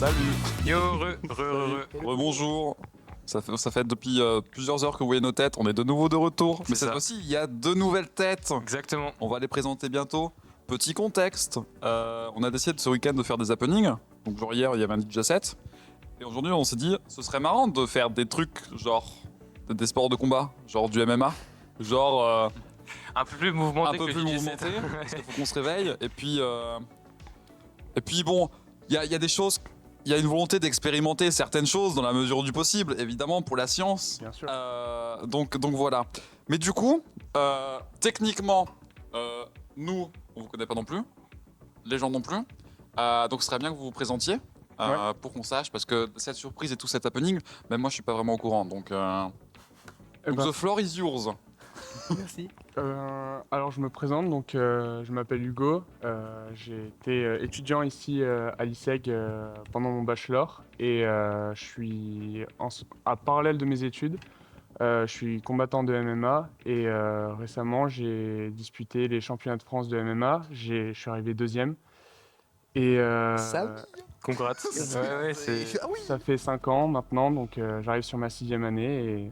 Salut. Yo, Rebonjour. Ça fait depuis plusieurs heures que vous voyez nos têtes. On est de nouveau de retour. Mais cette ça. fois-ci, il y a deux nouvelles têtes. Exactement. On va les présenter bientôt. Petit contexte. On a décidé ce week-end de faire des happenings. Donc genre hier, il y avait un DJ set. Et aujourd'hui, on s'est dit, ce serait marrant de faire des trucs genre des sports de combat, genre du MMA, genre Un peu plus mouvementé un peu que plus le DJ mouvementé, set. parce qu'il faut qu'on se réveille. Et puis bon, il y a des choses, il y a une volonté d'expérimenter certaines choses dans la mesure du possible, évidemment pour la science. Bien sûr. Donc voilà. Mais du coup, techniquement, nous, on vous connaît pas non plus, les gens non plus. Donc ce serait bien que vous vous présentiez. Pour qu'on sache, parce que cette surprise et tout cet happening, même moi je suis pas vraiment au courant. Donc the floor is yours. Merci. Alors je me présente, donc je m'appelle Hugo, j'ai été étudiant ici à l'ISEG pendant mon bachelor et je suis à parallèle de mes études, je suis combattant de MMA et récemment j'ai disputé les championnats de France de MMA, je suis arrivé deuxième et Congrats. Ouais, c'est... ça fait 5 ans maintenant, donc j'arrive sur ma 6e année et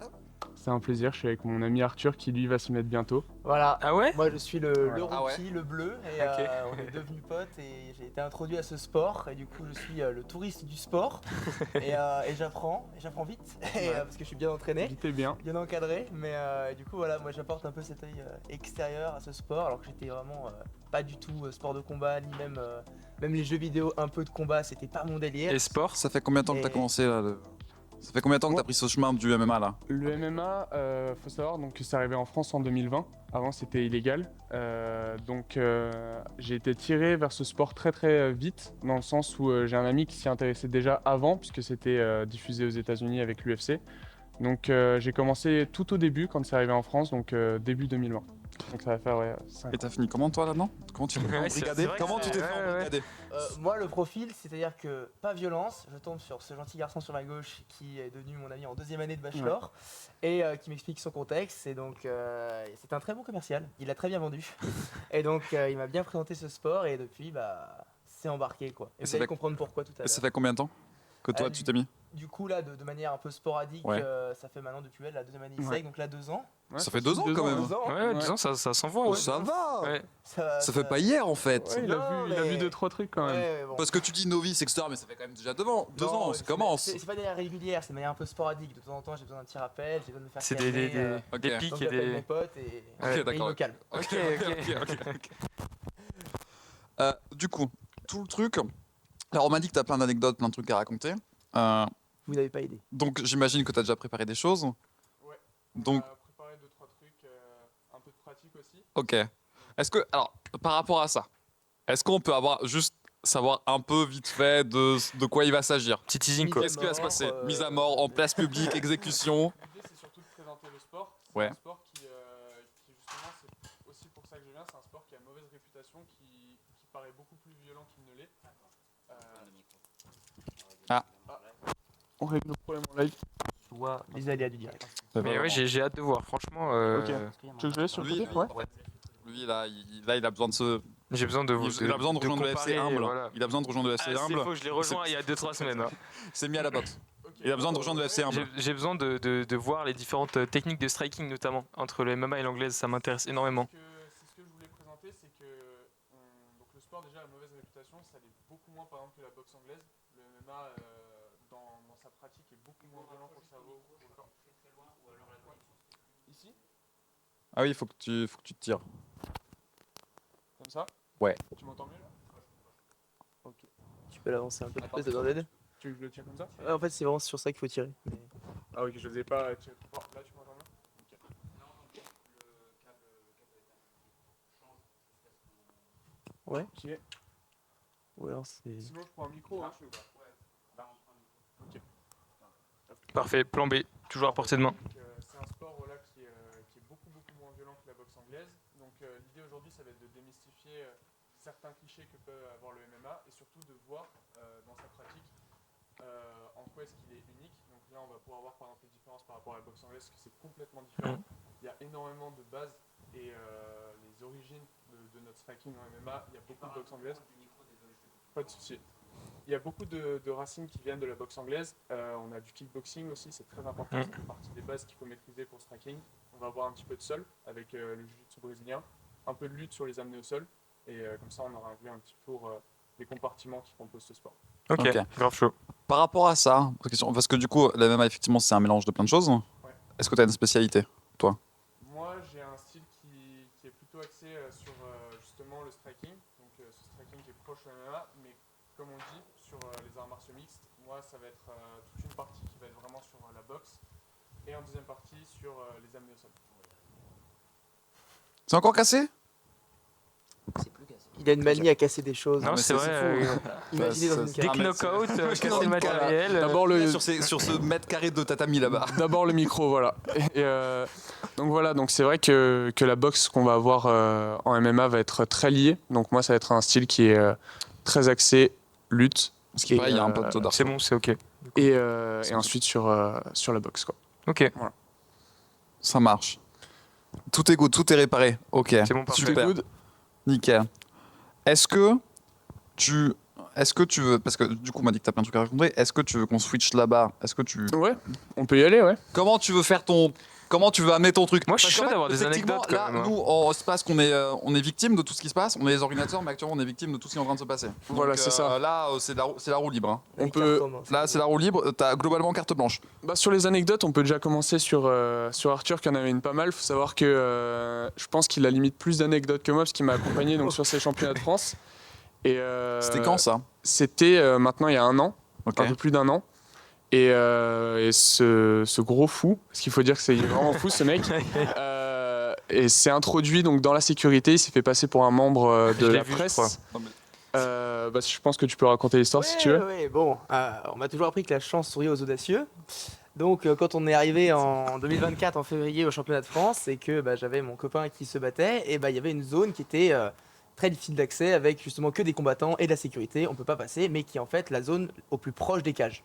c'est un plaisir, je suis avec mon ami Arthur qui lui va s'y mettre bientôt. Voilà. Ah ouais? Moi je suis le Ah ouais. rookie, le bleu, et Ok. on est devenus potes et j'ai été introduit à ce sport et du coup je suis le touriste du sport et j'apprends vite parce que je suis bien entraîné, Vite et bien. bien encadré, mais du coup voilà, moi j'apporte un peu cet œil extérieur à ce sport alors que j'étais vraiment pas du tout sport de combat ni même les jeux vidéo un peu de combat, c'était pas mon délire. Et sport? Ça fait combien de temps que t'as Et- commencé là Ça fait combien de temps que t'as pris ce chemin du MMA là? Le MMA, faut savoir donc, que c'est arrivé en France en 2020. Avant, c'était illégal. J'ai été tiré vers ce sport très très vite, dans le sens où j'ai un ami qui s'y intéressait déjà avant, puisque c'était diffusé aux États-Unis avec l'UFC. Donc j'ai commencé tout au début, quand c'est arrivé en France, donc début 2020. Donc ça va faire 5 Et ans. t'as fini comment toi là-dedans? Comment tu t'es fait Ouais, c'est embrigader? vrai que Comment tu c'est- t'es fait ouais, ouais. embrigader? Moi, le profil, c'est-à-dire que pas violence, je tombe sur ce gentil garçon sur ma gauche qui est devenu mon ami en 2e année de bachelor et qui m'explique son contexte. Et donc, c'est un très bon commercial, il a très bien vendu. Et donc, il m'a bien présenté ce sport et depuis, c'est embarqué quoi. Et Et vous ça allez fait- comprendre pourquoi tout à Et ça l'heure. fait combien de temps que toi tu t'es mis? Du coup, là, de manière un peu sporadique, Ouais. ça fait maintenant depuis la 2e année Ouais. ISEG, donc là 2 ans. Ouais, Ça fait 2 ans quand même. 2 ans. Ouais, disons, ça s'envoie, Oh, ouais. ça va. Ouais. Ça fait pas hier en fait. Ouais, il a Non, vu, il a mais- vu 2-3 trucs quand même. Ouais, bon. Parce que tu dis novice, etc. Mais ça fait quand même déjà 2 ans. 2 Non, ans, ça commence. C'est pas de manière régulière, c'est de manière un peu sporadique. De temps en temps, j'ai besoin d'un petit rappel, j'ai besoin de me faire C'est calmer. Ok. des donc pics et j'appelle mes des... potes et Ok, et ils d'accord. me calment. Ok. Du coup, tout le truc. Alors on m'a dit que t'as plein d'anecdotes, plein de trucs à raconter. Vous n'avez pas aidé. Donc j'imagine que t'as déjà préparé des choses. Ouais. Donc On a préparé 2-3 trucs, un peu de pratique aussi. ok. Est-ce que alors par rapport à ça, est-ce qu'on peut avoir juste savoir un peu vite fait de quoi il va s'agir? Petit teasing, quoi. Mise Qu'est-ce qui va se passer? mort, Mise à mort, en place publique, exécution. L'idée, c'est surtout de présenter le sport. C'est Ouais. un sport qui justement, c'est aussi pour ça que je viens, c'est un sport qui a mauvaise réputation, qui paraît beaucoup plus violent qu'il ne l'est. Ah. On règle nos problèmes en live. Soit les aléas du direct. Mais ouais, j'ai hâte de voir, franchement. Ok. Tu veux que je le laisse sur le Lui, côté? Ouais. Lui là, il a besoin de se. J'ai besoin de vous. Il a besoin de rejoindre le FC comparer, humble. voilà. Il a besoin de rejoindre le FC Ah, c'est humble. faux, je l'ai rejoint il y a 2-3 semaines. hein. C'est mis à la botte. Il a besoin de rejoindre le FC humble. J'ai besoin de voir les différentes techniques de striking, notamment, entre le MMA et l'anglaise, ça m'intéresse énormément. C'est ce que je voulais présenter, c'est que donc le sport déjà a mauvaise réputation, ça l'est beaucoup moins par exemple que la boxe anglaise. Le MMA dans sa pratique est beaucoup moins violent pour le cerveau. Pour le corps. Ici, Ah oui, faut que tu te tires. comme ça. Ouais. Tu m'entends mieux là? Ok. Tu peux l'avancer un peu plus, ça d'aide. Tu veux que je le tire comme ça? En fait, c'est vraiment sur ça qu'il faut tirer. Mais- Ah ok, je faisais pas tirer trop fort. Là tu m'entends mieux? Ouais. Ok. Ou alors c'est. Sinon je prends un micro. Hein. Ok. Parfait, plan B, toujours à portée de main. Donc, c'est un sport voilà, qui est beaucoup moins violent que la boxe anglaise. Donc l'idée aujourd'hui ça va être de démystifier certains clichés que peut avoir le MMA et surtout de voir dans sa pratique en quoi est-ce qu'il est unique. Donc là on va pouvoir voir par exemple les différences par rapport à la boxe anglaise parce que c'est complètement différent. Il y a énormément de bases et les origines de notre striking en MMA, il y a beaucoup de boxe anglaise. Pas de souci. Il y a beaucoup de racines qui viennent de la boxe anglaise. On a du kickboxing aussi, c'est très important. C'est une partie des bases qu'il faut maîtriser pour striking. On va avoir un petit peu de sol avec le jiu-jitsu brésilien, un peu de lutte sur les amener au sol. Et comme ça, on aura vu un petit tour des compartiments qui composent ce sport. Ok, Ok. grave chaud. Par rapport à ça, parce que du coup, la MMA, effectivement, c'est un mélange de plein de choses. Est-ce que tu as une spécialité? Moi, j'ai un style qui est plutôt axé sur justement le striking. Donc, ce striking qui est proche de MMA, mais comme on dit, sur les arts martiaux mixtes, moi, ça va être toute une partie qui va être vraiment sur la boxe et en deuxième partie sur les amener au sol. C'est encore cassé? C'est plus cassé. Il a une manie à casser des choses. Non, mais c'est c'est vrai. Imaginez dans une c'est- Des cage. knockouts, casser non, le matériel. D'abord sur ce mètre carré de tatami là-bas. D'abord le micro, voilà. Et, donc voilà, donc c'est vrai que la boxe qu'on va avoir en MMA va être très liée. Donc moi, ça va être un style qui est très axé lutte. Parce qu'il paraît, il y a un pote d'art. C'est bon, c'est ok. Et ensuite sur la boxe, quoi. Ok, Ça marche. Tout est good, tout est réparé. Ok. c'est bon, parfait. Super. Good. Nickel. Est-ce que tu veux, parce que du coup on m'a dit que t'as plein de trucs à raconter, est-ce que tu veux qu'on switch là-bas? Ouais, on peut y aller, ouais. Comment tu veux amener ton truc? Moi, je suis Parce chaud qu'en fait, d'avoir des effectivement, anecdotes, quand là, même, hein. nous, on se passe qu'on est victime de tout ce qui se passe. On est les ordinateurs, mais actuellement on est victime de tout ce qui est en train de se passer. Voilà, c'est ça. Là, c'est la roue libre. Hein. On Avec peut- carton, hein, Là, c'est la roue libre. T'as globalement carte blanche. Bah, sur les anecdotes, on peut déjà commencer sur Arthur qui en avait une pas mal. Il faut savoir que je pense qu'il a limite plus d'anecdotes que moi parce qu'il m'a accompagné donc, sur ces championnats de France. Et, C'était quand ça? C'était maintenant il y a un an, Ok. un peu plus d'un an. Et ce gros fou, parce qu'il faut dire que c'est vraiment fou ce mec, et s'est introduit donc, dans la sécurité, il s'est fait passer pour un membre de Je l'ai la vu, je presse. crois. Bah, je pense que tu peux raconter l'histoire si tu veux. Ouais, bon, on m'a toujours appris que la chance sourit aux audacieux. Donc, quand on est arrivé en 2024, en février, au championnat de France, et que j'avais mon copain qui se battait, et il y avait une zone qui était très difficile d'accès, avec justement que des combattants et de la sécurité, on peut pas passer, mais qui est en fait la zone au plus proche des cages.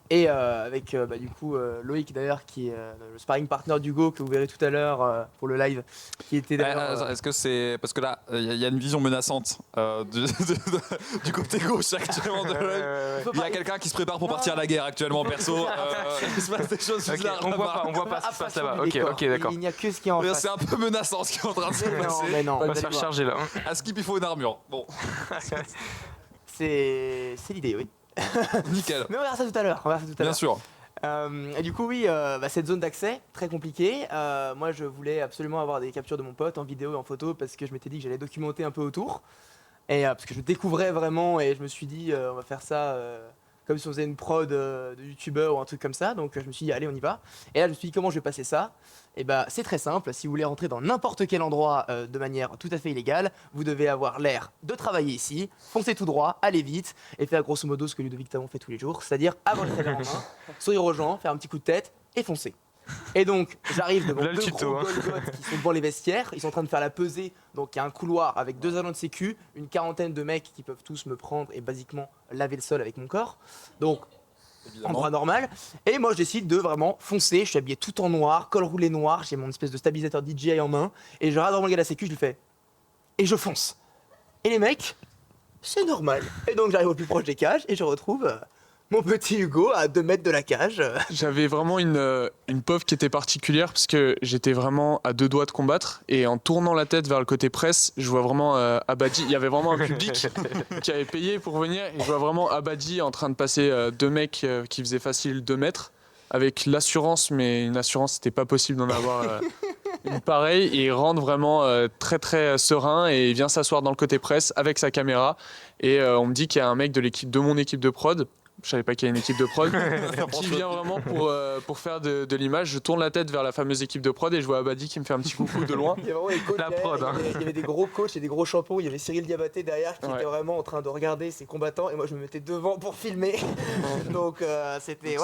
Et avec du coup Loïc d'ailleurs, qui est le sparring partner d'Hugo, que vous verrez tout à l'heure pour le live, qui était d'ailleurs... Est-ce que c'est parce que là, il y a une vision menaçante du côté gauche actuellement de l'œil. Il y a quelqu'un qui se prépare pour partir à la guerre actuellement, perso. Il se passe des choses Ok, bizarres on là-bas. voit pas ce qui se passe là-bas. du Ok, décor. ok, d'accord. Il n'y a que ce qui est en face. C'est un peu menaçant ce qui est en train de se Mais non, passer. mais non, On va vous se faire allez voir. charger là. À Skip, il faut une armure. Bon, C'est l'idée, oui. nickel. Mais on verra ça tout à l'heure. On verra ça tout à Bien l'heure. sûr. Et du coup, oui, cette zone d'accès, très compliquée. Moi, je voulais absolument avoir des captures de mon pote en vidéo et en photo parce que je m'étais dit que j'allais documenter un peu autour. Et parce que je découvrais vraiment et je me suis dit, on va faire ça comme si on faisait une prod de youtubeur ou un truc comme ça. Donc, je me suis dit, allez, on y va. Et là, je me suis dit, comment je vais passer ça? Et c'est très simple. Si vous voulez rentrer dans n'importe quel endroit de manière tout à fait illégale, vous devez avoir l'air de travailler ici, foncer tout droit, aller vite et faire grosso modo ce que Ludovic Tamon fait tous les jours, c'est-à-dire avoir le trailer en main, sourire aux gens, faire un petit coup de tête et foncer. Et donc, j'arrive devant Là, le deux tuto, gros hein. Golgoths qui sont devant les vestiaires. Ils sont en train de faire la pesée. Donc, il y a un couloir avec 2 agents de sécu, une quarantaine de mecs qui peuvent tous me prendre et basiquement laver le sol avec mon corps. Donc, en droit normal. Et moi, je décide de vraiment foncer. Je suis habillé tout en noir, col roulé noir. J'ai mon espèce de stabilisateur DJI en main. Et je regarde vraiment le gars de la sécu, je lui fais. Et je fonce. Et les mecs, c'est normal. Et donc, j'arrive au plus proche des cages et je retrouve mon petit Hugo à 2 mètres de la cage. J'avais vraiment une pauvre qui était particulière parce que j'étais vraiment à 2 doigts de combattre et en tournant la tête vers le côté presse, je vois vraiment Abadi. Il y avait vraiment un public qui avait payé pour venir et je vois vraiment Abadi en train de passer 2 mecs qui faisaient facile 2 mètres avec l'assurance, mais une assurance, c'était pas possible d'en avoir une pareille. Et il rentre vraiment très très serein et il vient s'asseoir dans le côté presse avec sa caméra et on me dit qu'il y a un mec de mon équipe de prod. Je savais pas qu'il y a une équipe de prod qui vient vraiment pour faire de l'image. Je tourne la tête vers la fameuse équipe de prod et je vois Abadi qui me fait un petit coucou de loin. Il y avait vraiment des coachs La derrière, prod, hein. il y avait des gros coachs et des gros champions. Il y avait Cyril Diabaté derrière qui Ouais. était vraiment en train de regarder ses combattants et moi je me mettais devant pour filmer. Donc c'était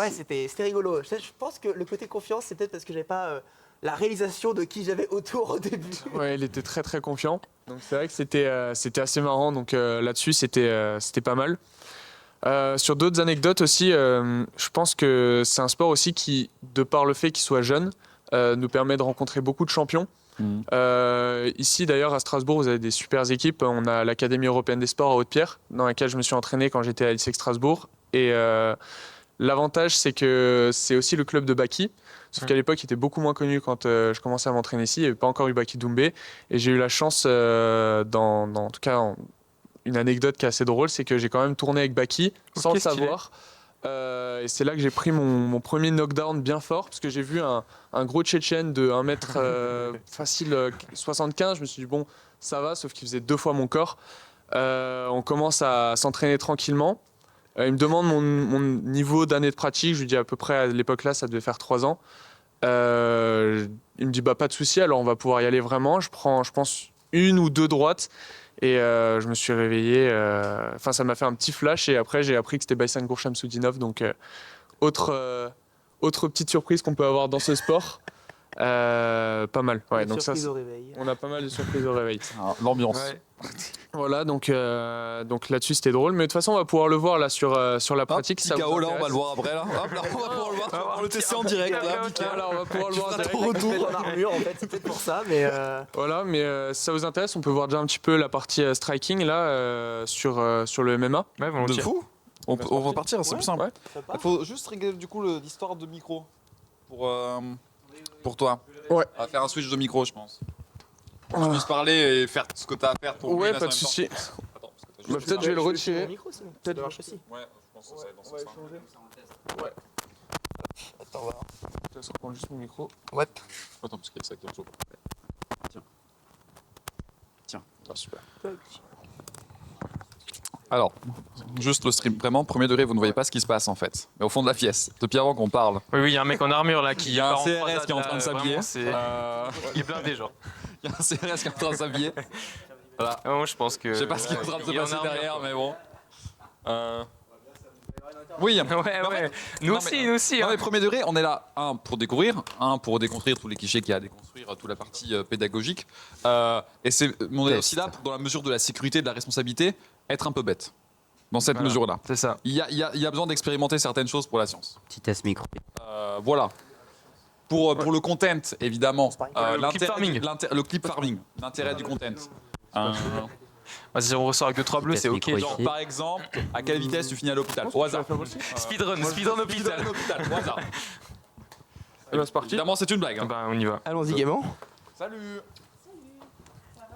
rigolo. Je pense que le côté confiance, c'est peut-être parce que j'avais pas la réalisation de qui j'avais autour au début. Ouais, il était très très confiant. Donc c'est vrai que c'était assez marrant. Donc là-dessus, c'était pas mal. Sur d'autres anecdotes aussi, je pense que c'est un sport aussi qui, de par le fait qu'il soit jeune, nous permet de rencontrer beaucoup de champions. Ici, d'ailleurs, à Strasbourg, vous avez des super équipes. On a l'Académie européenne des sports à Haute-Pierre, dans laquelle je me suis entraîné quand j'étais à l'ISEC Strasbourg. Et l'avantage, c'est que c'est aussi le club de Baki. Sauf qu'à l'époque, il était beaucoup moins connu quand je commençais à m'entraîner ici. Il n'y avait pas encore eu Baki Doumbé. Et j'ai eu la chance, en tout cas, une anecdote qui est assez drôle, c'est que j'ai quand même tourné avec Baki sans le savoir. Et c'est là que j'ai pris mon premier knockdown bien fort, parce que j'ai vu un gros Tchétchène de 1 mètre facile 75. Je me suis dit, bon, ça va, sauf qu'il faisait 2 fois mon corps. On commence à s'entraîner tranquillement. Il me demande mon niveau d'année de pratique. Je lui dis à peu près à l'époque là, ça devait faire 3 ans. Il me dit bah pas de souci, alors on va pouvoir y aller vraiment. Je prends, je pense, 1 ou 2 droites et je me suis réveillé. Enfin, ça m'a fait un petit flash et après j'ai appris que c'était Baysangour Shamsudinov. Donc autre petite surprise qu'on peut avoir dans ce sport. Pas mal. Ouais, donc ça, au réveil. on a pas mal de surprises au réveil. L'ambiance. Ouais. Voilà, donc là-dessus c'était drôle, mais de toute façon on va pouvoir le voir là sur la pratique. Petit Ça vous KO là, on va intéresse. le voir après là. Hop, là, on va pouvoir le voir. Tu vas pouvoir le tester en direct là. nickel. Voilà, on va pouvoir le voir en feras direct. ton retour. En armure, en fait, c'est peut-être pour ça, mais. Voilà, mais si ça vous intéresse, on peut voir déjà un petit peu la partie striking là sur le MMA. Ouais, De volontiers. fou. On va partir, c'est plus simple. Ouais. Il faut juste régler du coup l'histoire de micro pour toi. Ouais. On va faire un switch de micro, je pense. Pour que tu puisses parler et faire ce que tu as à faire pour Ouais, Gouinas pas en de même temps. souci. Attends, parce que t'as Bah, juste- peut-être je vais le Mon retirer. micro, c'est bon. Ça marche aussi. Ouais, je pense que ça va être dans ce sens-là. Attends, on va voir. Je vais reprendre juste mon micro. Ouais. Attends, parce qu'il y a ça qui est en dessous. Tiens. Ah, super. Alors, juste le stream. Vraiment, premier degré, vous ne voyez pas ce qui se passe en fait. Mais au fond de la pièce, depuis avant qu'on parle, Oui, il y a un mec en armure là qui. il y a un part en CRS croisade, qui est en train de là, s'habiller. vraiment, Il est blindé, genre. Il y a un CRS qui est en train de s'habiller. Voilà. Ah, moi, je pense que. Je sais pas ce qui est en train de se il est en passer armure, derrière, quoi. mais bon. Oui. Ouais, Mais en ouais. fait, Nous non, aussi, mais- nous aussi. Non hein. mais premier degré, on est là, pour découvrir, pour déconstruire tous les clichés qu'il y a à déconstruire, toute la partie pédagogique. Et on est aussi là, dans la mesure de la sécurité et de la responsabilité, être un peu bête. Dans cette Voilà. mesure-là. C'est ça. Il y a besoin d'expérimenter certaines choses pour la science. Petit test micro. Voilà. Pour le content, évidemment. Le clip farming. Le clip farming. L'intérêt du content. Vas-y, on ressort avec 2-3 bleus, c'est ok. Micro Genre, ici. Par exemple, à quelle vitesse tu finis à l'hôpital Au hasard. speedrun hôpital. Speedrun hôpital, au hasard. Et bah c'est parti. Évidemment, c'est une blague. hein. Bah, on y va. Allons-y gaiement. Salut.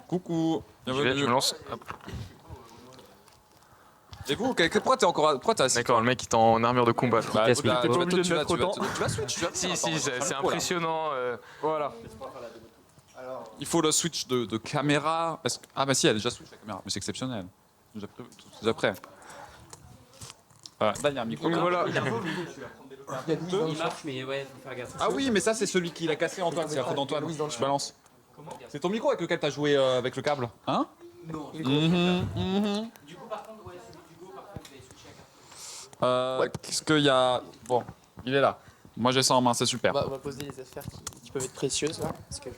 Coucou. Je vais, Bienvenue. je me lance. Hop. Et vous, pourquoi t'es assis D'accord, le mec il est en armure de combat. Bah, Test tu vas- micro. tu vas- T'es pas obligé tu de vas- mettre tu vas- autant. tu vas switch. Si, si, Attends, c'est le coup, là. impressionnant. Voilà. Il faut le switch de caméra. Ah bah si, elle a déjà switch la caméra, mais c'est exceptionnel. C'est déjà prêt. Là, il y a un micro. Donc voilà. Il marche, mais ouais, faut faire gaffe. Ah oui, mais ça c'est celui qui l'a cassé, Antoine. C'est Alfred Antoine. Je balance. C'est ton micro avec lequel t'as joué avec le câble, hein? Non. Du coup, par contre, ouais, c'est Hugo, par contre, vous avez switché à carte. Qu'est-ce qu'il y a? Bon, il est là. Moi j'ai ça en main, c'est super. On va poser les affaires qui peuvent être précieuses là. Parce que...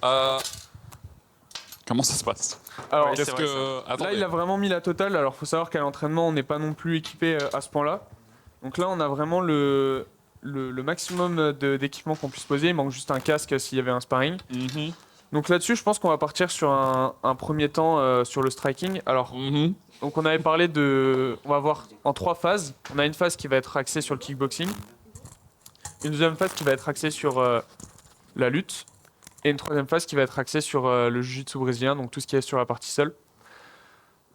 Comment ça se passe? Alors, Qu'est-ce vrai, que. là, Attendez. il a vraiment mis la totale. Alors, faut savoir qu'à l'entraînement, on n'est pas non plus équipé à ce point-là. Donc là, on a vraiment le maximum d'équipement qu'on puisse poser. Il manque juste un casque s'il y avait un sparring. Mhm. Donc là-dessus, je pense qu'on va partir sur un premier temps sur le striking. Alors, Mhm. donc on avait parlé de... On va voir en 3 phases. On a une phase qui va être axée sur le kickboxing. Une deuxième phase qui va être axée sur la lutte. Et une troisième phase qui va être axée sur le jiu-jitsu brésilien, donc tout ce qui est sur la partie seule.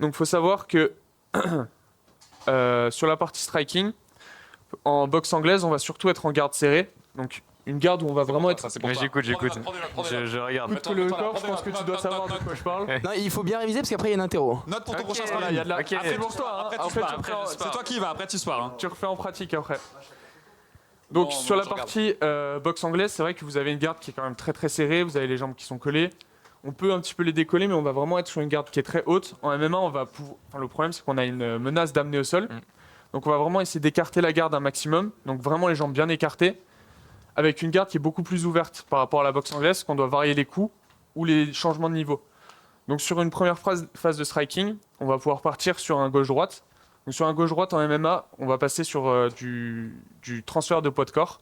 Donc il faut savoir que sur la partie striking, en boxe anglaise, on va surtout être en garde serrée. Donc une garde où on va vraiment être... Ça, c'est pour Mais toi. j'écoute. Prenez-le. Je regarde. Écoute le corps, je pense que tu dois savoir de quoi je parle. Non, il faut bien réviser parce qu'après il y a une interro. Note pour ton Ok. prochain Voilà, sparring. il y a de la... Ok. Après, pour toi, hein. Après, tu Après, spars. tu Après, refais- je spars. C'est toi qui y vas, après tu spars. Hein. tu refais en pratique après. Donc Non, sur non, la je regarde. partie boxe anglaise, c'est vrai que vous avez une garde qui est quand même très très serrée, vous avez les jambes qui sont collées. On peut un petit peu les décoller, mais on va vraiment être sur une garde qui est très haute. En MMA, on va le problème, c'est qu'on a une menace d'amener au sol. Donc on va vraiment essayer d'écarter la garde un maximum. Donc vraiment les jambes bien écartées, avec une garde qui est beaucoup plus ouverte par rapport à la boxe anglaise, qu'on doit varier les coups ou les changements de niveau. Donc sur une première phase de striking, on va pouvoir partir sur un gauche-droite. Donc sur un gauche-droite en MMA, on va passer sur du transfert de poids de corps.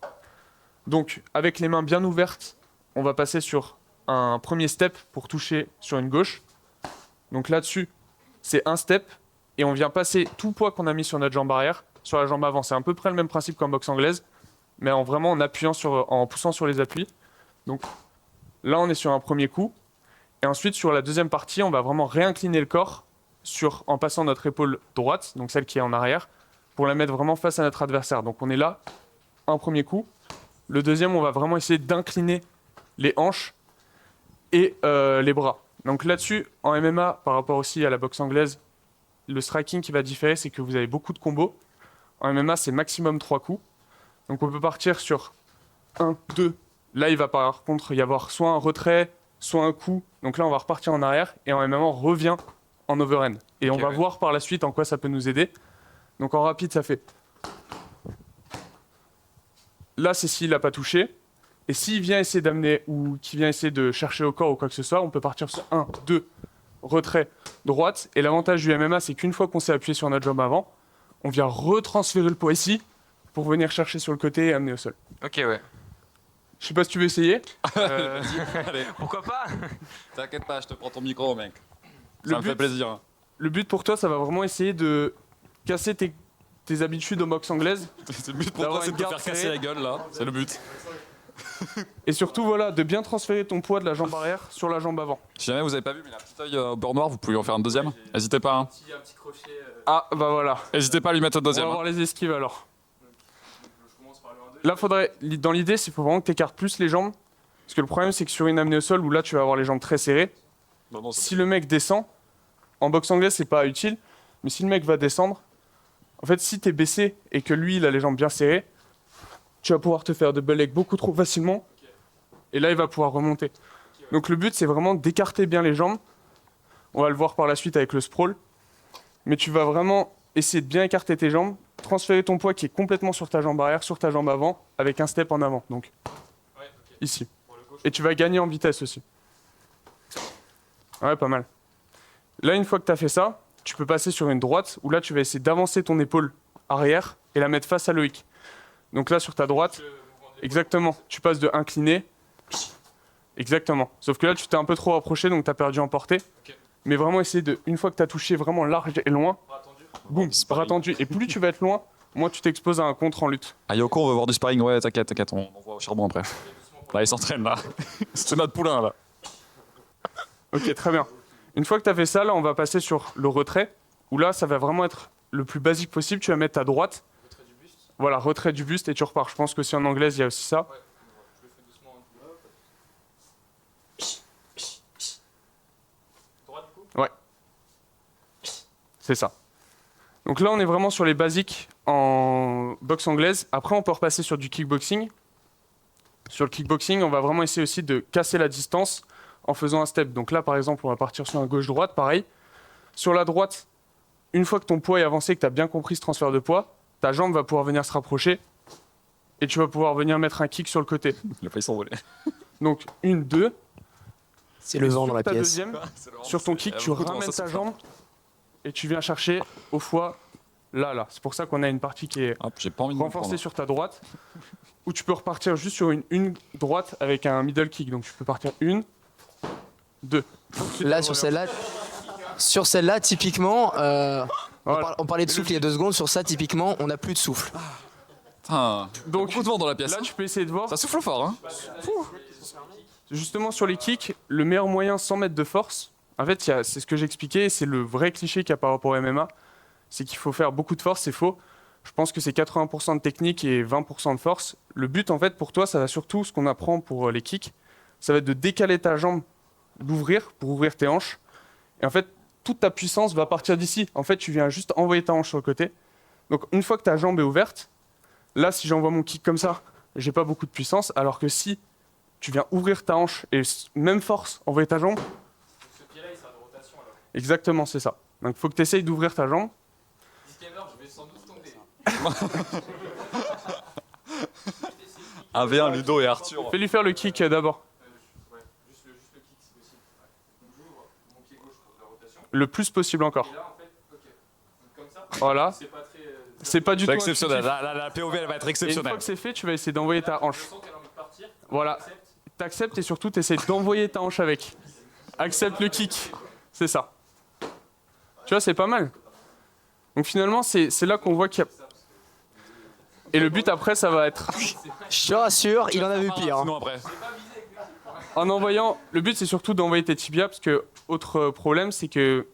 Donc avec les mains bien ouvertes, on va passer sur un premier step pour toucher sur une gauche. Donc là-dessus, c'est un step et on vient passer tout le poids qu'on a mis sur notre jambe arrière sur la jambe avant. C'est à peu près le même principe qu'en boxe anglaise, mais en appuyant en poussant sur les appuis. Donc là, on est sur un premier coup. Et ensuite, sur la deuxième partie, on va vraiment réincliner le corps en passant notre épaule droite, donc celle qui est en arrière, pour la mettre vraiment face à notre adversaire. Donc on est là, un premier coup. Le deuxième, on va vraiment essayer d'incliner les hanches et les bras. Donc là-dessus, en MMA, par rapport aussi à la boxe anglaise, le striking qui va différer, c'est que vous avez beaucoup de combos. En MMA, c'est maximum 3 coups. Donc on peut partir sur 1, 2. Là, il va par contre y avoir soit un retrait, soit un coup. Donc là, on va repartir en arrière et en MMA, on revient en overhand. Et on va voir par la suite en quoi ça peut nous aider. Donc en rapide, ça fait... Là, c'est s'il n'a pas touché. Et s'il vient essayer d'amener ou qu'il vient essayer de chercher au corps ou quoi que ce soit, on peut partir sur 1, 2, retrait, droite. Et l'avantage du MMA, c'est qu'une fois qu'on s'est appuyé sur notre jambe avant, on vient retransférer le poids ici pour venir chercher sur le côté et amener au sol. Ok, ouais. Je sais pas si tu veux essayer. Allez, Pourquoi pas? t'inquiète pas, je te prends ton micro, mec. Le Ça me but- fait plaisir. Le but pour toi, ça va vraiment essayer de casser tes habitudes aux boxe anglaise. Le but pour D'avoir toi, c'est une de te garde faire casser serrée. la gueule, là. C'est le but. Et surtout, voilà, de bien transférer ton poids de la jambe arrière sur la jambe avant. Si jamais vous avez pas vu, mais il a un petit œil au beurre noir, vous pouvez en faire un deuxième. N'hésitez pas. Hein. Un petit crochet. Ah, bah voilà. N'hésitez pas à lui mettre un On va deuxième. Hein. voir les esquives alors. Là, dans l'idée, il faut vraiment que tu écartes plus les jambes. Parce que le problème, c'est que sur une amenée au sol, où là, tu vas avoir les jambes très serrées, Non, si le mec descend, en boxe anglaise, c'est pas utile, mais si le mec va descendre, en fait, si tu es baissé et que lui, il a les jambes bien serrées, tu vas pouvoir te faire double leg beaucoup trop facilement. Et là, il va pouvoir remonter. Donc le but, c'est vraiment d'écarter bien les jambes. On va le voir par la suite avec le sprawl. Mais tu vas vraiment essayer de bien écarter tes jambes, transférer ton poids qui est complètement sur ta jambe arrière, sur ta jambe avant, avec un step en avant. Donc ici. Et tu vas gagner en vitesse aussi. Ouais, pas mal. Là, une fois que tu as fait ça, tu peux passer sur une droite où là, tu vas essayer d'avancer ton épaule arrière et la mettre face à Loïc. Donc là, sur ta droite, exactement, tu passes de incliné. Exactement. Sauf que là, tu t'es un peu trop rapproché, donc tu as perdu en portée. Mais vraiment essayer de, une fois que tu as touché vraiment large et loin, boum, bras tendu. Et plus tu vas être loin, moins tu t'exposes à un contre en lutte. Ah, Yoko, on veut voir du sparring. Ouais, t'inquiète, on voit au charbon après. Là, il s'entraîne, là. C'est notre poulain, là. Ok, très bien. Une fois que tu as fait ça, là, on va passer sur le retrait, où là, ça va vraiment être le plus basique possible. Tu vas mettre ta droite. Voilà, retrait du buste et tu repars. Je pense que si en anglaise, il y a aussi ça. Ouais. C'est ça. Donc là, on est vraiment sur les basiques en boxe anglaise. Après, on peut repasser sur du kickboxing. Sur le kickboxing, on va vraiment essayer aussi de casser la distance en faisant un step. Donc là, par exemple, on va partir sur un gauche-droite, pareil. Sur la droite, une fois que ton poids est avancé, que tu as bien compris ce transfert de poids, ta jambe va pouvoir venir se rapprocher et tu vas pouvoir venir mettre un kick sur le côté. Il a failli s'envoler. Donc, 1, 2. C'est le vent dans la Ta pièce. deuxième, sur ton kick, tu ramènes ta jambe et tu viens chercher au foie là. C'est pour ça qu'on a une partie qui est Hop, j'ai pas envie de me renforcée prendre. sur ta droite, où tu peux repartir juste sur une droite avec un middle kick. Donc tu peux partir 1, 2. Là, sur celle-là, typiquement, Voilà. on parlait de souffle il y a 2 secondes. Sur ça, typiquement, on n'a plus de souffle. Putain, Donc beaucoup de vent dans la pièce. là, hein. tu peux essayer de voir. Ça souffle fort, hein. Justement, sur les kicks, le meilleur moyen sans mettre de force, en fait, c'est ce que j'expliquais, c'est le vrai cliché qu'il y a par rapport au MMA, c'est qu'il faut faire beaucoup de force, c'est faux. Je pense que c'est 80% de technique et 20% de force. Le but, en fait, pour toi, ça va surtout, ce qu'on apprend pour les kicks, ça va être de décaler ta jambe, d'ouvrir, pour ouvrir tes hanches. Et en fait, toute ta puissance va partir d'ici. En fait, tu viens juste envoyer ta hanche sur le côté. Donc, une fois que ta jambe est ouverte, là, si j'envoie mon kick comme ça, j'ai pas beaucoup de puissance, alors que si tu viens ouvrir ta hanche et même force, envoyer ta jambe. Ce pied-là, il sert de rotation alors. Exactement, c'est ça. Donc il faut que tu essayes d'ouvrir ta jambe. Disclaimer, je vais sans doute tomber. AV1, Ludo et Arthur. Fais-lui faire le kick d'abord. Ouais, juste le kick si possible. Ouais. Donc j'ouvre mon pied gauche pour la rotation. Le plus possible encore. Et là, en fait, ok. Donc comme ça, Voilà. c'est pas très. C'est pas du tout C'est exceptionnel. intuitif. La POV, elle va être Et une fois exceptionnelle. que c'est fait, tu vas essayer d'envoyer ta hanche. Je sens qu'elle a envie de partir. Voilà. J'accepte. t'acceptes et surtout t'essayes d'envoyer ta hanche avec. Accepte le kick, c'est ça. Tu vois, c'est pas mal. Donc finalement, c'est là qu'on voit qu'il y a... Et le but après, ça va être... Je te rassure, il en a vu pire. Sinon après. En envoyant... Le but, c'est surtout d'envoyer tes tibias, parce que, autre problème, c'est que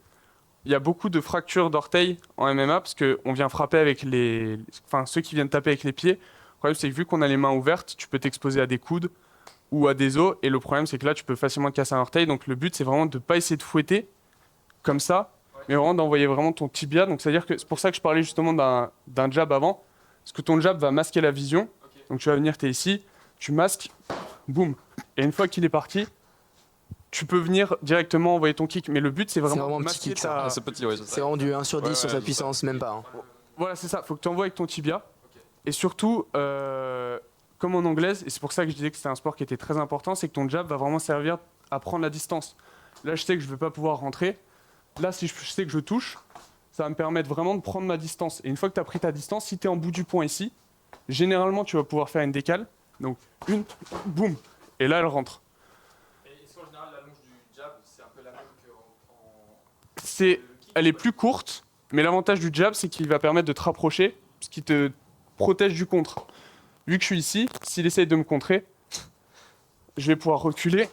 il y a beaucoup de fractures d'orteils en MMA, parce qu'on vient frapper avec les... Enfin, ceux qui viennent taper avec les pieds. Le problème, c'est que vu qu'on a les mains ouvertes, tu peux t'exposer à des coudes ou à des os, et le problème, c'est que là, tu peux facilement te casser un orteil. Donc le but, c'est vraiment de ne pas essayer de fouetter, comme ça, mais vraiment d'envoyer vraiment ton tibia. Donc c'est-à-dire que c'est pour ça que je parlais justement d'un jab avant, parce que ton jab va masquer la vision. Donc tu vas venir, tu es ici, tu masques, boum. Et une fois qu'il est parti, tu peux venir directement envoyer ton kick. Mais le but, c'est vraiment, vraiment de un petit masquer kick, ça. ta... Ah, c'est petit, ouais. C'est vraiment du 1 sur 10 sur sa puissance, même pas. Hein. Voilà, c'est ça. Faut que tu envoies avec ton tibia. Et surtout, comme en anglaise, et c'est pour ça que je disais que c'était un sport qui était très important, c'est que ton jab va vraiment servir à prendre la distance. Là, je sais que je ne vais pas pouvoir rentrer. Là, si je sais que je touche, ça va me permettre vraiment de prendre ma distance. Et une fois que tu as pris ta distance, si tu es en bout du point ici, généralement, tu vas pouvoir faire une décale. Donc, une, boum. Et là, elle rentre. Et est-ce qu'en général, la longe du jab, c'est un peu la même qu'en. Elle est plus courte, mais l'avantage du jab, c'est qu'il va permettre de te rapprocher, ce qui te protège du contre. Vu que je suis ici, s'il essaye de me contrer, je vais pouvoir reculer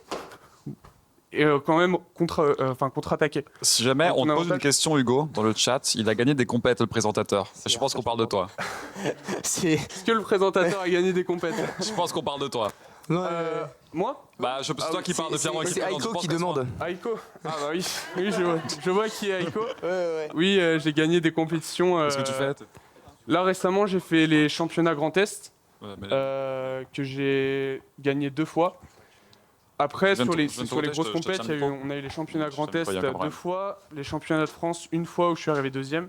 et quand même contre-attaquer. Si jamais Donc, on te on a pose une avantage- question, Hugo, dans le chat, il a gagné des compètes, le présentateur. Je pense qu'on parle de toi. C'est. Est-ce que le présentateur a gagné des compétences? Je pense qu'on parle de toi. Moi? Bah, c'est toi qui parle de Pierre C'est Aiko qui demande. Aiko? Ah bah oui, oui je vois qui est Aiko. Ouais. Oui, j'ai gagné des compétitions. Qu'est-ce que tu fais Là récemment, j'ai fait les championnats Grand Est. Ouais, mais- Que j'ai gagné 2 fois. Après, Je viens sur de les, te- je viens de sur les te- grosses je te compètes, tiens le micro. on a eu les championnats Je Grand tiens le Est micro, y a aucun 2 fois, les championnats de France 1 fois où je suis arrivé 2e.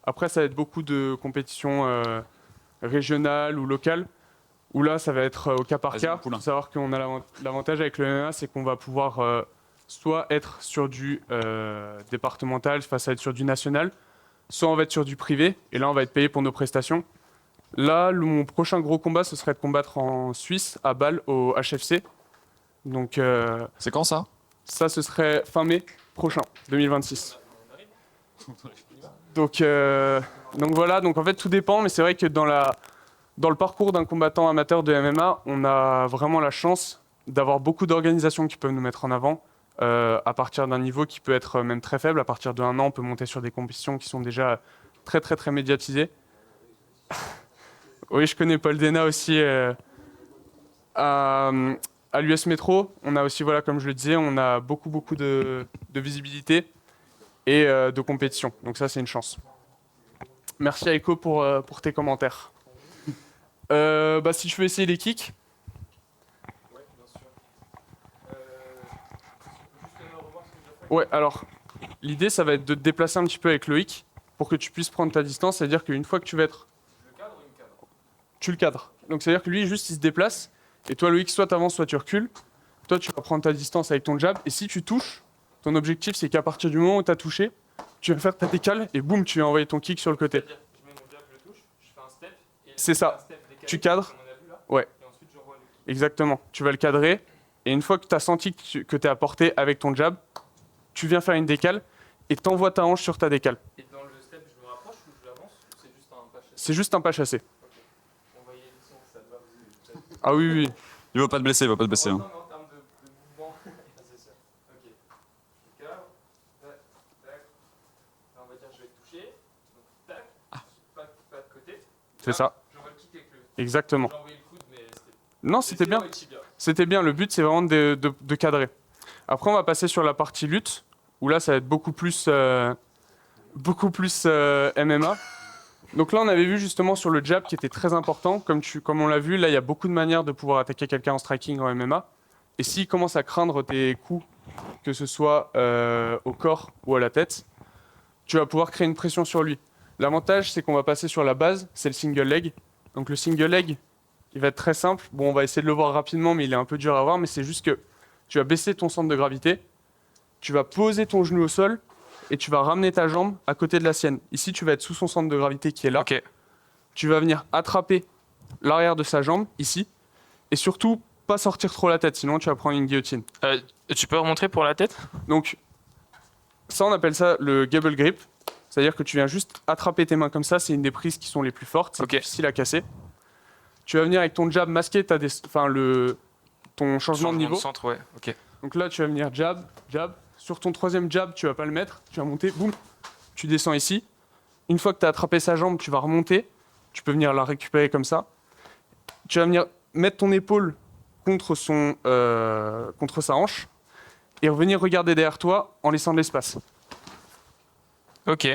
Après, ça va être beaucoup de compétitions régionales ou locales, où là, ça va être au cas par Vas-y, cas. mon poulain. Il faut savoir qu'on a l'avantage avec le MMA, c'est qu'on va pouvoir soit être sur du départemental, ça va être sur du national, soit on va être sur du privé, et là, on va être payé pour nos prestations. Là, mon prochain gros combat, ce serait de combattre en Suisse, à Bâle, au HFC. Donc, C'est quand ça ça, ce serait fin mai prochain, 2026. Donc voilà, donc en fait, tout dépend, mais c'est vrai que dans le parcours d'un combattant amateur de MMA, on a vraiment la chance d'avoir beaucoup d'organisations qui peuvent nous mettre en avant, à partir d'un niveau qui peut être même très faible. À partir de 1 an, on peut monter sur des compétitions qui sont déjà très, très, très médiatisées. Oui, je connais Paul Dena aussi à l'US Metro. On a aussi, voilà, comme je le disais, on a beaucoup de visibilité et de compétition. Donc ça, c'est une chance. Merci Aiko pour tes commentaires. Si je veux essayer les kicks. Ouais, bien sûr. Juste revoir ce que j'ai fait. Ouais, alors, l'idée, ça va être de te déplacer un petit peu avec Loïc pour que tu puisses prendre ta distance. C'est-à-dire qu'une fois que tu vas être... Le cadre ou une cadre? Tu le cadres. Donc, c'est-à-dire que lui, juste, il se déplace. Et toi, Loïc, soit tu avances, soit tu recules. Toi, tu vas prendre ta distance avec ton jab. Et si tu touches, ton objectif, c'est qu'à partir du moment où tu as touché, tu vas faire ta décale et boum, tu vas envoyer ton kick sur le côté. C'est-à-dire, je mets mon jab, je touche, je fais un step. Et C'est ça. un step décalé, Tu cadres. comme on a vu là, Ouais. Et ensuite, je revois le kick. Exactement. Tu vas le cadrer. Et une fois que tu as senti que tu es à portée avec ton jab, tu viens faire une décale et t'envoies ta hanche sur ta décale. Et dans le step, je me rapproche ou je l'avance ou c'est juste un pas chassé? C'est juste un pas chassé. On va y aller doucement, ça te va parce que peut-être- Ah oui, oui. Il va pas te blesser, il va pas te blesser. Non, Hein. mais en termes de mouvement, c'est sûr. Ok. Je cadre. Tac, tac. Là, on va dire je vais te toucher. Donc, tac. Pas de côté. C'est ça. J'envoie le kick avec le. Exactement. J'ai envoyé le coude, mais c'était. Non, c'était bien. avec le tibia. C'était bien. Le but, c'est vraiment de cadrer. Après, on va passer sur la partie lutte, où là, ça va être beaucoup plus MMA. Donc là, on avait vu justement sur le jab qui était très important. Comme on l'a vu, là, il y a beaucoup de manières de pouvoir attaquer quelqu'un en striking en MMA. Et s'il commence à craindre tes coups, que ce soit au corps ou à la tête, tu vas pouvoir créer une pression sur lui. L'avantage, c'est qu'on va passer sur la base, c'est le single leg. Donc le single leg, il va être très simple. Bon, on va essayer de le voir rapidement, mais il est un peu dur à voir. Mais c'est juste que tu vas baisser ton centre de gravité, tu vas poser ton genou au sol et tu vas ramener ta jambe à côté de la sienne. Ici, tu vas être sous son centre de gravité qui est là. Ok. Tu vas venir attraper l'arrière de sa jambe, ici. Et surtout, pas sortir trop la tête, sinon tu vas prendre une guillotine. Tu peux remontrer pour la tête? Donc, ça, on appelle ça le gable grip. C'est-à-dire que tu viens juste attraper tes mains comme ça. C'est une des prises qui sont les plus fortes. C'est difficile à casser. Tu vas venir avec ton jab masquer ton changement de niveau. Centre, ouais. Ok. Donc là, tu vas venir jab, jab. Sur ton troisième jab, tu vas pas le mettre. Tu vas monter, boum. Tu descends ici. Une fois que tu as attrapé sa jambe, tu vas remonter. Tu peux venir la récupérer comme ça. Tu vas venir mettre ton épaule contre sa hanche et revenir regarder derrière toi en laissant de l'espace. Ok.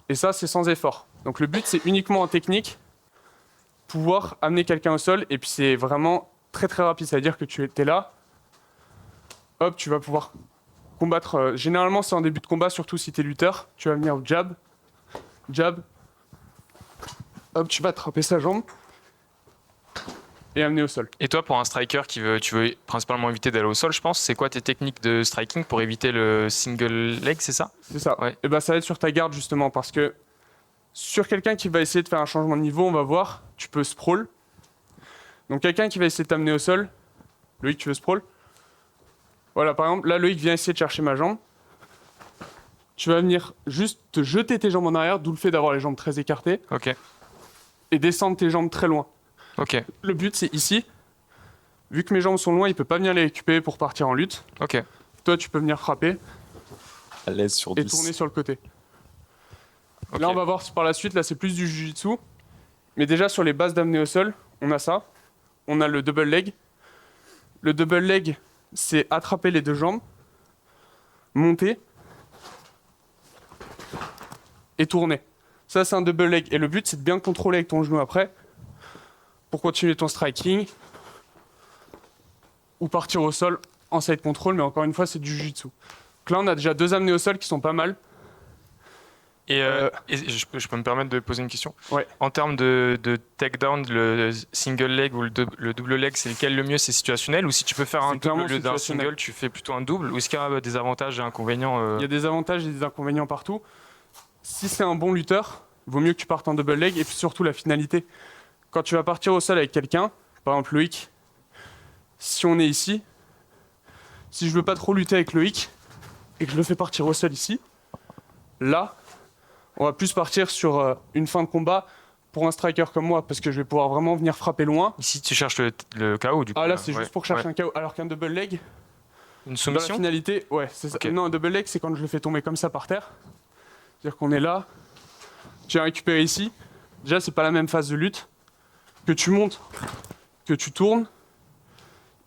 Et ça, c'est sans effort. Donc le but, c'est uniquement en technique, pouvoir amener quelqu'un au sol. Et puis c'est vraiment très très rapide. Ça veut dire que tu es là, hop, tu vas pouvoir combattre. Généralement, c'est en début de combat, surtout si tu es lutteur. Tu vas venir jab, jab, hop, tu vas attraper sa jambe et amener au sol. Et toi, pour un striker tu veux principalement éviter d'aller au sol, je pense, c'est quoi tes techniques de striking pour éviter le single leg, c'est ça? C'est ça. Ouais. Et ben ça va être sur ta garde justement parce que sur quelqu'un qui va essayer de faire un changement de niveau, on va voir, tu peux sprawl. Donc quelqu'un qui va essayer de t'amener au sol, Loïc, tu veux sprawl? Voilà, par exemple, là Loïc vient essayer de chercher ma jambe. Tu vas venir juste te jeter tes jambes en arrière, d'où le fait d'avoir les jambes très écartées, Ok. et descendre tes jambes très loin. Ok. Le but, c'est ici. Vu que mes jambes sont loin, il peut pas venir les récupérer pour partir en lutte. Ok. Toi, tu peux venir frapper À l'aise sur et 10. tourner sur le côté. Ok. Là, on va voir par la suite. Là, c'est plus du jiu-jitsu. Mais déjà, sur les bases d'amener au sol, on a ça. On a le double leg. Le double leg, c'est attraper les deux jambes, monter et tourner. Ça, c'est un double leg. Et le but, c'est de bien contrôler avec ton genou après pour continuer ton striking ou partir au sol en side control. Mais encore une fois, c'est du jiu-jitsu. Donc là, on a déjà 2 amenés au sol qui sont pas mal. Et je peux me permettre de poser une question? Ouais. En termes de takedown, le single leg ou le double leg, c'est lequel le mieux? C'est situationnel? Ou si tu peux faire un C'est clairement double au lieu d'un situationnel. single, tu fais plutôt un double? Ou est-ce qu'il y a des avantages et inconvénients Il y a des avantages et des inconvénients partout. Si c'est un bon lutteur, vaut mieux que tu partes en double leg. Et puis surtout, la finalité. Quand tu vas partir au sol avec quelqu'un, par exemple Loïc, si on est ici, si je veux pas trop lutter avec Loïc et que je le fais partir au sol ici, là, on va plus partir sur une fin de combat pour un striker comme moi, parce que je vais pouvoir vraiment venir frapper loin. Ici, tu cherches le KO, du coup. Ah là, c'est ouais. juste pour chercher Ouais. un KO, alors qu'un double leg, Une dans la soumission? finalité, ouais, c'est ça. Ok. Non, un double leg, c'est quand je le fais tomber comme ça par terre. C'est-à-dire qu'on est là, tu as récupéré ici. Déjà, c'est pas la même phase de lutte. Que tu montes, que tu tournes.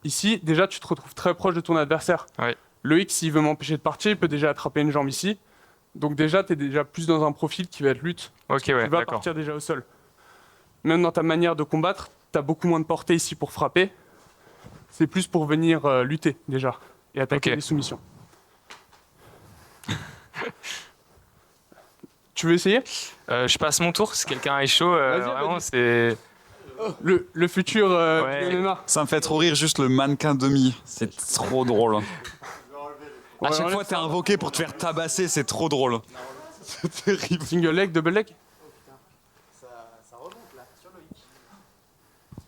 Ici, déjà, tu te retrouves très proche de ton adversaire. Ouais. Loïc, s'il veut m'empêcher de partir, il peut déjà attraper une jambe ici. Donc déjà, tu es déjà plus dans un profil qui va être lutte. Ok, ouais, Tu vas d'accord. partir déjà au sol. Même dans ta manière de combattre, tu as beaucoup moins de portée ici pour frapper. C'est plus pour venir lutter déjà et attaquer Ok. les soumissions. Tu veux essayer? Je passe mon tour, si quelqu'un est chaud. Vas-y, Vraiment, vas-y. c'est. Le futur Ouais. MMA. Ça me fait trop rire juste le mannequin demi. C'est trop drôle. À Ouais, chaque enlève fois, t'es invoqué pour te faire tabasser, c'est trop drôle. C'est terrible. Single leg, double leg? Ça remonte là, sur Loïc.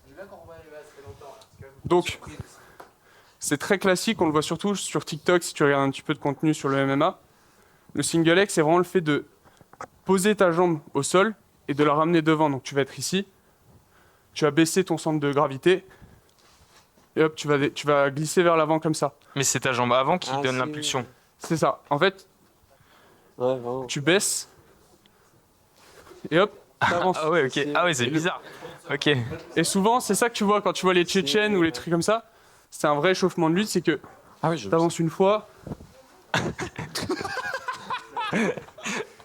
J'ai bien compris, ça fait longtemps. Donc, c'est très classique, on le voit surtout sur TikTok si tu regardes un petit peu de contenu sur le MMA. Le single leg, c'est vraiment le fait de poser ta jambe au sol et de la ramener devant. Donc tu vas être ici, tu vas baisser ton centre de gravité et hop, tu vas glisser vers l'avant comme ça. Mais c'est ta jambe avant qui Ah, donne si, l'impulsion. C'est ça. En fait, Ouais, vraiment. tu baisses et hop, t'avances. Ah ouais, ok. Ah ouais, c'est bizarre. Ok. Et souvent, c'est ça que tu vois quand tu vois les Tchétchènes ou les trucs comme ça. C'est un vrai échauffement de lutte, c'est que Ah oui, je t'avances une fois.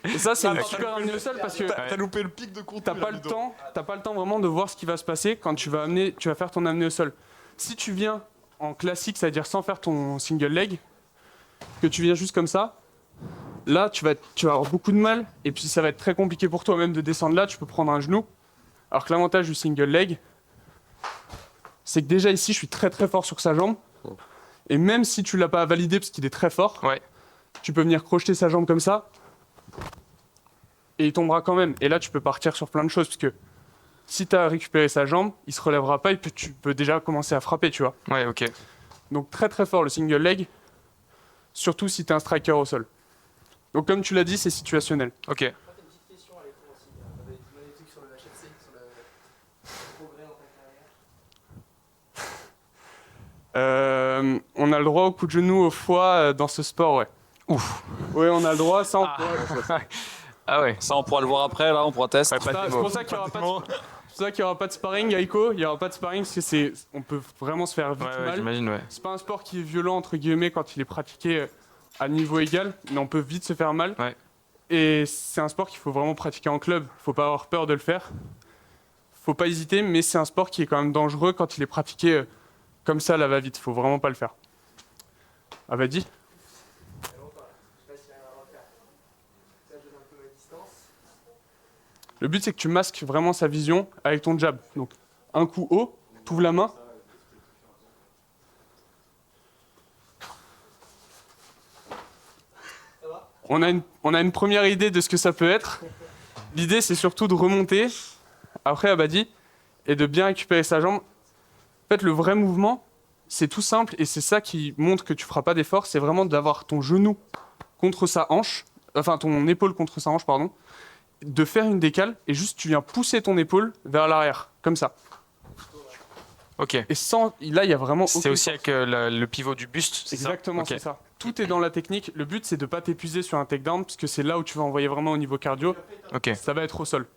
Et ça, c'est un super amené au sol parce que T'as loupé le pic de contenu. t'as pas le temps vraiment de voir ce qui va se passer quand tu vas faire ton amené au sol. Si tu viens en classique, c'est-à-dire sans faire ton single leg, que tu viens juste comme ça, là tu vas avoir beaucoup de mal et puis ça va être très compliqué pour toi même de descendre là, tu peux prendre un genou. Alors que l'avantage du single leg, c'est que déjà ici je suis très très fort sur sa jambe et même si tu l'as pas validé parce qu'il est très fort, Ouais. tu peux venir crocheter sa jambe comme ça et il tombera quand même. Et là tu peux partir sur plein de choses parce que Si tu as récupéré sa jambe, il se relèvera pas et puis tu peux déjà commencer à frapper, tu vois. Ouais, ok. Donc très très fort le single leg, surtout si tu es un striker au sol. Donc comme tu l'as dit, c'est situationnel. Ok. T'as une petite question à l'écran aussi. On avait demandé des trucs sur le HFC, sur le progrès dans ta carrière. On a le droit au coup de genou au foie dans ce sport, ouais. Ouf. Oui, on a le droit, ça on Ah. pourra- Ah ouais. Ça, on pourra le voir après, là, on pourra tester. Ouais, pas de C'est mots. pour ça qu'il n'y aura pas de... C'est pour ça qu'il y aura pas de sparring, Aiko. Il n'y aura pas de sparring parce que on peut vraiment se faire vite Ouais, mal. j'imagine, ouais. C'est pas un sport qui est violent entre guillemets quand il est pratiqué à niveau égal, mais on peut vite se faire mal. Ouais. Et c'est un sport qu'il faut vraiment pratiquer en club. Faut pas avoir peur de le faire. Faut pas hésiter, mais c'est un sport qui est quand même dangereux quand il est pratiqué comme ça, là va vite. Faut vraiment pas le faire. Ah vas-y. Il y a longtemps là. Je sais pas s'il arrive à refaire. Ça, je donne un peu ma distance. Le but c'est que tu masques vraiment sa vision avec ton jab. Donc un coup haut, t'ouvres la main. Ça va? On a une première idée de ce que ça peut être. L'idée, c'est surtout de remonter, après Abadi, et de bien récupérer sa jambe. En fait, le vrai mouvement, c'est tout simple, et c'est ça qui montre que tu feras pas d'effort, c'est vraiment d'avoir ton genou contre sa hanche, enfin ton épaule contre sa hanche, pardon, de faire une décale, et juste tu viens pousser ton épaule vers l'arrière, comme ça. Ok. Et sans, là, il y a vraiment... C'est aucune aussi force. avec le pivot du buste, c'est ça? Exactement, Ok. c'est ça. Tout est dans la technique. Le but, c'est de ne pas t'épuiser sur un takedown, parce que c'est là où tu vas envoyer vraiment au niveau cardio. Ok. Ça va être au sol.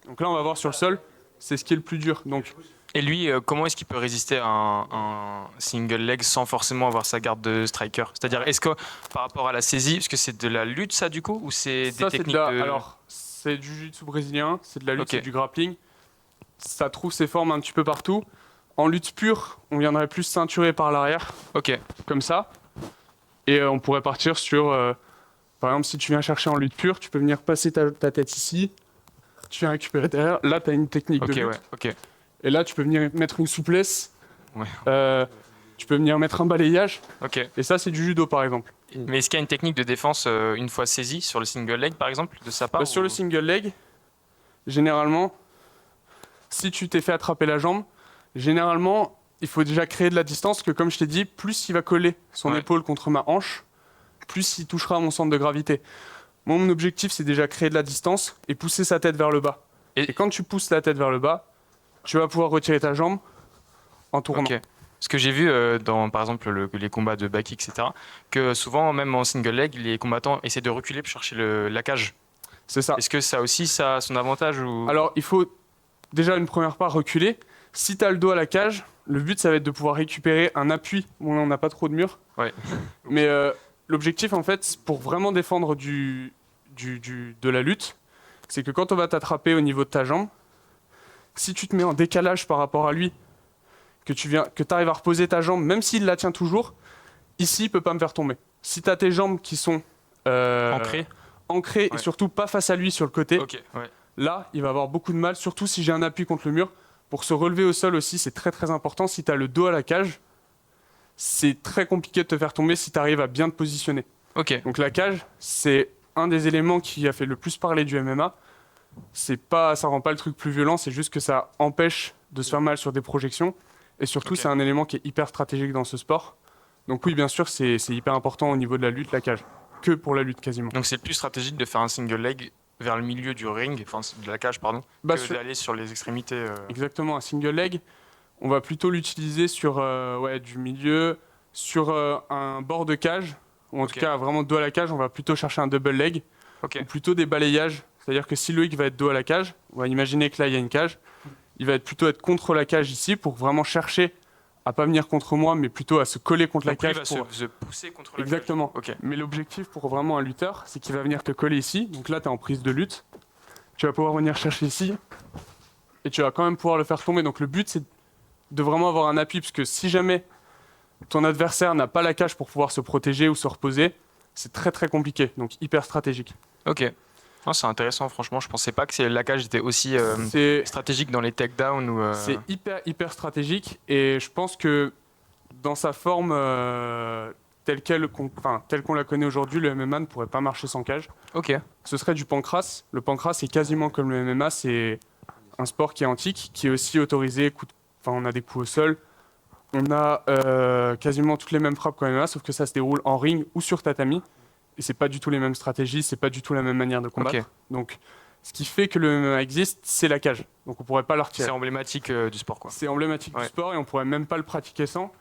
Donc là, on va voir sur le sol. C'est ce qui est le plus dur. Donc, Et lui, comment est-ce qu'il peut résister à un single leg sans forcément avoir sa garde de striker? C'est-à-dire, est-ce que par rapport à la saisie, est-ce que c'est de la lutte ça du coup, ou c'est ça, des c'est techniques Alors, c'est du jiu-jitsu brésilien, c'est de la lutte, Ok. c'est du grappling. Ça trouve ses formes un petit peu partout. En lutte pure, on viendrait plus ceinturé par l'arrière, Ok. comme ça. Et on pourrait partir sur... par exemple, si tu viens chercher en lutte pure, tu peux venir passer ta tête ici. Tu viens récupérer derrière. Là, tu as une technique Ok, de lutte. ouais. Ok. Et là, tu peux venir mettre une souplesse. Ouais. Tu peux venir mettre un balayage. Ok. Et ça, c'est du judo, par exemple. Mais est-ce qu'il y a une technique de défense une fois saisie sur le single leg, par exemple, de sa part? Sur ou- le single leg, généralement, si tu t'es fait attraper la jambe, généralement, il faut déjà créer de la distance, que comme je t'ai dit, plus il va coller son Ouais. épaule contre ma hanche, plus il touchera mon centre de gravité. Moi, mon objectif, c'est déjà créer de la distance et pousser sa tête vers le bas. Et- Et quand tu pousses la tête vers le bas, tu vas pouvoir retirer ta jambe en tournant. Ok. Ce que j'ai vu dans, par exemple, les combats de Baki, etc., que souvent, même en single leg, les combattants essaient de reculer pour chercher la cage. C'est ça. Est-ce que ça aussi, ça a son avantage ou... Alors, il faut déjà une première part reculer. Si tu as le dos à la cage, le but, ça va être de pouvoir récupérer un appui. Bon, là, on n'a pas trop de murs. Ouais. Mais l'objectif, en fait, pour vraiment défendre de la lutte, c'est que quand on va t'attraper au niveau de ta jambe, si tu te mets en décalage par rapport à lui, que tu arrives à reposer ta jambe, même s'il la tient toujours, ici, il peut pas me faire tomber. Si tu as tes jambes qui sont Ancré. ancrées et Ouais. surtout pas face à lui sur le côté, Ok, ouais. là, il va avoir beaucoup de mal, surtout si j'ai un appui contre le mur. Pour se relever au sol aussi, c'est très très important. Si tu as le dos à la cage, c'est très compliqué de te faire tomber si tu arrives à bien te positionner. Ok. Donc la cage, c'est un des éléments qui a fait le plus parler du MMA. Ça rend pas le truc plus violent, c'est juste que ça empêche de se faire mal sur des projections. Et surtout, Ok. c'est un élément qui est hyper stratégique dans ce sport. Donc oui, bien sûr, c'est hyper important au niveau de la lutte, la cage. Que pour la lutte quasiment. Donc c'est plus stratégique de faire un single leg vers le milieu du ring, enfin de la cage, pardon, Bah, que d'aller sur les extrémités. Exactement, un single leg, on va plutôt l'utiliser sur du milieu, sur un bord de cage, ou en Ok. tout cas vraiment dos à la cage, on va plutôt chercher un double leg, Ok. ou plutôt des balayages. C'est-à-dire que si Loïc va être dos à la cage, on va imaginer que là il y a une cage, il va plutôt être contre la cage ici pour vraiment chercher à pas venir contre moi, mais plutôt à se coller contre Donc la lui cage. va pour- se pousser contre la Exactement. cage. Ok. Mais l'objectif pour vraiment un lutteur, c'est qu'il va venir te coller ici. Donc là, tu es en prise de lutte. Tu vas pouvoir venir chercher ici. Et tu vas quand même pouvoir le faire tomber. Donc le but, c'est de vraiment avoir un appui. Parce que si jamais ton adversaire n'a pas la cage pour pouvoir se protéger ou se reposer, c'est très très compliqué. Donc hyper stratégique. Ok. Non, c'est intéressant, franchement. Je pensais pas que la cage était aussi C'est stratégique dans les takedowns ou. c'est hyper stratégique. Et je pense que dans sa forme telle qu'on la connaît aujourd'hui, le MMA ne pourrait pas marcher sans cage. Ok. Ce serait du pancrace. Le pancrace est quasiment comme le MMA, c'est un sport qui est antique, qui est aussi autorisé. On a des coups au sol. On a quasiment toutes les mêmes frappes qu'en MMA, sauf que ça se déroule en ring ou sur tatami. Et c'est pas du tout les mêmes stratégies, c'est pas du tout la même manière de combattre. Ok. Donc, ce qui fait que le MMA existe, c'est la cage. Donc, on pourrait pas le retirer. C'est emblématique du sport, quoi. C'est emblématique Ouais. du sport et on pourrait même pas le pratiquer sans.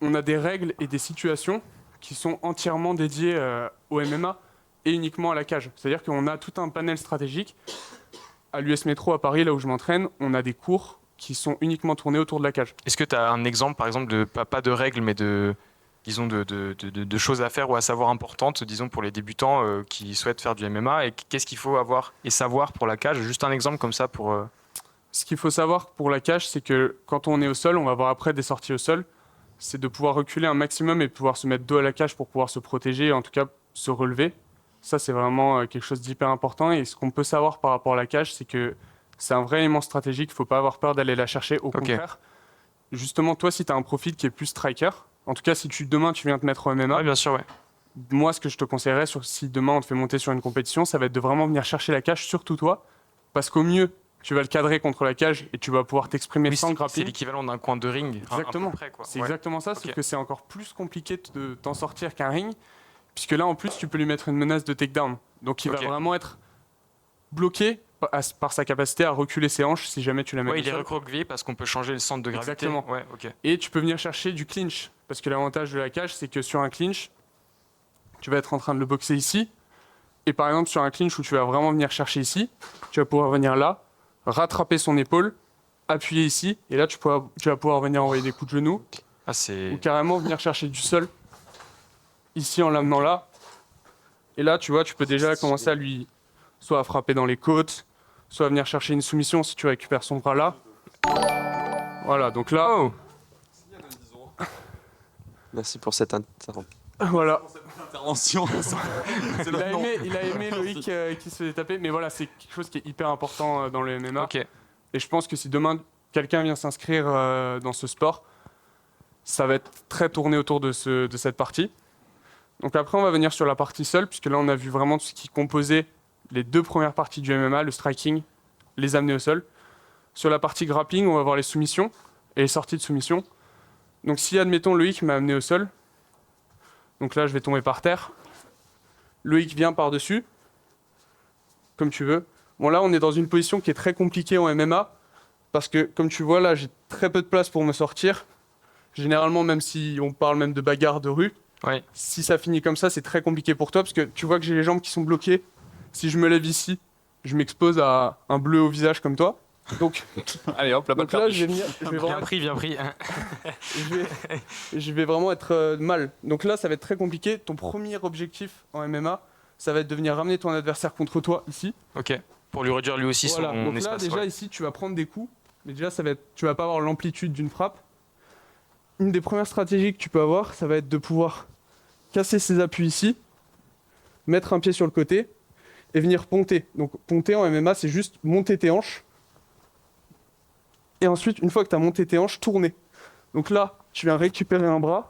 On a des règles et des situations qui sont entièrement dédiées au MMA et uniquement à la cage. C'est-à-dire qu'on a tout un panel stratégique. À l'US Métro à Paris, là où je m'entraîne, on a des cours qui sont uniquement tournés autour de la cage. Est-ce que tu as un exemple, par exemple, de pas de règles, mais disons de choses à faire ou à savoir importantes, disons pour les débutants qui souhaitent faire du MMA, et qu'est-ce qu'il faut avoir et savoir pour la cage? Juste un exemple comme ça pour. Ce qu'il faut savoir pour la cage, c'est que quand on est au sol, on va voir après des sorties au sol, c'est de pouvoir reculer un maximum et de pouvoir se mettre dos à la cage pour pouvoir se protéger et en tout cas se relever. Ça, c'est vraiment quelque chose d'hyper important. Et ce qu'on peut savoir par rapport à la cage, c'est que c'est un vrai élément stratégique. Il ne faut pas avoir peur d'aller la chercher. Au contraire, justement, toi, si tu as un profil qui est plus striker, en tout cas, si demain tu viens te mettre au MMA, Oui, bien sûr, ouais. moi, ce que je te conseillerais, si demain on te fait monter sur une compétition, ça va être de vraiment venir chercher la cage, surtout toi, parce qu'au mieux, tu vas le cadrer contre la cage et tu vas pouvoir t'exprimer Oui, sans c'est grappler. l'équivalent d'un coin de ring. Exactement. À peu près, quoi. C'est Ouais. exactement ça, Ok. sauf que c'est encore plus compliqué de t'en sortir qu'un ring, puisque là, en plus, tu peux lui mettre une menace de takedown. Donc, il Ok. va vraiment être bloqué par sa capacité à reculer ses hanches si jamais tu la mets Ouais, au il est sol. recroquevillé parce qu'on peut changer le centre de gravité. Exactement. Ouais, ok. Et tu peux venir chercher du clinch, parce que l'avantage de la cage, c'est que sur un clinch, tu vas être en train de le boxer ici, et par exemple, sur un clinch où tu vas vraiment venir chercher ici, tu vas pouvoir venir là, rattraper son épaule, appuyer ici, et là, tu vas pouvoir venir envoyer des coups de genou, Ah, c'est. ou carrément venir chercher du sol, ici en l'amenant là. Et là, tu vois, tu peux déjà commencer à lui, soit à frapper dans les côtes, soit à venir chercher une soumission si tu récupères son bras là. Voilà, donc là, Oh! Merci pour cette intervention. voilà. Intervention. C'est Il le nom. a aimé Loïc qui se fait taper, mais voilà, c'est quelque chose qui est hyper important dans le MMA. Ok. Et je pense que si demain quelqu'un vient s'inscrire dans ce sport, ça va être très tourné autour de cette partie. Donc après, on va venir sur la partie seule, puisque là, on a vu vraiment tout ce qui composait les deux premières parties du MMA, le striking, les amener au sol. Sur la partie grappling, on va voir les soumissions et les sorties de soumission. Donc si, admettons, Loïc m'a amené au sol, donc là, je vais tomber par terre. Loïc vient par-dessus, comme tu veux. Bon, là, on est dans une position qui est très compliquée en MMA, parce que, comme tu vois, là, j'ai très peu de place pour me sortir. Généralement, même si on parle même de bagarre de rue, Ouais. si ça finit comme ça, c'est très compliqué pour toi, parce que tu vois que j'ai les jambes qui sont bloquées. Si je me lève ici, je m'expose à un bleu au visage comme toi. Donc, Allez hop, la balle donc là, perdue. je vais venir, je vais Bien vraiment, pris, bien pris. je vais vraiment être mal. Donc là, ça va être très compliqué. Ton premier objectif en MMA, ça va être de venir ramener ton adversaire contre toi ici. Ok. Pour lui réduire lui aussi Voilà. son Donc là, espace. déjà ouais. ici, tu vas prendre des coups, mais déjà, tu vas pas avoir l'amplitude d'une frappe. Une des premières stratégies que tu peux avoir, ça va être de pouvoir casser ses appuis ici, mettre un pied sur le côté et venir ponter. Donc ponter en MMA, c'est juste monter tes hanches. Et ensuite, une fois que tu as monté tes hanches, tourner. Donc là, tu viens récupérer un bras.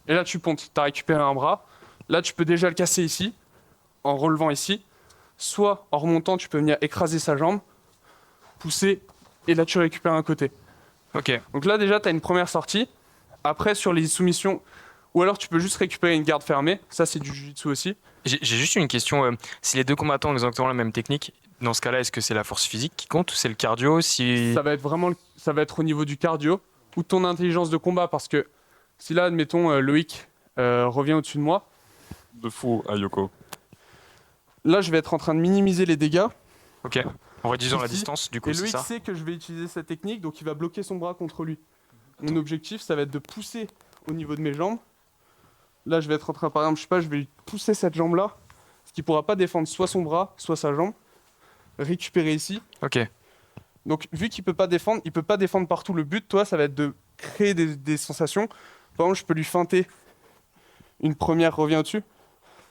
Et là, tu pontes. Tu as récupéré un bras. Là, tu peux déjà le casser ici, en relevant ici. Soit en remontant, tu peux venir écraser sa jambe, pousser, et là, tu récupères un côté. Ok. Donc là, déjà, tu as une première sortie. Après, sur les soumissions, ou alors tu peux juste récupérer une garde fermée. Ça, c'est du jiu-jitsu aussi. J'ai juste une question. Si les deux combattants ont exactement la même technique, dans ce cas-là, est-ce que c'est la force physique qui compte ou c'est le cardio si... Ça va être vraiment, ça va être au niveau du cardio ou de ton intelligence de combat. Parce que si là, admettons, Loïc revient au-dessus de moi, De fou, Ayoko. là, je vais être en train de minimiser les dégâts. Ok. En réduisant la Ici. distance, du coup, Et c'est Loïc ça. sait que je vais utiliser cette technique, donc il va bloquer son bras contre lui. Mon objectif, ça va être de pousser au niveau de mes jambes. Là, je vais être en train, par exemple, je sais pas, je vais lui pousser cette jambe-là, ce qui pourra pas défendre soit son bras, soit sa jambe. Récupérer ici. Ok. Donc, vu qu'il peut pas défendre, il peut pas défendre partout. Le but, toi, ça va être de créer des sensations. Par exemple, je peux lui feinter une première, reviens au-dessus.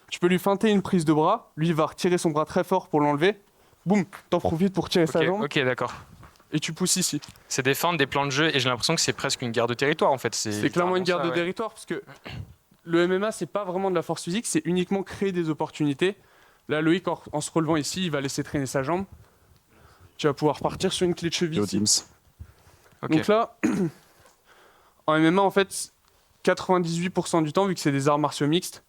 Tu peux lui feinter une prise de bras. Lui, il va retirer son bras très fort pour l'enlever. Boum, t'en profites pour tirer sa jambe Ok, d'accord. et tu pousses ici. C'est défendre des plans de jeu et j'ai l'impression que c'est presque une guerre de territoire en fait. C'est clairement une guerre de territoire parce que le MMA, c'est pas vraiment de la force physique, c'est uniquement créer des opportunités. Là, Loïc, en se relevant ici, il va laisser traîner sa jambe. tu vas pouvoir partir sur une clé de cheville. Yo, Teams. Ok. Donc là, en MMA, en fait, 98% du temps, vu que c'est des arts martiaux mixtes,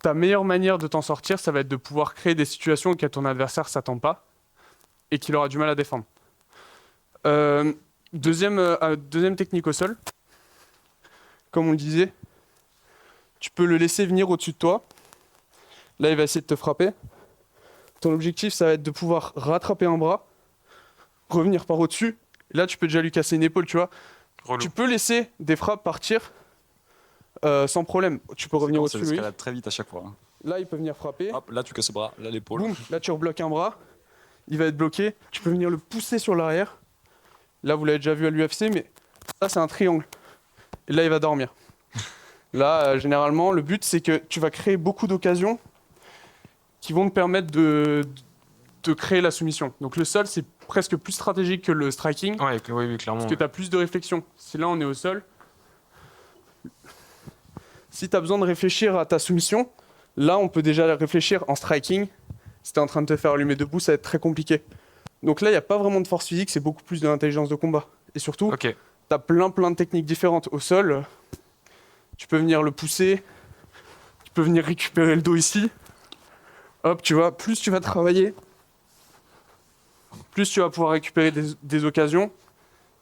ta meilleure manière de t'en sortir, ça va être de pouvoir créer des situations auxquelles ton adversaire ne s'attend pas et qu'il aura du mal à défendre. Deuxième technique au sol. Comme on le disait, tu peux le laisser venir au-dessus de toi. Là, il va essayer de te frapper. Ton objectif, ça va être de pouvoir rattraper un bras, revenir par au-dessus. Là, tu peux déjà lui casser une épaule, tu vois. Relou. Tu peux laisser des frappes partir sans problème. Tu peux revenir C'est au-dessus, lui. l'escalade très vite à chaque fois. Hein. Là, il peut venir frapper. Hop, là tu casses le bras, là l'épaule. Boum, là, tu rebloques un bras. Il va être bloqué. Tu peux venir le pousser sur l'arrière. Là, vous l'avez déjà vu à l'UFC, mais ça, c'est un triangle. Et là, il va dormir. Là, généralement, le but, c'est que tu vas créer beaucoup d'occasions qui vont te permettre de créer la soumission. Donc le sol, c'est presque plus stratégique que le striking, Ouais, oui, clairement. parce que tu as plus de réflexion. Si là, on est au sol, si tu as besoin de réfléchir à ta soumission, là, on peut déjà réfléchir en striking. Si tu es en train de te faire allumer debout, ça va être très compliqué. Donc là, il n'y a pas vraiment de force physique, c'est beaucoup plus de l'intelligence de combat. Et surtout, Ok. tu as plein de techniques différentes au sol. Tu peux venir le pousser, tu peux venir récupérer le dos ici. Hop, tu vois, plus tu vas travailler, plus tu vas pouvoir récupérer des occasions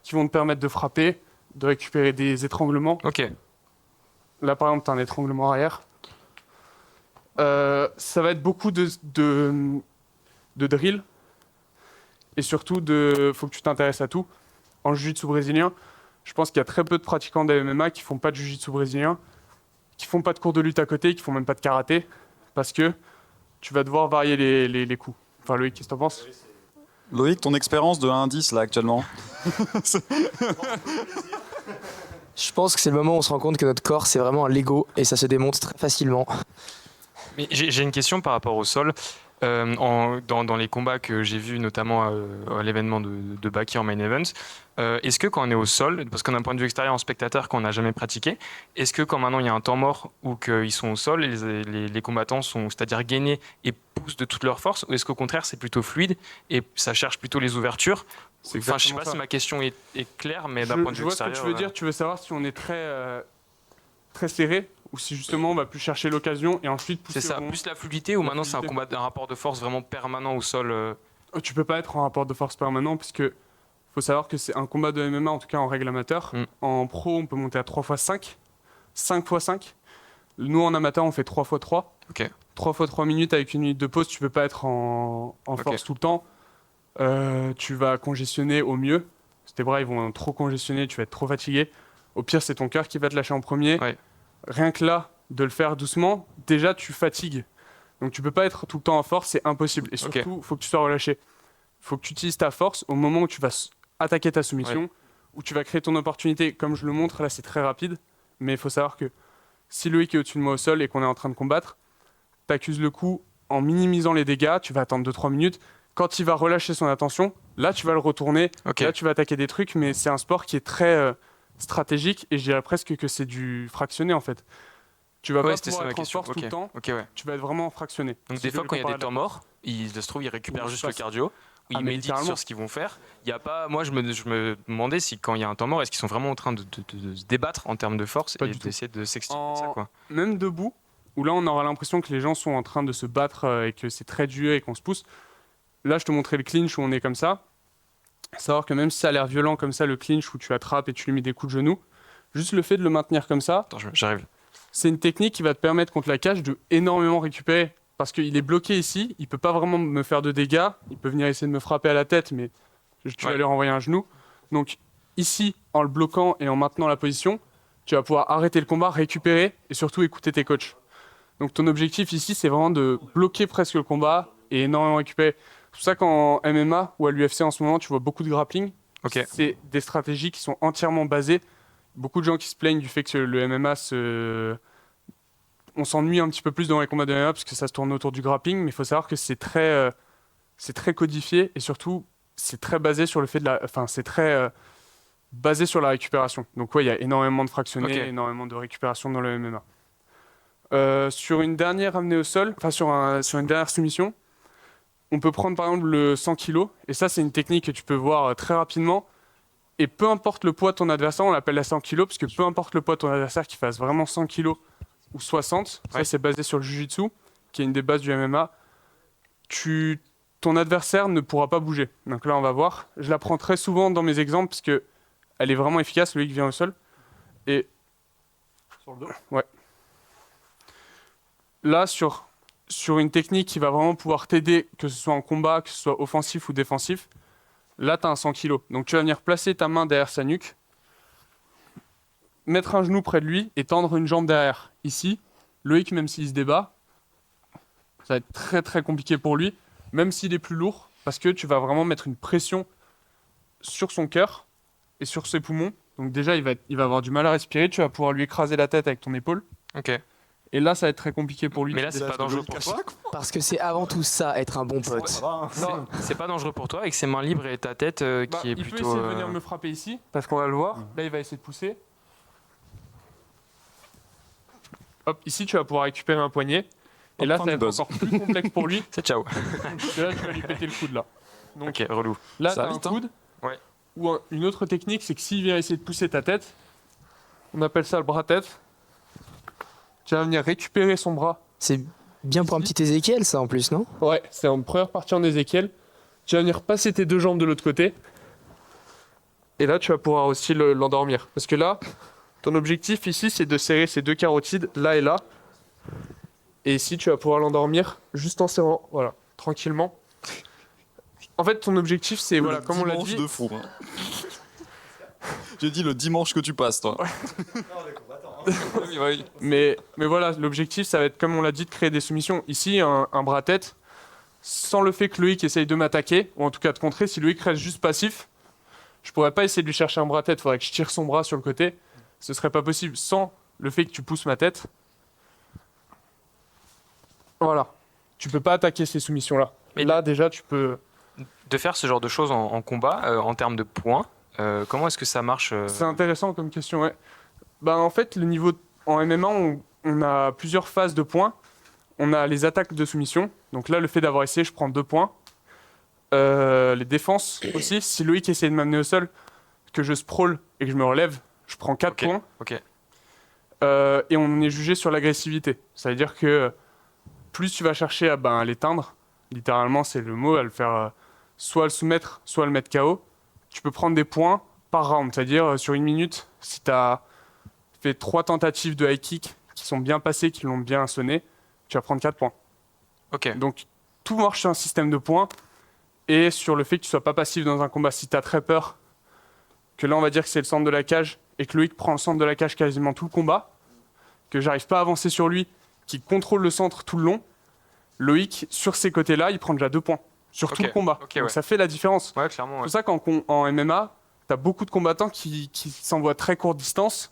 qui vont te permettre de frapper, de récupérer des étranglements. Ok. Là, par exemple, tu as un étranglement arrière. Ça va être beaucoup de drill. Et surtout, faut que tu t'intéresses à tout. En jiu-jitsu brésilien, je pense qu'il y a très peu de pratiquants de MMA qui font pas de jiu-jitsu brésilien, qui font pas de cours de lutte à côté, qui font même pas de karaté, parce que tu vas devoir varier les coups. Enfin, Loïc, qu'est-ce que t'en penses? Loïc, ton expérience de 1 à 10 là actuellement. Je pense que c'est le moment où on se rend compte que notre corps, c'est vraiment un Lego et ça se démonte très facilement. Mais j'ai une question par rapport au sol. Dans les combats que j'ai vus, notamment à l'événement de Baki en main event, est-ce que quand on est au sol, parce qu'on a un point de vue extérieur en spectateur qu'on n'a jamais pratiqué, est-ce que quand maintenant il y a un temps mort ou qu'ils sont au sol, les combattants sont, c'est-à-dire gainés et poussent de toute leur force, ou est-ce qu'au contraire c'est plutôt fluide et ça cherche plutôt les ouvertures? Enfin, je sais pas si ma question est claire, mais d'un point de Je vue vois ce que extérieur. tu veux dire. Tu veux savoir si on est très serré ou si justement on va plus chercher l'occasion et ensuite pousser. C'est ça, au moment. plus la fluidité ou La maintenant c'est un fluidité. combat, un rapport de force vraiment permanent au sol Tu peux pas être en rapport de force permanent puisque faut savoir que c'est un combat de MMA, en tout cas en règle amateur. Mm. En pro, on peut monter à 3x5, 5x5. Nous, en amateur, on fait 3x3. Ok. 3x3 minutes avec une minute de pause, tu peux pas être en force tout le temps. Tu vas congestionner au mieux. Tes bras, ils vont trop congestionner, tu vas être trop fatigué. Au pire, c'est ton cœur qui va te lâcher en premier. Ouais. Rien que là, de le faire doucement, déjà, tu fatigues. Donc, tu peux pas être tout le temps en force, c'est impossible. Et surtout, il faut que tu sois relâché. Il faut que tu utilises ta force au moment où tu vas attaquer ta soumission, où tu vas créer ton opportunité. Comme je le montre, là, c'est très rapide. Mais il faut savoir que si Loïc est au-dessus de moi au sol et qu'on est en train de combattre, tu accuses le coup en minimisant les dégâts, tu vas attendre 2-3 minutes. Quand il va relâcher son attention, là, tu vas le retourner. Ok. Là, tu vas attaquer des trucs, mais c'est un sport qui est très stratégique et je dirais presque que c'est du fractionné, en fait. Tu vas Ouais, pas c'était pouvoir ça ma être en question. force tout le temps, Ok, ouais. tu vas être vraiment fractionné. Donc Si des je fois le quand il y a compare des à la- temps morts, ça se trouve ils récupèrent Ou juste je le passe. cardio, ou ils mais méditent littéralement. sur ce qu'ils vont faire. Il y a pas, moi je me demandais si quand il y a un temps mort, est-ce qu'ils sont vraiment en train de se débattre en termes de force Pas et du tout. d'essayer de s'extirper de ça quoi. Même debout, où là on aura l'impression que les gens sont en train de se battre et que c'est très dur et qu'on se pousse. Là je te montrais le clinch où on est comme ça. Savoir que même si ça a l'air violent comme ça, le clinch où tu attrapes et tu lui mets des coups de genou, juste le fait de le maintenir comme ça, Attends, j'arrive. c'est une technique qui va te permettre contre la cage de énormément récupérer. Parce qu'il est bloqué ici, il peut pas vraiment me faire de dégâts, il peut venir essayer de me frapper à la tête, mais tu vas Ouais. lui renvoyer un genou. Donc ici, en le bloquant et en maintenant la position, tu vas pouvoir arrêter le combat, récupérer et surtout écouter tes coachs. Donc ton objectif ici, c'est vraiment de bloquer presque le combat et énormément récupérer. C'est pour ça qu'en MMA ou à l'UFC en ce moment, tu vois beaucoup de grappling. Ok. C'est des stratégies qui sont entièrement basées. Beaucoup de gens qui se plaignent du fait que le MMA on s'ennuie un petit peu plus dans les combats de MMA parce que ça se tourne autour du grappling, mais il faut savoir que c'est très codifié et surtout c'est très basé sur le fait c'est très basé sur la récupération. Donc ouais, il y a énormément de fractionnés, Ok. énormément de récupération dans le MMA. Sur une dernière amenée au sol, sur une dernière soumission, on peut prendre par exemple le 100 kg, et ça c'est une technique que tu peux voir très rapidement. Et peu importe le poids de ton adversaire, on l'appelle la 100 kg, parce que peu importe le poids de ton adversaire, qu'il fasse vraiment 100 kg ou 60, ça c'est basé sur le Jiu-Jitsu, qui est une des bases du MMA, ton adversaire ne pourra pas bouger. Donc là on va voir. Je la prends très souvent dans mes exemples, parce qu'elle est vraiment efficace, lui qui vient au sol. Et sur le dos. Ouais. Là, sur une technique qui va vraiment pouvoir t'aider, que ce soit en combat, que ce soit offensif ou défensif, là, tu as un 100 kg. Donc, tu vas venir placer ta main derrière sa nuque, mettre un genou près de lui et tendre une jambe derrière. Ici, Loïc, même s'il se débat, ça va être très très compliqué pour lui, même s'il est plus lourd, parce que tu vas vraiment mettre une pression sur son cœur et sur ses poumons. Donc déjà, il va avoir du mal à respirer, tu vas pouvoir lui écraser la tête avec ton épaule. Ok. Et là, ça va être très compliqué pour lui. Mais là, c'est pas dangereux pour toi. Parce que c'est avant tout ça, être un bon pote. C'est pas dangereux pour toi avec ses mains libres et ta tête qui est il plutôt. peut essayer de venir me frapper ici, parce qu'on va le voir. Là, il va essayer de pousser. Hop, ici, tu vas pouvoir récupérer un poignet. Et là, ça va être encore plus complexe pour lui. C'est ciao. Parce que là, tu vas lui péter le coude, là. Donc, Ok, relou. là, Ça tu as va un vite, hein. coude. Ouais. Ou une autre technique, c'est que s'il vient essayer de pousser ta tête, on appelle ça le bras-tête. Tu vas venir récupérer son bras. C'est bien pour un petit Ézéchiel, ça en plus, non? Ouais, c'est en première partie en Ézéchiel. Tu vas venir passer tes deux jambes de l'autre côté. Et là, tu vas pouvoir aussi l'endormir. Parce que là, ton objectif ici, c'est de serrer ces deux carotides, là et là. Et ici, tu vas pouvoir l'endormir juste en serrant, voilà, tranquillement. En fait, ton objectif, c'est, voilà, comme on l'a dit... de fou. Hein. J'ai dit le dimanche que tu passes, toi. Oui, oui. Mais voilà, l'objectif, ça va être, comme on l'a dit, de créer des soumissions. Ici, un bras-tête, sans le fait que Loïc essaye de m'attaquer, ou en tout cas de contrer, si Loïc reste juste passif, je pourrais pas essayer de lui chercher un bras-tête, il faudrait que je tire son bras sur le côté. Ce serait pas possible sans le fait que tu pousses ma tête. Voilà. Tu peux pas attaquer ces soumissions-là. Mais là, déjà, tu peux... De faire ce genre de choses en combat, en termes de points, comment est-ce que ça marche C'est intéressant comme question, ouais. Bah, en fait, le niveau en MMA, on a plusieurs phases de points. On a les attaques de soumission. Donc là, le fait d'avoir essayé, je prends 2 points. Les défenses aussi. Si Loïc essaie de m'amener au sol, que je sprawl et que je me relève, je prends 4 Ok, points. ok. Et on est jugé sur l'agressivité. Ça veut dire que plus tu vas chercher à l'éteindre, littéralement, c'est le mot, à le faire soit le soumettre, soit le mettre KO, tu peux prendre des points par round. C'est-à-dire, sur une minute, si tu as fait 3 tentatives de high kick qui sont bien passées, qui l'ont bien sonné, tu vas prendre 4 points. Ok. Donc, tout marche sur un système de points et sur le fait que tu sois pas passif dans un combat. Si tu as très peur, que là, on va dire que c'est le centre de la cage et que Loïc prend le centre de la cage quasiment tout le combat, que j'arrive pas à avancer sur lui, qui contrôle le centre tout le long, Loïc, sur ces côtés-là, il prend déjà 2 points sur tout Ok, le combat. ok, Donc ouais. ça fait la différence. Ouais, clairement. C'est Ouais. pour ça qu'en MMA, tu as beaucoup de combattants qui s'envoient très courte distance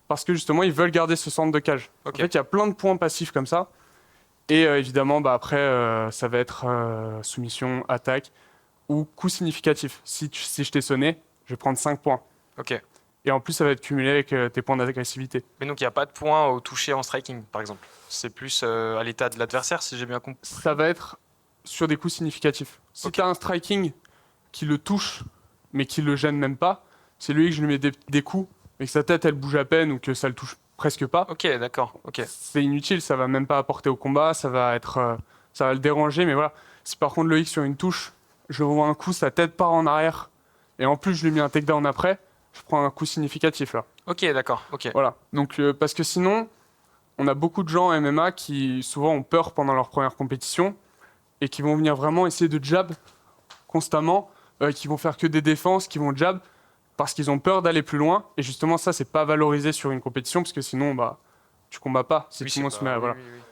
parce que justement, ils veulent garder ce centre de cage. Ok. En fait, il y a plein de points passifs comme ça. Et évidemment, après, ça va être soumission, attaque ou coup significatif. Si je t'ai sonné, je vais prendre 5 points. Ok. Et en plus, ça va être cumulé avec tes points d'agressivité. Mais donc, il n'y a pas de points au toucher en striking, par exemple. C'est plus à l'état de l'adversaire, si j'ai bien compris. Ça va être sur des coups significatifs. Si Ok. tu as un striking qui le touche, mais qui le gêne même pas, c'est lui que je lui mets des coups, et que sa tête, elle bouge à peine ou que ça le touche presque pas. Ok, d'accord. Ok. C'est inutile, ça va même pas apporter au combat, ça va le déranger, mais voilà. Si par contre Loïc sur une touche, je revois un coup, sa tête part en arrière, et en plus je lui mets un takedown après, je prends un coup significatif là. Ok, d'accord. Ok. Voilà. Donc parce que sinon, on a beaucoup de gens en MMA qui souvent ont peur pendant leur première compétition et qui vont venir vraiment essayer de jab constamment, qui vont faire que des défenses, qui vont jab parce qu'ils ont peur d'aller plus loin. Et justement, ça, c'est pas valorisé sur une compétition parce que sinon, tu combats pas. Si Oui, tout le monde c'est se met à- pas- voilà. oui, oui, oui.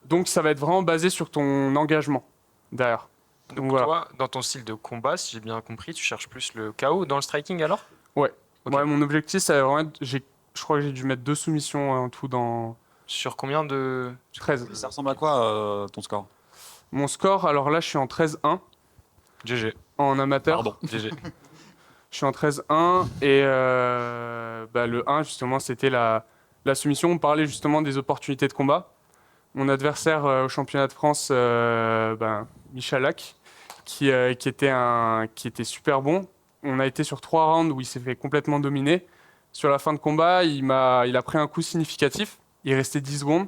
Donc ça va être vraiment basé sur ton engagement derrière. Donc voilà. Toi, dans ton style de combat, si j'ai bien compris, tu cherches plus le KO dans le striking alors? Ouais. Ok. Ouais, mon objectif, ça va vraiment être, je crois que j'ai dû mettre 2 soumissions en tout dans Sur combien de... 13. Ça ressemble à quoi ton score? Mon score, alors là, je suis en 13-1 GG. en amateur. Pardon, GG. Je suis en 13-1 et le 1, justement, c'était la soumission. On parlait justement des opportunités de combat. Mon adversaire au championnat de France, Michalak, qui était super bon. On a été sur 3 rounds où il s'est fait complètement dominer. Sur la fin de combat, il a pris un coup significatif. Il restait 10 secondes.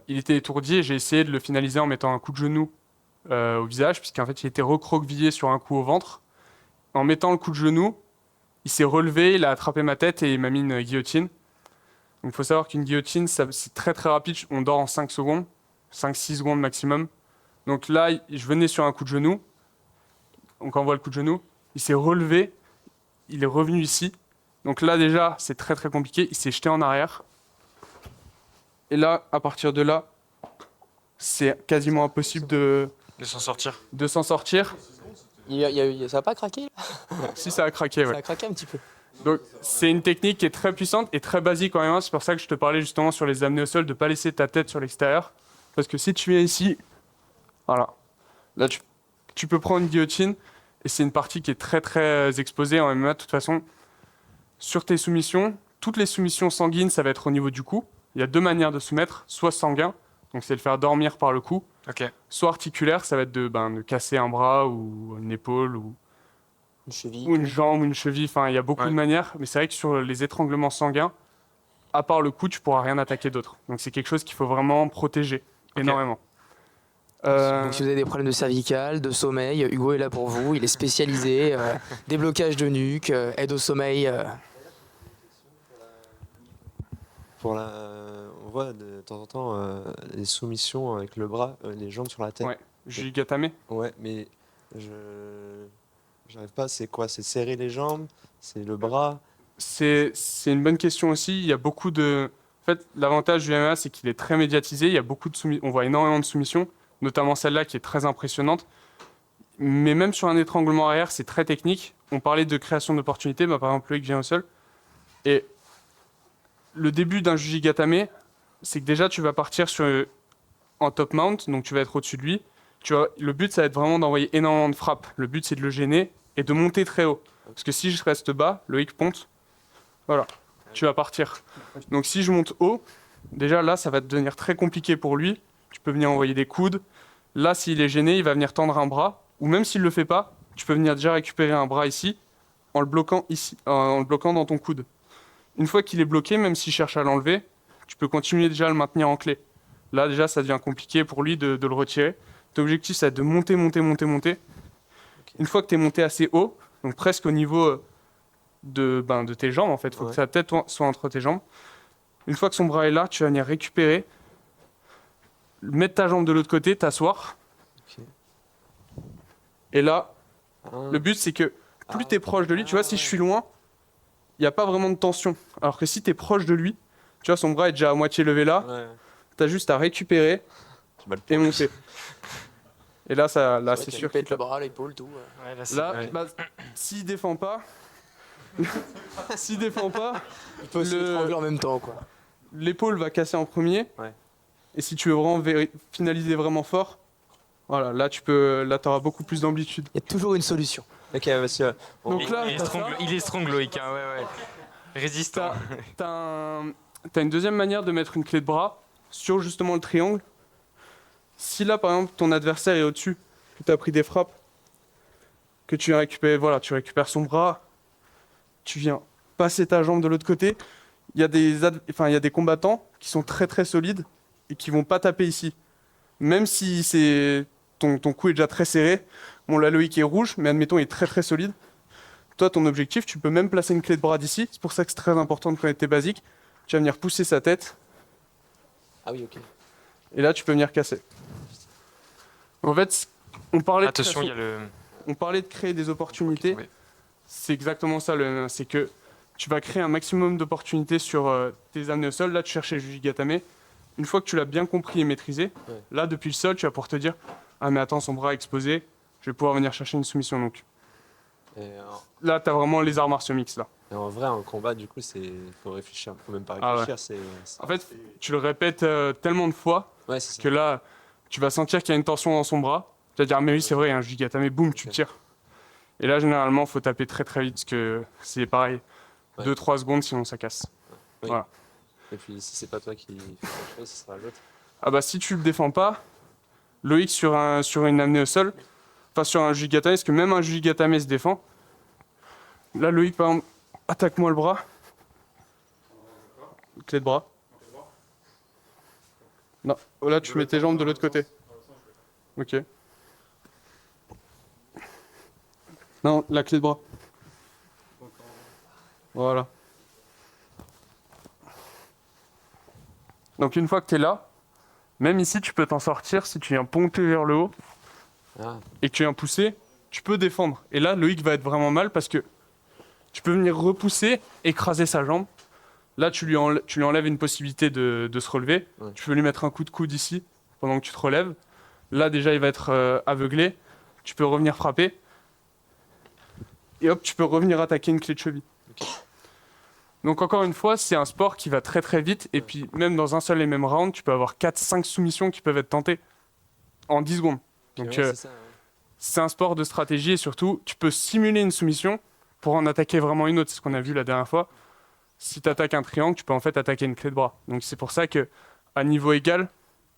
Il était étourdi et j'ai essayé de le finaliser en mettant un coup de genou au visage, puisqu'en fait, il était recroquevillé sur un coup au ventre. En mettant le coup de genou, il s'est relevé, il a attrapé ma tête et il m'a mis une guillotine. Donc il faut savoir qu'une guillotine, c'est très très rapide. On dort en 5 secondes, 5-6 secondes maximum. Donc là, je venais sur un coup de genou. Donc on voit le coup de genou. Il s'est relevé, il est revenu ici. Donc là déjà, c'est très très compliqué. Il s'est jeté en arrière. Et là, à partir de là, c'est quasiment impossible De s'en sortir. de s'en sortir. Ça a pas craqué là Si ça a craqué, ouais. Ça a craqué un petit peu. Donc c'est une technique qui est très puissante et très basique quand même. C'est pour ça que je te parlais justement sur les amener au sol, de ne pas laisser ta tête sur l'extérieur. Parce que si tu es ici, voilà, là tu peux prendre une guillotine et c'est une partie qui est très très exposée en MMA de toute façon. Sur tes soumissions, toutes les soumissions sanguines, ça va être au niveau du cou. Il y a 2 manières de soumettre, soit sanguin, donc c'est le faire dormir par le cou, Ok. soit articulaire, ça va être de casser un bras ou une épaule ou Une cheville. ou une jambe ou une cheville, enfin il y a beaucoup Ouais. de manières, mais c'est vrai que sur les étranglements sanguins, à part le cou, tu pourras rien attaquer d'autre. Donc c'est quelque chose qu'il faut vraiment protéger énormément. Donc si vous avez des problèmes de cervical, de sommeil, Hugo est là pour vous. Il est spécialisé, déblocage de nuque, aide au sommeil. On voit de temps en temps les soumissions avec le bras, les jambes sur la tête. Ouais. Jujigatame. Ouais, mais j'arrive pas. C'est quoi? C'est serrer les jambes? C'est le bras? C'est une bonne question aussi. Il y a beaucoup de. En fait, l'avantage du MMA, c'est qu'il est très médiatisé. Il y a beaucoup de on voit énormément de soumissions, notamment celle-là qui est très impressionnante. Mais même sur un étranglement arrière, c'est très technique. On parlait de création d'opportunités, par exemple, Loïc vient au sol. Et le début d'un Jujigatame, c'est que déjà, tu vas partir en top mount, donc tu vas être au-dessus de lui. Le but, ça va être vraiment d'envoyer énormément de frappes. Le but, c'est de le gêner et de monter très haut. Parce que si je reste bas, Loïc ponte, voilà, tu vas partir. Donc si je monte haut, déjà là, ça va devenir très compliqué pour lui. Tu peux venir envoyer des coudes. Là, s'il est gêné, il va venir tendre un bras. Ou même s'il ne le fait pas, tu peux venir déjà récupérer un bras ici, en le bloquant ici, en le bloquant dans ton coude. Une fois qu'il est bloqué, même s'il cherche à l'enlever, tu peux continuer déjà à le maintenir en clé. Là, déjà, ça devient compliqué pour lui de le retirer. Ton objectif, c'est de monter, monter, monter, monter. Une fois que tu es monté assez haut, donc presque au niveau de tes jambes, en fait, il faut que ta tête soit entre tes jambes. Une fois que son bras est là, tu vas venir récupérer, mettre ta jambe de l'autre côté, t'asseoir. Ok. Et là, Ah. le but, c'est que plus tu es proche de lui, tu vois, si je suis loin, il n'y a pas vraiment de tension. Alors que si tu es proche de lui, tu vois, son bras est déjà à moitié levé là, Ouais. tu as juste à récupérer et monter. Et là, c'est sûr. Pète le bras, l'épaule, tout. Ouais, là, c'est- Là, ouais. s'il défend pas, s'il défend pas, Il peut se étrangler en même temps, quoi. l'épaule va casser en premier. Ouais. Et si tu veux vraiment finaliser vraiment fort, voilà, là, t'auras beaucoup plus d'amplitude. Il y a toujours une solution. Ok, parce que Donc là, il est t'as strong, ça. il est strong, Loïc. Hein, ouais. Résistant. T'as une deuxième manière de mettre une clé de bras sur justement le triangle. Si là, par exemple, ton adversaire est au-dessus, que tu as pris des frappes, que tu récupères, voilà, tu récupères son bras, tu viens passer ta jambe de l'autre côté. Il y a des combattants qui sont très très solides et qui vont pas taper ici. Même si ton cou est déjà très serré. Bon, là, Loïc est rouge, mais admettons, il est très très solide. Toi, ton objectif, tu peux même placer une clé de bras d'ici. C'est pour ça que c'est très important de connaître tes basiques. Tu vas venir pousser sa tête Ah oui, ok. et là, tu peux venir casser. En fait, on parlait, Attention, il y a le. on parlait de créer des opportunités. Ouais. C'est exactement ça. C'est que tu vas créer un maximum d'opportunités sur tes amenés au sol. Là, tu cherchais Jujigatame. Une fois que tu l'as bien compris et maîtrisé, là, depuis le sol, tu vas pouvoir te dire « Ah, mais attends, son bras est exposé. Je vais pouvoir venir chercher une soumission. » Donc là, tu as vraiment les arts martiaux mixtes, là. et en vrai, en combat, du coup, faut réfléchir. Faut même pas Ah ouais. réfléchir. En fait, tu le répètes tellement de fois Ouais, c'est ça. que là, tu vas sentir qu'il y a une tension dans son bras. Tu vas dire, mais oui, c'est vrai, il y a un Jujigatame, boum, tu tires. Et là, généralement, il faut taper très très vite parce que c'est pareil, Ouais. 2-3 secondes, sinon ça casse. Oui. Voilà. Et puis, si c'est pas toi qui fais quelque chose, ce sera l'autre. Ah bah, si tu le défends pas, Loïc sur une amenée au sol, enfin sur un jujigatame, parce que même un jujigatame se défend. Là, Loïc, par exemple, attaque-moi le bras. Clé de bras. Non, là, tu mets tes jambes de l'autre côté. Ok. Non, la clé de bras. Voilà. Donc une fois que tu es là, même ici, tu peux t'en sortir si tu viens ponter vers le haut Ah, et que tu viens pousser, tu peux défendre. Et là, Loïc va être vraiment mal parce que tu peux venir repousser, écraser sa jambe. Là, tu lui enlèves une possibilité de se relever. Ouais. Tu peux lui mettre un coup de coude ici pendant que tu te relèves. Là, déjà, il va être aveuglé. Tu peux revenir frapper. Et hop, tu peux revenir attaquer une clé de cheville. Ok. Donc encore une fois, c'est un sport qui va très très vite. Et puis même dans un seul et même round, tu peux avoir 4-5 soumissions qui peuvent être tentées en 10 secondes. Donc ouais, c'est ça, ouais. c'est un sport de stratégie et surtout, tu peux simuler une soumission pour en attaquer vraiment une autre. C'est ce qu'on a vu la dernière fois. Si tu attaques un triangle, tu peux en fait attaquer une clé de bras. Donc c'est pour ça que à niveau égal,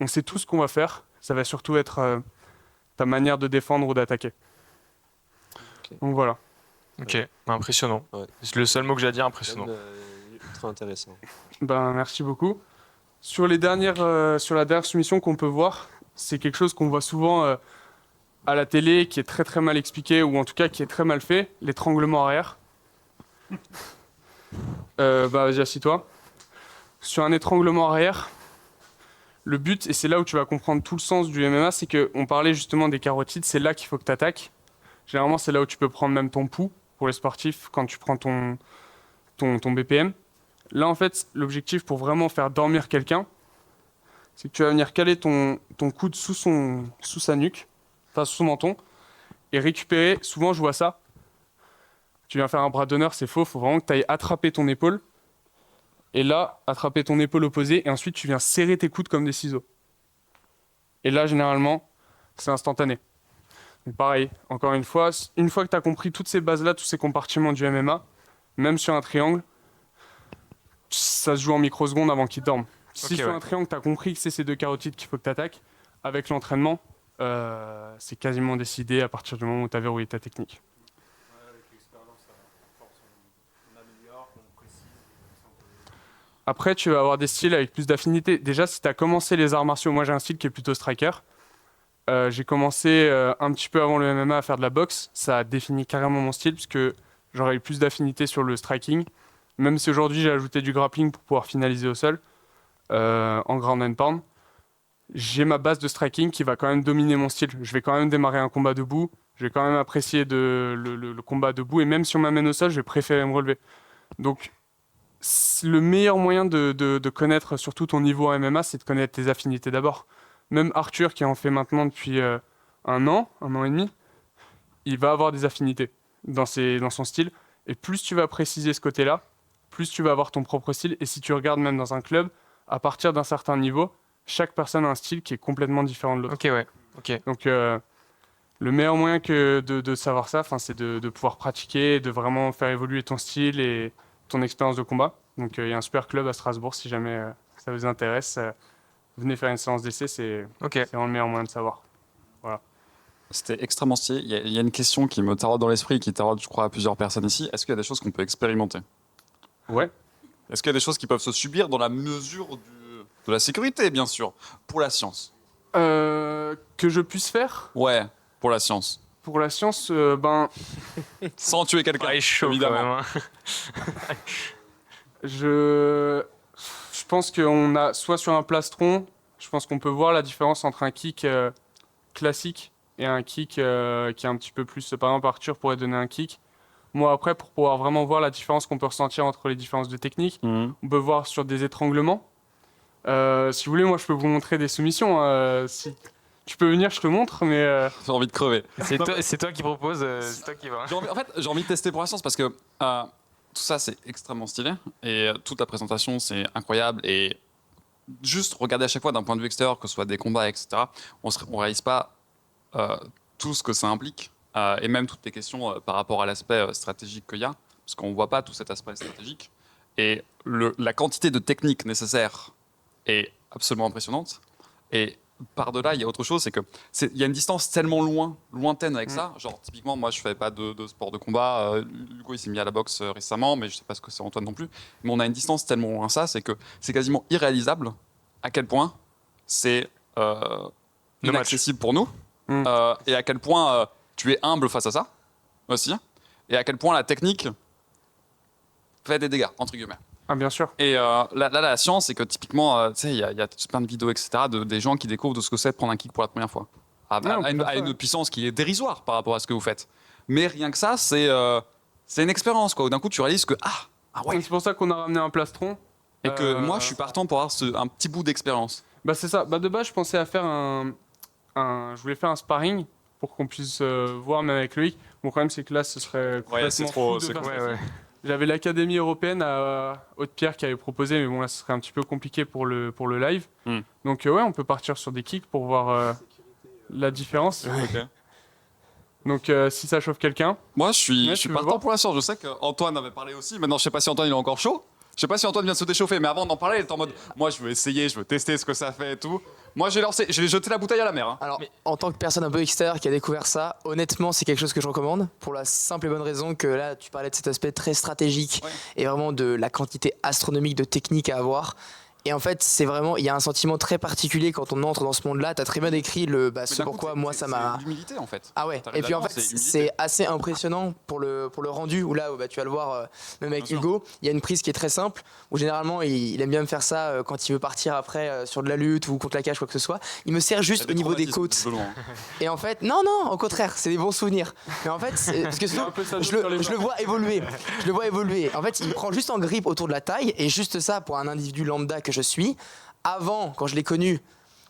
on sait tout ce qu'on va faire. Ça va surtout être ta manière de défendre ou d'attaquer. Ok. Donc voilà. Ok, impressionnant. Ouais. C'est le seul mot que j'ai à dire, impressionnant. Même, ultra intéressant. Ben merci beaucoup. Sur la dernière soumission qu'on peut voir, c'est quelque chose qu'on voit souvent à la télé, qui est très très mal expliqué, ou en tout cas qui est très mal fait, l'étranglement arrière. Bah vas-y, assis-toi. Sur un étranglement arrière, le but, et c'est là où tu vas comprendre tout le sens du MMA, c'est qu'on parlait justement des carotides, c'est là qu'il faut que tu attaques. Généralement, c'est là où tu peux prendre même ton pouls pour les sportifs, quand tu prends ton BPM. Là, en fait, l'objectif pour vraiment faire dormir quelqu'un, c'est que tu vas venir caler ton coude sous sa nuque, enfin sous son menton, et récupérer, souvent je vois ça, tu viens faire un bras d'honneur, c'est faux, il faut vraiment que tu ailles attraper ton épaule, et là, attraper ton épaule opposée, et ensuite tu viens serrer tes coudes comme des ciseaux. Et là, généralement, c'est instantané. Donc pareil, encore une fois que tu as compris toutes ces bases-là, tous ces compartiments du MMA, même sur un triangle, ça se joue en microsecondes avant qu'il dorme. Si Ok, sur ouais. un triangle, tu as compris que c'est ces deux carotides qu'il faut que tu attaques, avec l'entraînement, c'est quasiment décidé à partir du moment où tu as verrouillé ta technique. Après, tu vas avoir des styles avec plus d'affinité. Déjà, si tu as commencé les arts martiaux, moi j'ai un style qui est plutôt striker. J'ai commencé un petit peu avant le MMA à faire de la boxe. Ça a défini carrément mon style, puisque j'aurais eu plus d'affinité sur le striking. Même si aujourd'hui j'ai ajouté du grappling pour pouvoir finaliser au sol, en ground and pound. J'ai ma base de striking qui va quand même dominer mon style. Je vais quand même démarrer un combat debout. Je vais quand même apprécier le combat debout. Et même si on m'amène au sol, je vais préférer me relever. Donc, le meilleur moyen de connaître surtout ton niveau en MMA, c'est de connaître tes affinités d'abord. Même Arthur, qui en fait maintenant depuis un an et demi, il va avoir des affinités dans son style. Et plus tu vas préciser ce côté-là, plus tu vas avoir ton propre style. Et si tu regardes même dans un club, à partir d'un certain niveau, chaque personne a un style qui est complètement différent de l'autre. Ok, ouais. Ok. Donc, le meilleur moyen de savoir ça, c'est de pouvoir pratiquer, de vraiment faire évoluer ton style et ton expérience de combat. Donc, il y a un super club à Strasbourg, si jamais ça vous intéresse. Venez faire une séance d'essai, c'est Ok. vraiment le meilleur moyen de savoir. C'était extrêmement stylé. Il y a une question qui me taraude dans l'esprit, qui taraude, je crois, à plusieurs personnes ici. Est-ce qu'il y a des choses qu'on peut expérimenter? Ouais. Est-ce qu'il y a des choses qui peuvent se subir dans la mesure de la sécurité, bien sûr, pour la science? Que je puisse faire Ouais, pour la science. pour la science, Sans tuer quelqu'un, Ouais, chaud évidemment. quand même, hein. je pense qu'on a soit sur un plastron, je pense qu'on peut voir la différence entre un kick classique et un kick qui est un petit peu plus. Par exemple, Arthur pourrait donner un kick. Moi, après, pour pouvoir vraiment voir la différence qu'on peut ressentir entre les différences de technique, Mhm. on peut voir sur des étranglements. Si vous voulez, moi, je peux vous montrer des soumissions. Si tu peux venir, je te montre, mais J'ai envie de crever. C'est toi qui propose, c'est toi qui va. J'ai envie de tester pour la science parce que tout ça, c'est extrêmement stylé. Et toute la présentation, c'est incroyable. Et juste regarder à chaque fois d'un point de vue extérieur, que ce soit des combats, etc., on ne réalise pas tout ce que ça implique. Et même toutes les questions par rapport à l'aspect stratégique qu'il y a. Parce qu'on ne voit pas tout cet aspect stratégique. Et la quantité de techniques nécessaires est absolument impressionnante. Et par-delà, il y a autre chose, c'est que il y a une distance tellement lointaine avec ça. Genre, typiquement, moi, je fais pas de sport de combat. Hugo, il s'est mis à la boxe récemment, mais je sais pas ce que c'est Antoine non plus. Mais on a une distance tellement loin ça, c'est que c'est quasiment irréalisable à quel point c'est inaccessible pour nous. Et à quel point tu es humble face à ça aussi. Et à quel point la technique fait des dégâts, entre guillemets. Ah, bien sûr. Et là, la science, c'est que typiquement, tu sais, il y a plein de vidéos, etc., des gens qui découvrent de ce que c'est de prendre un kick pour la première fois. À une puissance qui est dérisoire par rapport à ce que vous faites. Mais rien que ça, c'est une expérience, quoi. Où d'un coup, tu réalises que, ouais. C'est pour ça qu'on a ramené un plastron. Et que moi, je suis partant pour avoir un petit bout d'expérience. Bah, c'est ça. Bah, de base, je pensais à faire je voulais faire un sparring pour qu'on puisse voir, même avec Loïc. Bon, le problème, c'est que là, ce serait complètement fou de faire ça. J'avais l'Académie européenne à Haute-Pierre qui avait proposé, mais bon, là, ce serait un petit peu compliqué pour le live. Donc, ouais, on peut partir sur des kicks pour voir la différence. Okay. Donc, si ça chauffe quelqu'un. Moi, je suis partant pour la science. Je sais qu'Antoine avait parlé aussi. Maintenant, je sais pas si Antoine il est encore chaud. Je sais pas si Antoine vient de se déchauffer, mais avant d'en parler, il était en mode moi, je veux essayer, je veux tester ce que ça fait et tout. Moi, j'ai jeté la bouteille à la mer. Hein. Alors, en tant que personne un peu extérieure qui a découvert ça, honnêtement, c'est quelque chose que je recommande pour la simple et bonne raison que là, tu parlais de cet aspect très stratégique et vraiment de la quantité astronomique de techniques à avoir. Et en fait, c'est vraiment, il y a un sentiment très particulier quand on entre dans ce monde-là. Tu as très bien décrit ce pourquoi moi ça m'a. C'est l'humilité en fait. Ah ouais. Et puis en fait, c'est assez impressionnant pour le rendu où là, tu vas le voir même avec Hugo. Il y a une prise qui est très simple où généralement il aime bien me faire ça quand il veut partir après sur de la lutte ou contre la cage quoi que ce soit. Il me sert juste au niveau des côtes. Et en fait, non, au contraire, c'est des bons souvenirs. Mais en fait, parce que je le vois évoluer. Je le vois évoluer. En fait, il prend juste en grippe autour de la taille et juste ça pour un individu lambda que je suis. Avant, quand je l'ai connu,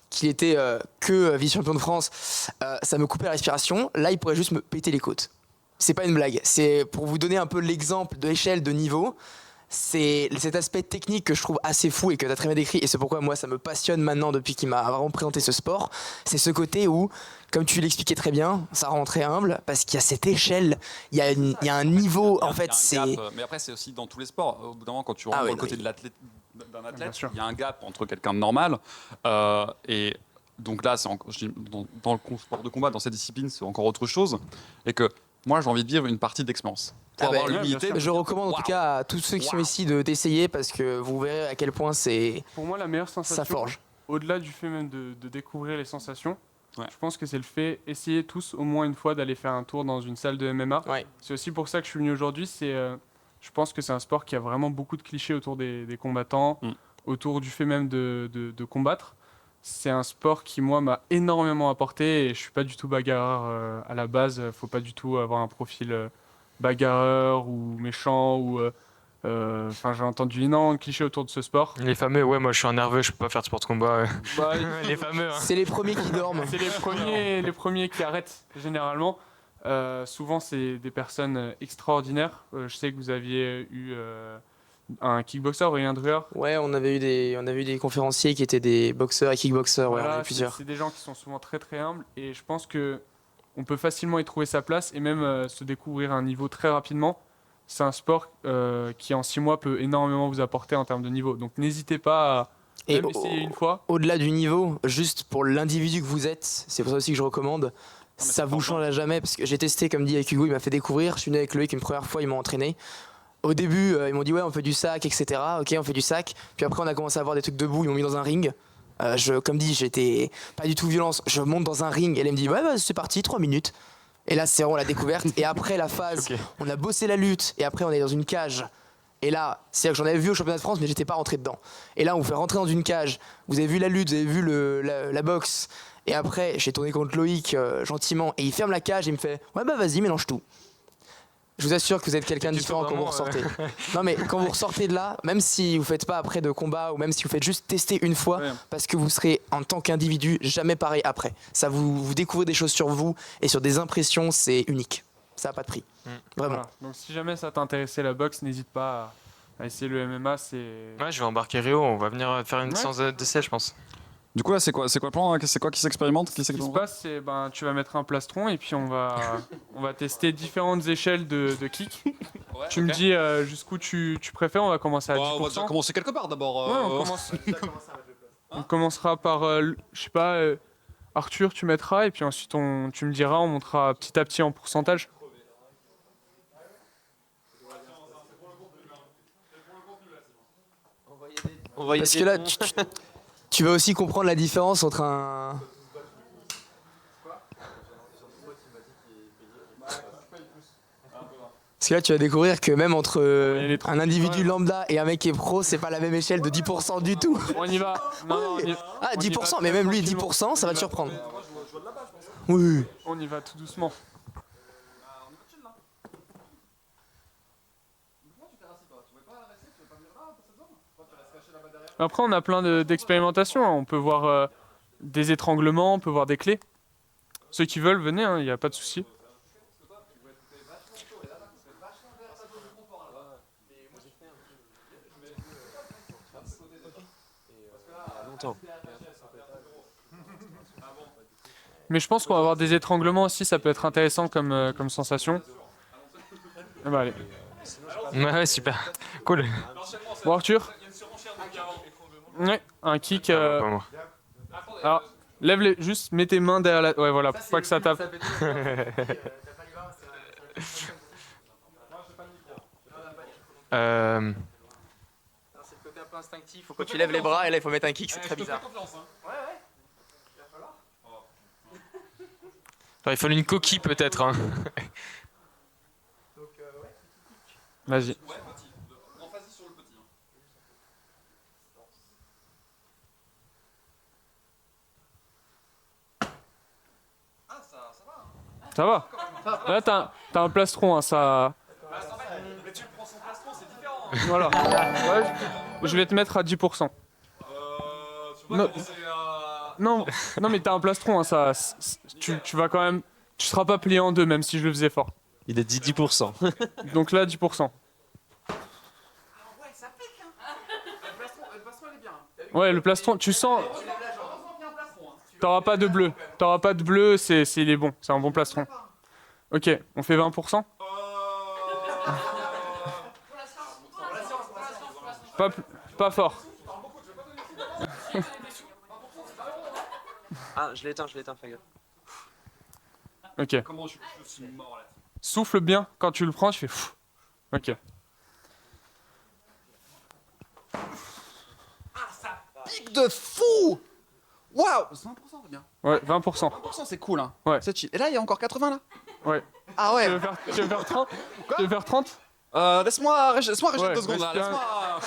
qu'il était que vice-champion de France, ça me coupait la respiration. Là, il pourrait juste me péter les côtes. C'est pas une blague. C'est pour vous donner un peu l'exemple de l'échelle de niveau. C'est cet aspect technique que je trouve assez fou et que tu as très bien décrit. Et c'est pourquoi moi, ça me passionne maintenant depuis qu'il m'a vraiment présenté ce sport. C'est ce côté où, comme tu l'expliquais très bien, ça rend très humble parce qu'il y a cette échelle, il y a un niveau. En fait, c'est. Mais après, c'est aussi dans tous les sports. Au bout d'un moment, quand tu rentres dans le côté d'un athlète, il y a un gap entre quelqu'un de normal et donc là, dans le sport de combat, dans cette discipline, c'est encore autre chose. Et que moi, j'ai envie de vivre une partie d'expérience. Pour avoir l'humilité. Je recommande en tout cas à tous ceux qui sont ici d'essayer parce que vous verrez à quel point c'est. Pour moi, la meilleure sensation, ça forge. Au-delà du fait même de découvrir les sensations, je pense que c'est le fait essayer tous au moins une fois d'aller faire un tour dans une salle de MMA. C'est aussi pour ça que je suis venu aujourd'hui. Je pense que c'est un sport qui a vraiment beaucoup de clichés autour des combattants, autour du fait même de combattre. C'est un sport qui, moi, m'a énormément apporté et je suis pas du tout bagarreur à la base. Faut pas du tout avoir un profil bagarreur ou méchant ou... j'ai entendu énormément de clichés autour de ce sport. Les fameux, moi je suis un nerveux, je peux pas faire de sport de combat. Les fameux. Hein. C'est les premiers qui dorment. C'est les premiers qui arrêtent généralement. Souvent, c'est des personnes extraordinaires. Je sais que vous aviez eu un kickboxer, Aurélien Druer. Ouais, on avait eu des conférenciers qui étaient des boxeurs et kickboxers. Voilà, on en a eu plusieurs. C'est des gens qui sont souvent très très humbles et je pense que on peut facilement y trouver sa place et même se découvrir un niveau très rapidement. C'est un sport qui en 6 mois peut énormément vous apporter en termes de niveau. Donc n'hésitez pas à même essayer une fois. Au-delà du niveau, juste pour l'individu que vous êtes, c'est pour ça aussi que je recommande. Ça vous change à jamais parce que j'ai testé comme dit avec Hugo, il m'a fait découvrir. Je suis venu avec Loïc une première fois, ils m'ont entraîné. Au début, ils m'ont dit ouais on fait du sac, etc. Ok, on fait du sac. Puis après on a commencé à avoir des trucs debout, ils m'ont mis dans un ring. Comme dit, j'étais pas du tout violence. Je monte dans un ring et là il me dit ouais c'est parti, 3 minutes. Et là c'est vraiment la découverte. Et après la phase, on a bossé la lutte et après on est dans une cage. Et là, c'est-à-dire que j'en avais vu au championnat de France, mais j'étais pas rentré dedans. Et là, on vous fait rentrer dans une cage. Vous avez vu la lutte, vous avez vu la boxe. Et après, j'ai tourné contre Loïc gentiment. Et il ferme la cage et il me fait ouais, bah vas-y, mélange tout. Je vous assure que vous êtes quelqu'un de différent quand vous ressortez. Non, mais quand vous ressortez de là, même si vous faites pas après de combat ou même si vous faites juste tester une fois, parce que vous serez en tant qu'individu jamais pareil après. Ça, vous découvrez des choses sur vous et sur des impressions, c'est unique. Ça n'a pas de prix. Vraiment. Voilà. Donc si jamais ça t'intéressait la boxe, n'hésite pas à essayer le MMA. Ouais, je vais embarquer Réo, on va venir faire une séance d'essai, je pense. Du coup, là, c'est quoi le plan? C'est quoi qui s'expérimente? Ce qui se passe, c'est tu vas mettre un plastron et puis on va tester différentes échelles de kick. Ouais, tu me dis jusqu'où tu préfères, on va commencer à 10%. On va commencer quelque part d'abord. Ouais, on commence. On commencera par, je sais pas, Arthur, tu mettras, et puis ensuite tu me diras, on montera petit à petit en pourcentage. Parce que là, tu vas aussi comprendre la différence entre un. Parce que là, tu vas découvrir que même entre un individu lambda et un mec qui est pro, c'est pas la même échelle de 10% du tout. On y va. Non, Ah, 10%, mais même lui, 10%, ça va te surprendre. Oui. On y va tout doucement. Après, on a plein d'expérimentations. On peut voir des étranglements, on peut voir des clés. Ceux qui veulent, venez, il n'y a pas de souci. Mais je pense qu'on va avoir des étranglements aussi, ça peut être intéressant comme sensation. Ah bah allez. Ouais, super. Cool. Bon Arthur. Ouais, un kick. Pas moi. Alors, juste mets tes mains derrière la... Ouais voilà, pour pas que ça tape. C'est le côté un peu instinctif, faut que tu lèves les bras et là il faut mettre un kick, c'est très bizarre. Il fallait une coquille peut-être. Hein. Vas-y. Ouais, petit. Emphasis sur le petit. Ah, ça va. Ça va. Là t'as un plastron, hein, ça... Mais tu prends son plastron, c'est différent. Voilà. Ouais, je vais te mettre à 10%. Tu vas Non. commencer à... Non, non mais t'as un plastron, hein, tu vas quand même... Tu seras pas plié en deux, même si je le faisais fort. Il a dit 10%. Donc là, 10%. Ouais, le plastron, tu sens... T'auras pas de bleu. T'auras pas de bleu, il est bon. C'est un bon plastron. Ok, on fait 20%. Pas fort. Ah, je l'éteins, fais gaffe. Ok. Comment je suis mort là. Souffle bien. Quand tu le prends, tu fais... Pfff. Ok. Pique de fou. Waouh. 20%, c'est bien. Ouais, 20%. 20%, c'est cool, hein. Ouais. C'est chill. Et là, il y a encore 80, là. Ouais. Ah ouais. Tu veux faire 30 Tu veux faire 30 Laisse-moi régler Ouais, 2 secondes, là. reste bien. Laisse-moi...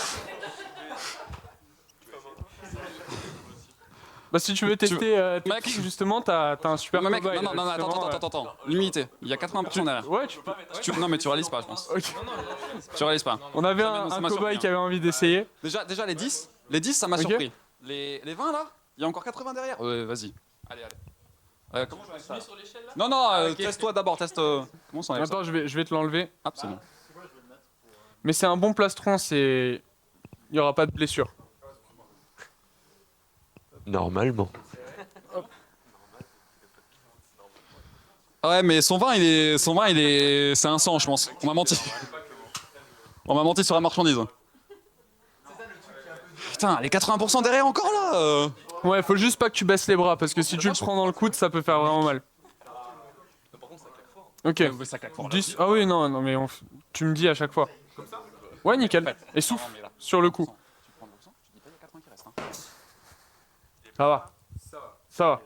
Bah si tu veux tester tes Mec. kicks, justement, t'as un super Mais mec, cobaye, non, justement, attends. L'humilité. Il y a 80% derrière. Ouais, tu peux. Non, mais tu réalises pas, je pense. Ok. Tu réalises pas. On avait Ça un m'a cobaye surpris, qui avait envie d'essayer. Déjà, les 10, ça m'a Ok. surpris. Les 20, là, il y a encore 80 derrière. Ouais, vas-y. Allez. Comment je vais avec ça sur l'échelle là? Non, teste-toi d'abord, comment ça enlève ça Attends, je vais te l'enlever. Hop, c'est bon. Mais c'est un bon plastron, il y aura pas de blessure. Normalement. Ouais, mais son vin, c'est un sang, je pense. On m'a menti. On m'a menti sur la marchandise. Putain, les 80% derrière encore là. Ouais, faut juste pas que tu baisses les bras parce que si tu le prends dans le coude, ça peut faire vraiment mal. Ok. Ça claque fort. 10. Ah oui, non, mais tu me dis à chaque fois. Ouais, nickel. Et souffle sur le coup. Tu prends 20%, je dis pas, il y a 80 qui restent. Ça va. Ça va.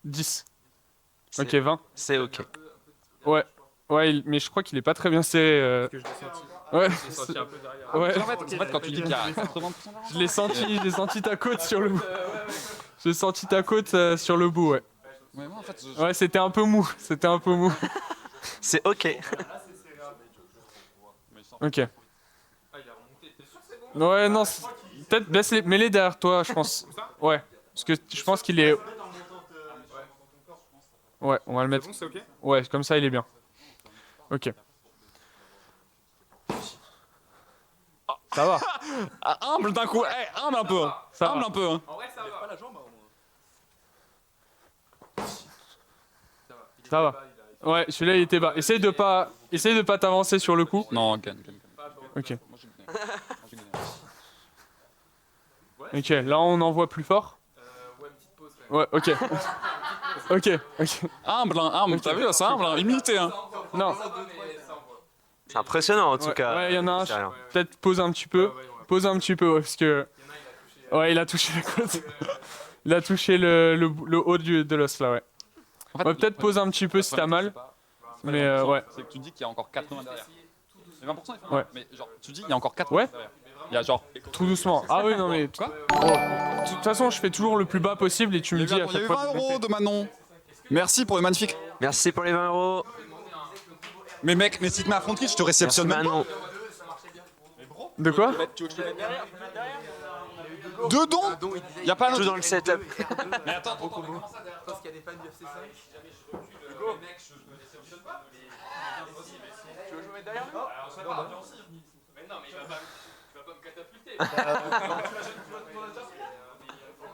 10. Ok, 20. C'est ok. Ouais. Ouais, mais je crois qu'il est pas très bien serré. Ouais. Ouais. En fait, quand tu dis qu'il y a 80% derrière. Je l'ai senti ta côte sur le bout. J'ai senti ta côte sur le bout, ouais. Ouais, moi en fait, Ouais, c'était un peu mou. C'est ok. Ok. Ouais, non, peut-être mets-les derrière toi, je pense. Ouais. Parce que je pense qu'il est... Ouais, on va le mettre. Ouais, comme ça, il est bien. Ok. Ça va. Ah, humble d'un coup, humble un peu. Ça Humble va. un peu. Hein. En vrai, ça va. Ça va. Ouais, celui-là, il était bas. Essaye de pas t'avancer sur le coup. Non, gagne. Ok. Moi, j'ai gagné. Ok, là on envoie plus fort. Ouais, une petite pause quand même. Ouais, ok. Humble, hein, humble. T'as vu, c'est humble, hein, humilité. Hein. Non, C'est impressionnant en tout ouais, cas. ouais, il y en a un, C'est rien. peut-être pose un petit peu. Pose un petit peu, ouais, parce que. Ouais, il a touché la côte. Il a touché le haut de l'os là, ouais. En fait, Ouais, peut-être pose un petit peu si t'as mal. Mais ouais. C'est que tu dis qu'il y a encore 80 derrière. Les 20%, ils font Ouais. mais genre, tu dis il y a encore 4 Ouais. derrière. Il y a genre. Tout doucement. Ah oui, non mais. Quoi De toute façon, je fais toujours le plus bas possible et tu me Il y dis a à eu chaque 20 fois. euros de Manon. Merci pour le magnifique. Merci pour les 20 euros. Mais mec, mais si tu mets à front kick, je te Merci réceptionne même pas. Manon. De quoi? Deux dons. Il y a pas un Tout autre. dans le setup. Mais attends, Je pense qu'il y a des fans du UFC 5. Tu veux jouer derrière nous? Mais non, mais il va pas me catapulter.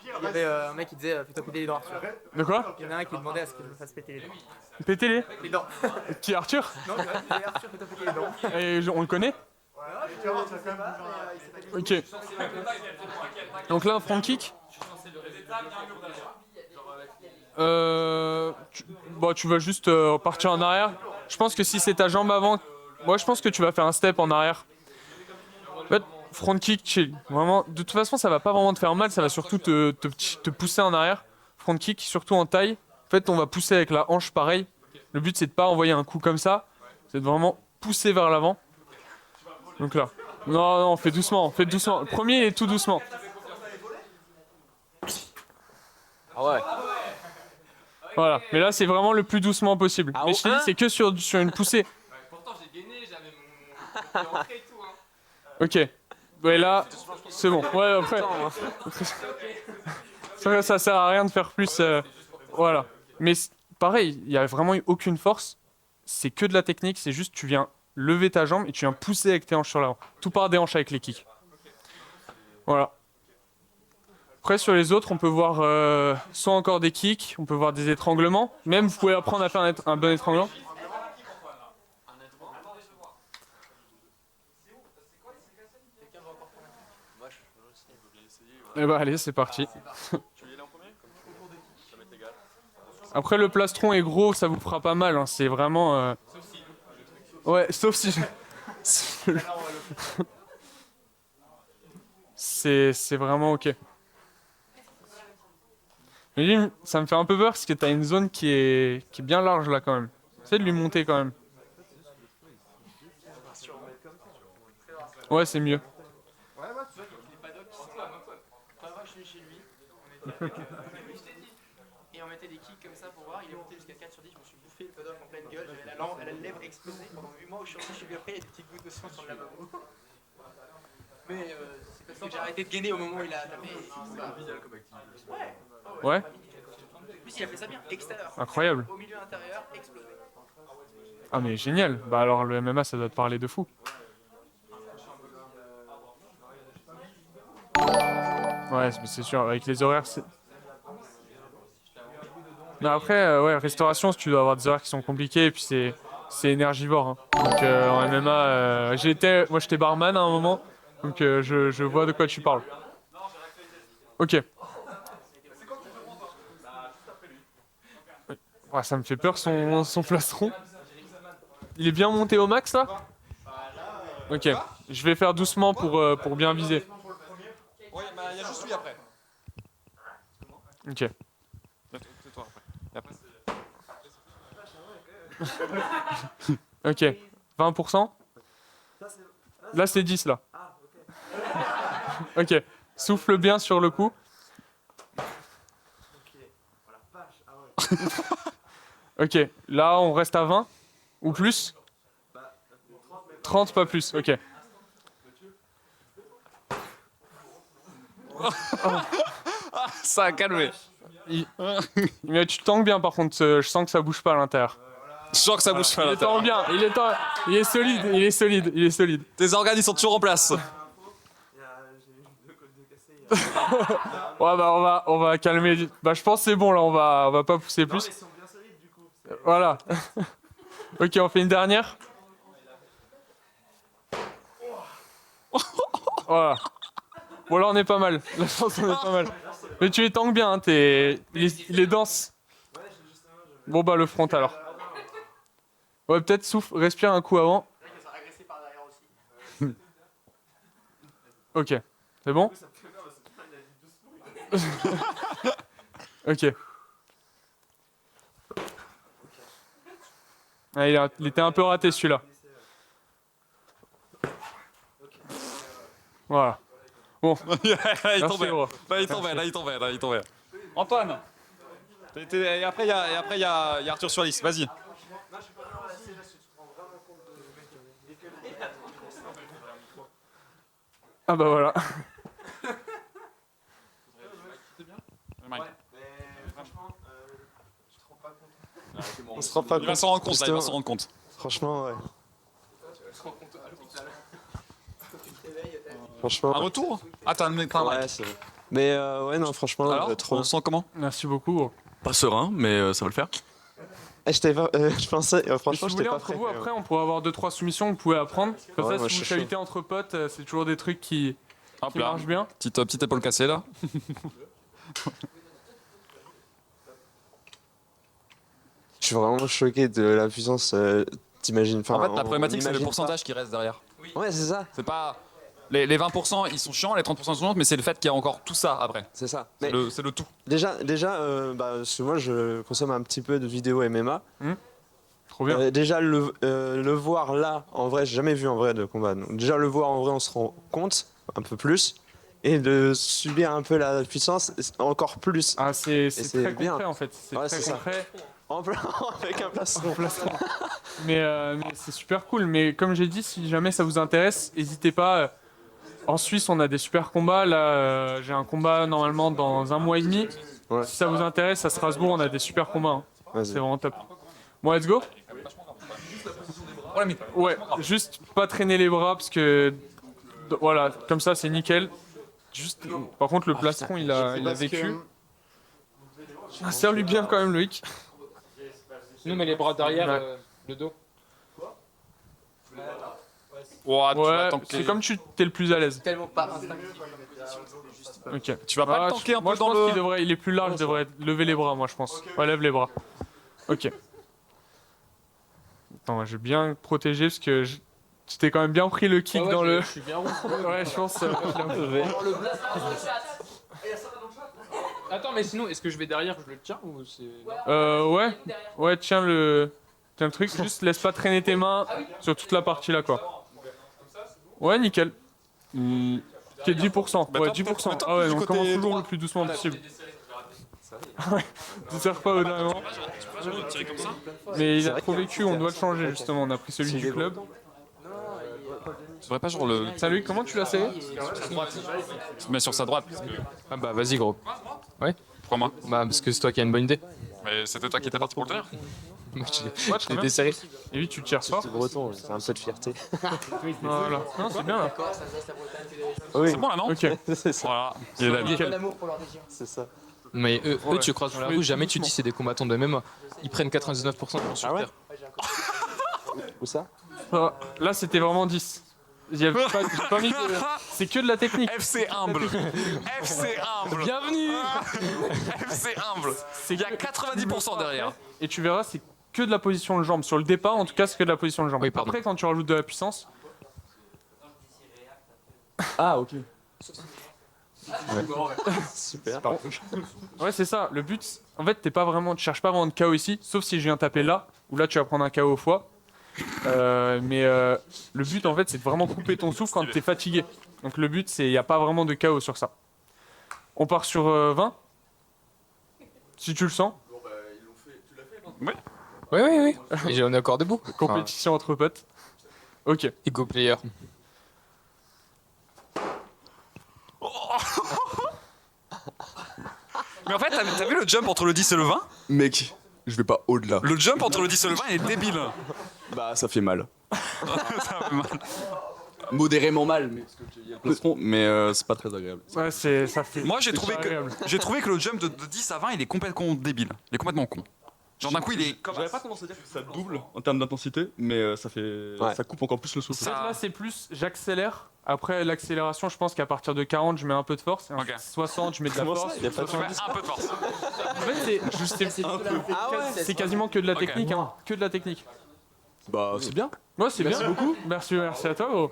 Il y avait un mec qui disait fais-toi péter les dents, Arthur. De quoi? Il y en a un qui demandait à ce que je me fasse péter les dents. Pétez les. Les dents. Qui Arthur? Non, il disait Arthur, fais-toi péter les dents. Et on le connaît? Ok. Donc là, un front kick. Bah, tu vas juste partir en arrière. Je pense que si c'est ta jambe avant, moi je pense que tu vas faire un step en arrière. En fait, front kick, chill. Vraiment, de toute façon, ça va pas vraiment te faire mal, ça va surtout te pousser en arrière. Front kick, surtout en taille. En fait, on va pousser avec la hanche pareil. Le but, c'est de pas envoyer un coup comme ça, c'est de vraiment pousser vers l'avant. Donc là. Non, non, fais doucement, fais doucement. Le premier est tout doucement. Ah ouais. Voilà, mais là c'est vraiment le plus doucement possible. Ah, Mais je te dis, hein c'est que sur une poussée. Pourtant, j'ai gainé, j'avais mon entrée et tout. Hein. Ok. Ouais, là, c'est bon. Ouais, après. Ça sert à rien de faire plus. Voilà. Mais pareil, il n'y a vraiment eu aucune force. C'est que de la technique, c'est juste tu viens lever ta jambe et tu viens pousser avec tes hanches sur l'avant. Tout part des hanches avec les kicks. Voilà. Après, sur les autres, on peut voir soit encore des kicks, on peut voir des étranglements. Même, vous pouvez apprendre à faire un bon étranglement. Eh bah allez, c'est parti. Après, le plastron est gros, ça vous fera pas mal. Hein. C'est vraiment... Ouais, sauf si... C'est vraiment ok. Mais lui, ça me fait un peu peur parce que t'as une zone qui est bien large là quand même. Essaye de lui monter quand même. Ouais, c'est mieux. Et on mettait des kicks comme ça pour voir, il est monté jusqu'à 4 sur 10, je me suis bouffé le paddock en pleine gueule, j'avais la lèvre explosée pendant 8 mois où je suis revenu après, il y a des petites gouttes de sang sur le lavabo. Mais c'est parce que j'ai arrêté de gainer au moment où il a tapé. Ouais, En plus il a fait ça bien, extérieur. incroyable. Au milieu intérieur, explosé. Ah mais génial. Bah alors le MMA ça doit te parler de fou. Ouais, c'est sûr, avec les horaires c'est... Mais après, ouais, restauration, tu dois avoir des horaires qui sont compliqués et puis c'est énergivore. Hein. Donc en MMA, moi j'étais barman à un moment, donc je vois de quoi tu parles. Ok. Ouais, ça me fait peur son plastron. Il est bien monté au max là? Ok, je vais faire doucement pour bien viser. Ouais, bah il y a juste lui après. Ok. C'est toi après. Et après, Ok. 20%? Là c'est 10 là. Ok. Souffle bien sur le coup. Ok. Là on reste à 20 ou plus? 30 pas plus. Ok. ça a calmé. Mais tu tangues bien par contre. Je sens que ça bouge pas à l'intérieur. Je sens que ça bouge pas. Il là. est tend bien. Il est solide. Il est solide. Il est solide. Tes organes ils sont toujours en place. Ouais bah on va calmer. Bah je pense que c'est bon là. On va pas pousser plus. Voilà. Ok, on fait une dernière. Voilà. Bon, là, on est pas mal. La chance, on est pas mal. Mais tu les tangues bien, hein, il est dense. Bon, bah, le front alors. Ouais, peut-être souffle, respire un coup avant. Ok, c'est bon? Ok. Ah, il était un peu raté celui-là. Voilà. Bon. il Merci, tombait. gros. Là, il tombait. Antoine. Et après, il y a Arthur sur liste. Vas-y. Ah bah voilà. On se rend pas Il va compte. s'en rendre compte, là, il va justement. s'en rendre compte. Franchement, ouais. Franchement. Un retour? Ah, t'as un mic. Ouais, c'est vrai. Mais ouais, non, franchement, Alors, trop on bien. se sent comment? Merci beaucoup. Gros. Pas serein, mais ça va le faire. Je pensais, Et si franchement, vous j'étais voulez, pas entre prêt. vous, après, on pourrait avoir 2-3 soumissions que vous pouvez apprendre. Comme Ouais, ça, moi, si je vous suis chavitez entre potes, c'est toujours des trucs qui Hop là. marchent bien. Petite épaule cassée là. Je suis vraiment choqué de la puissance. T'imagines. Enfin, En fait, la on problématique, c'est le imagine pourcentage qui reste derrière. pas. Ouais, c'est ça. C'est pas. Les 20%, ils sont chiants, les 30% sont chiants, mais c'est le fait qu'il y a encore tout ça après. C'est ça. C'est Mais le tout. déjà, parce que moi, je consomme un petit peu de vidéos MMA. Trop bien. Déjà, le voir là, en vrai, j'ai jamais vu en vrai de combat. Donc, déjà, le voir en vrai, on se rend compte un peu plus. Et de subir un peu la puissance, encore plus. Ah, c'est c'est très bien. concret en fait. C'est Ouais, très c'est ça. concret. Avec un plastron. Mais c'est super cool. Mais comme j'ai dit, si jamais ça vous intéresse, n'hésitez pas. En Suisse, on a des super combats. Là, j'ai un combat normalement dans 1 mois et demi. Ouais. Si ça vous intéresse, à Strasbourg, on a des super combats. Hein. Vas-y. C'est vraiment top. Bon, let's go. Ouais, juste pas traîner les bras parce que voilà, comme ça c'est nickel. Juste, par contre le plastron il a vécu. Ah, serre-lui bien quand même Loïc. Nous, mais les bras derrière, Ouais. le dos. Ouah, tu vas Ouais, tanker. c'est comme tu t'es le plus à l'aise. Tellement pas instinctif. Ok. Tu vas pas Ah, le tanker un moi peu je dans pense le. il est plus large, il devrait lever les bras moi je pense. Ouais, lève les bras. Ok. Attends, je vais bien protéger parce que tu t'es quand même bien pris le kick dans le. Je suis bien rond. Ouais, je pense. Attends, mais sinon, est-ce que je vais derrière, je le tiens ou c'est. Ouais, tiens le truc, juste laisse pas traîner tes mains sur toute la partie là quoi. Ouais, nickel. Ok, 10%. Bah, Ouais, toi, 10%. peut-être Ah ouais, du on côté commence toujours droit. le plus doucement possible. Ouais, tu sers pas au dernier moment. Mais il a trop vécu, on doit le changer justement. On a pris celui du club. Tu devrais pas genre le. Salut, comment tu l'as serré? Se met sur sa droite. Ah bah vas-y gros. Crois-moi. Bah parce que c'est toi qui as une bonne idée. Mais c'était toi qui étais parti pour le tenir. Moi Ouais, très bien. j'étais serré. Et lui, tu tires fort. C'est breton, c'est un peu de fierté. Voilà. Non, c'est bien là. Oui, C'est bon là, non? Ok. c'est ça. Voilà. Il est là. Nickel. L'amour pour leur région. C'est ça. Mais eux, Ouais. tu croises sur la Ouais, route, jamais tu doucement. dis c'est des combattants de MMA. Ils prennent 99% de leur sur Ah ouais terre. Où ça? Là, c'était vraiment 10. Il y avait pas, j'ai pas mis de- C'est que de la technique. FC humble. FC humble. Bienvenue. FC humble. Il y a 90% derrière. Et tu verras, c'est que de la position de jambe. Sur le départ, en tout cas, c'est que de la position de jambe. Oui, pardon. Après, quand tu rajoutes de la puissance, Ah, ok. Super. ouais, c'est ça. Le but, en fait, tu cherches pas vraiment de KO ici, sauf si je viens taper là, où là, tu vas prendre un KO au foie. Mais le but, en fait, c'est de vraiment couper ton souffle quand tu es fatigué. Donc le but, c'est il n'y a pas vraiment de KO sur ça. On part sur 20 si tu le sens. Oui, oui, oui. Et on est encore debout. Compétition entre potes. Ok. Et go player. Mais en fait, t'as vu le jump entre le 10 et le 20? Mec, je vais pas au-delà. Le jump entre le 10 et le 20, il est débile. Bah, ça fait mal. Ça fait mal. Modérément mal, mais parce que il y a le plastron, mais c'est pas très agréable. Ouais, ça fait. Moi, j'ai c'est trouvé pas que agréable. le jump de 10 à 20, il est complètement débile. Il est complètement con. Genre d'un coup, il est comme J'avais pas tendance à dire que ça double en termes d'intensité, mais ça fait Ouais. ça coupe encore plus le souffle. En fait, là, c'est plus j'accélère Après, l'accélération, je pense qu'à partir de 40, je mets un peu de force. Et Ok. 60, je mets de la Comment ça, force. il y a pas de Tu mets un peu de force. En fait, c'est quasiment que de la Ok. technique. Hein. Que de la technique. Bah, c'est bien. Ouais, c'est bien. Beaucoup. Merci à toi, gros.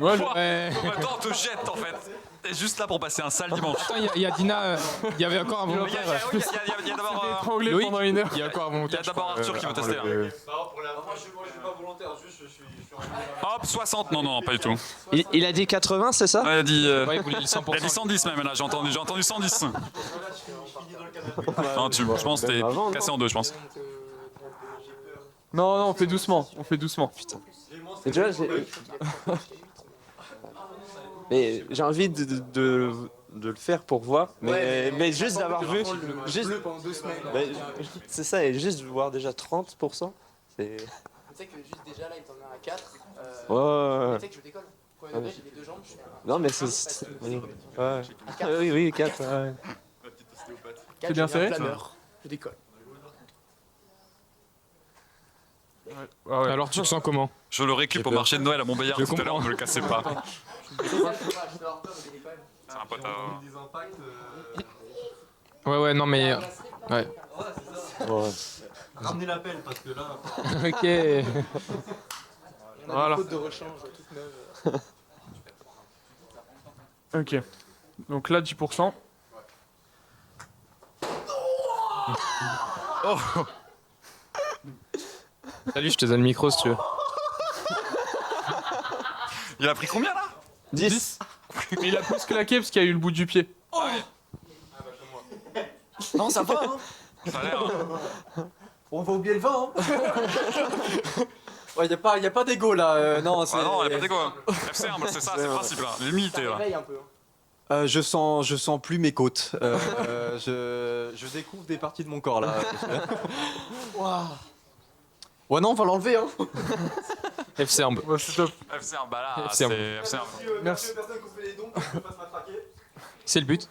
Ouais, Attends, on te jette en fait. T'es juste là pour passer un sale dimanche. Attends, il y a Dina, il y avait encore un Il y a, volontaire. il y a d'abord. étranglé Loïc, pendant 1 heure. Il y a encore un Il y volontaire. a d'abord Arthur qui veut tester là. Hop, 60. Non, pas du tout. Il a dit 80, c'est ça? Ouais, il a dit. Ouais, il voulait le 100%. Il a dit 110 même là, j'ai entendu 110. Non, je pense que t'es cassé en deux, je pense. Non, on fait doucement. Et tu vois, mais j'ai envie de le faire pour voir, mais juste d'avoir vu, juste, mais c'est ça, et juste de voir déjà 30%, c'est... Tu sais que juste déjà là, il t'en a à 4. Ouais. Tu sais que je décolle. Premier degré, j'ai les deux jambes. Je fais un- Non mais c'est... Ouais. Oui, 4, ouais. Quatre, bien je deviens serré planeur. Je décolle. Ah ouais. Alors tu te sens comment? Je le récup au marché de Noël à Montbéliard Je tout à l'heure, comprends. ne le cassez pas. Je dois avoir peur, mais je décolle. C'est un pote à... Ouais, non mais. Ouais. Ramenez l'appel parce que là. Ok. On a Voilà. des fautes de rechange toutes neuves. Ok. Donc là, 10%. Salut, je te donne le micro si tu veux. Il a pris combien là 10. Mais il a plus claqué parce qu'il y a eu le bout du pied. Non, ça va, hein. Ça a l'air, hein. On va oublier le vin, hein. Ouais, y a pas d'ego là. Non, c'est. Ah non, il a pas d'égo. FC Arme, c'est ça, c'est le principe là. L'humilité là. Réveille un peu. Hein. Je sens plus mes côtes. Je découvre des parties de mon corps là. Waouh. Ouais, non, on va l'enlever, hein. FC Arme. Ouais, c'est top. FC Arme, bah là, FC Arme. c'est FC Arme. Merci. C'est le but.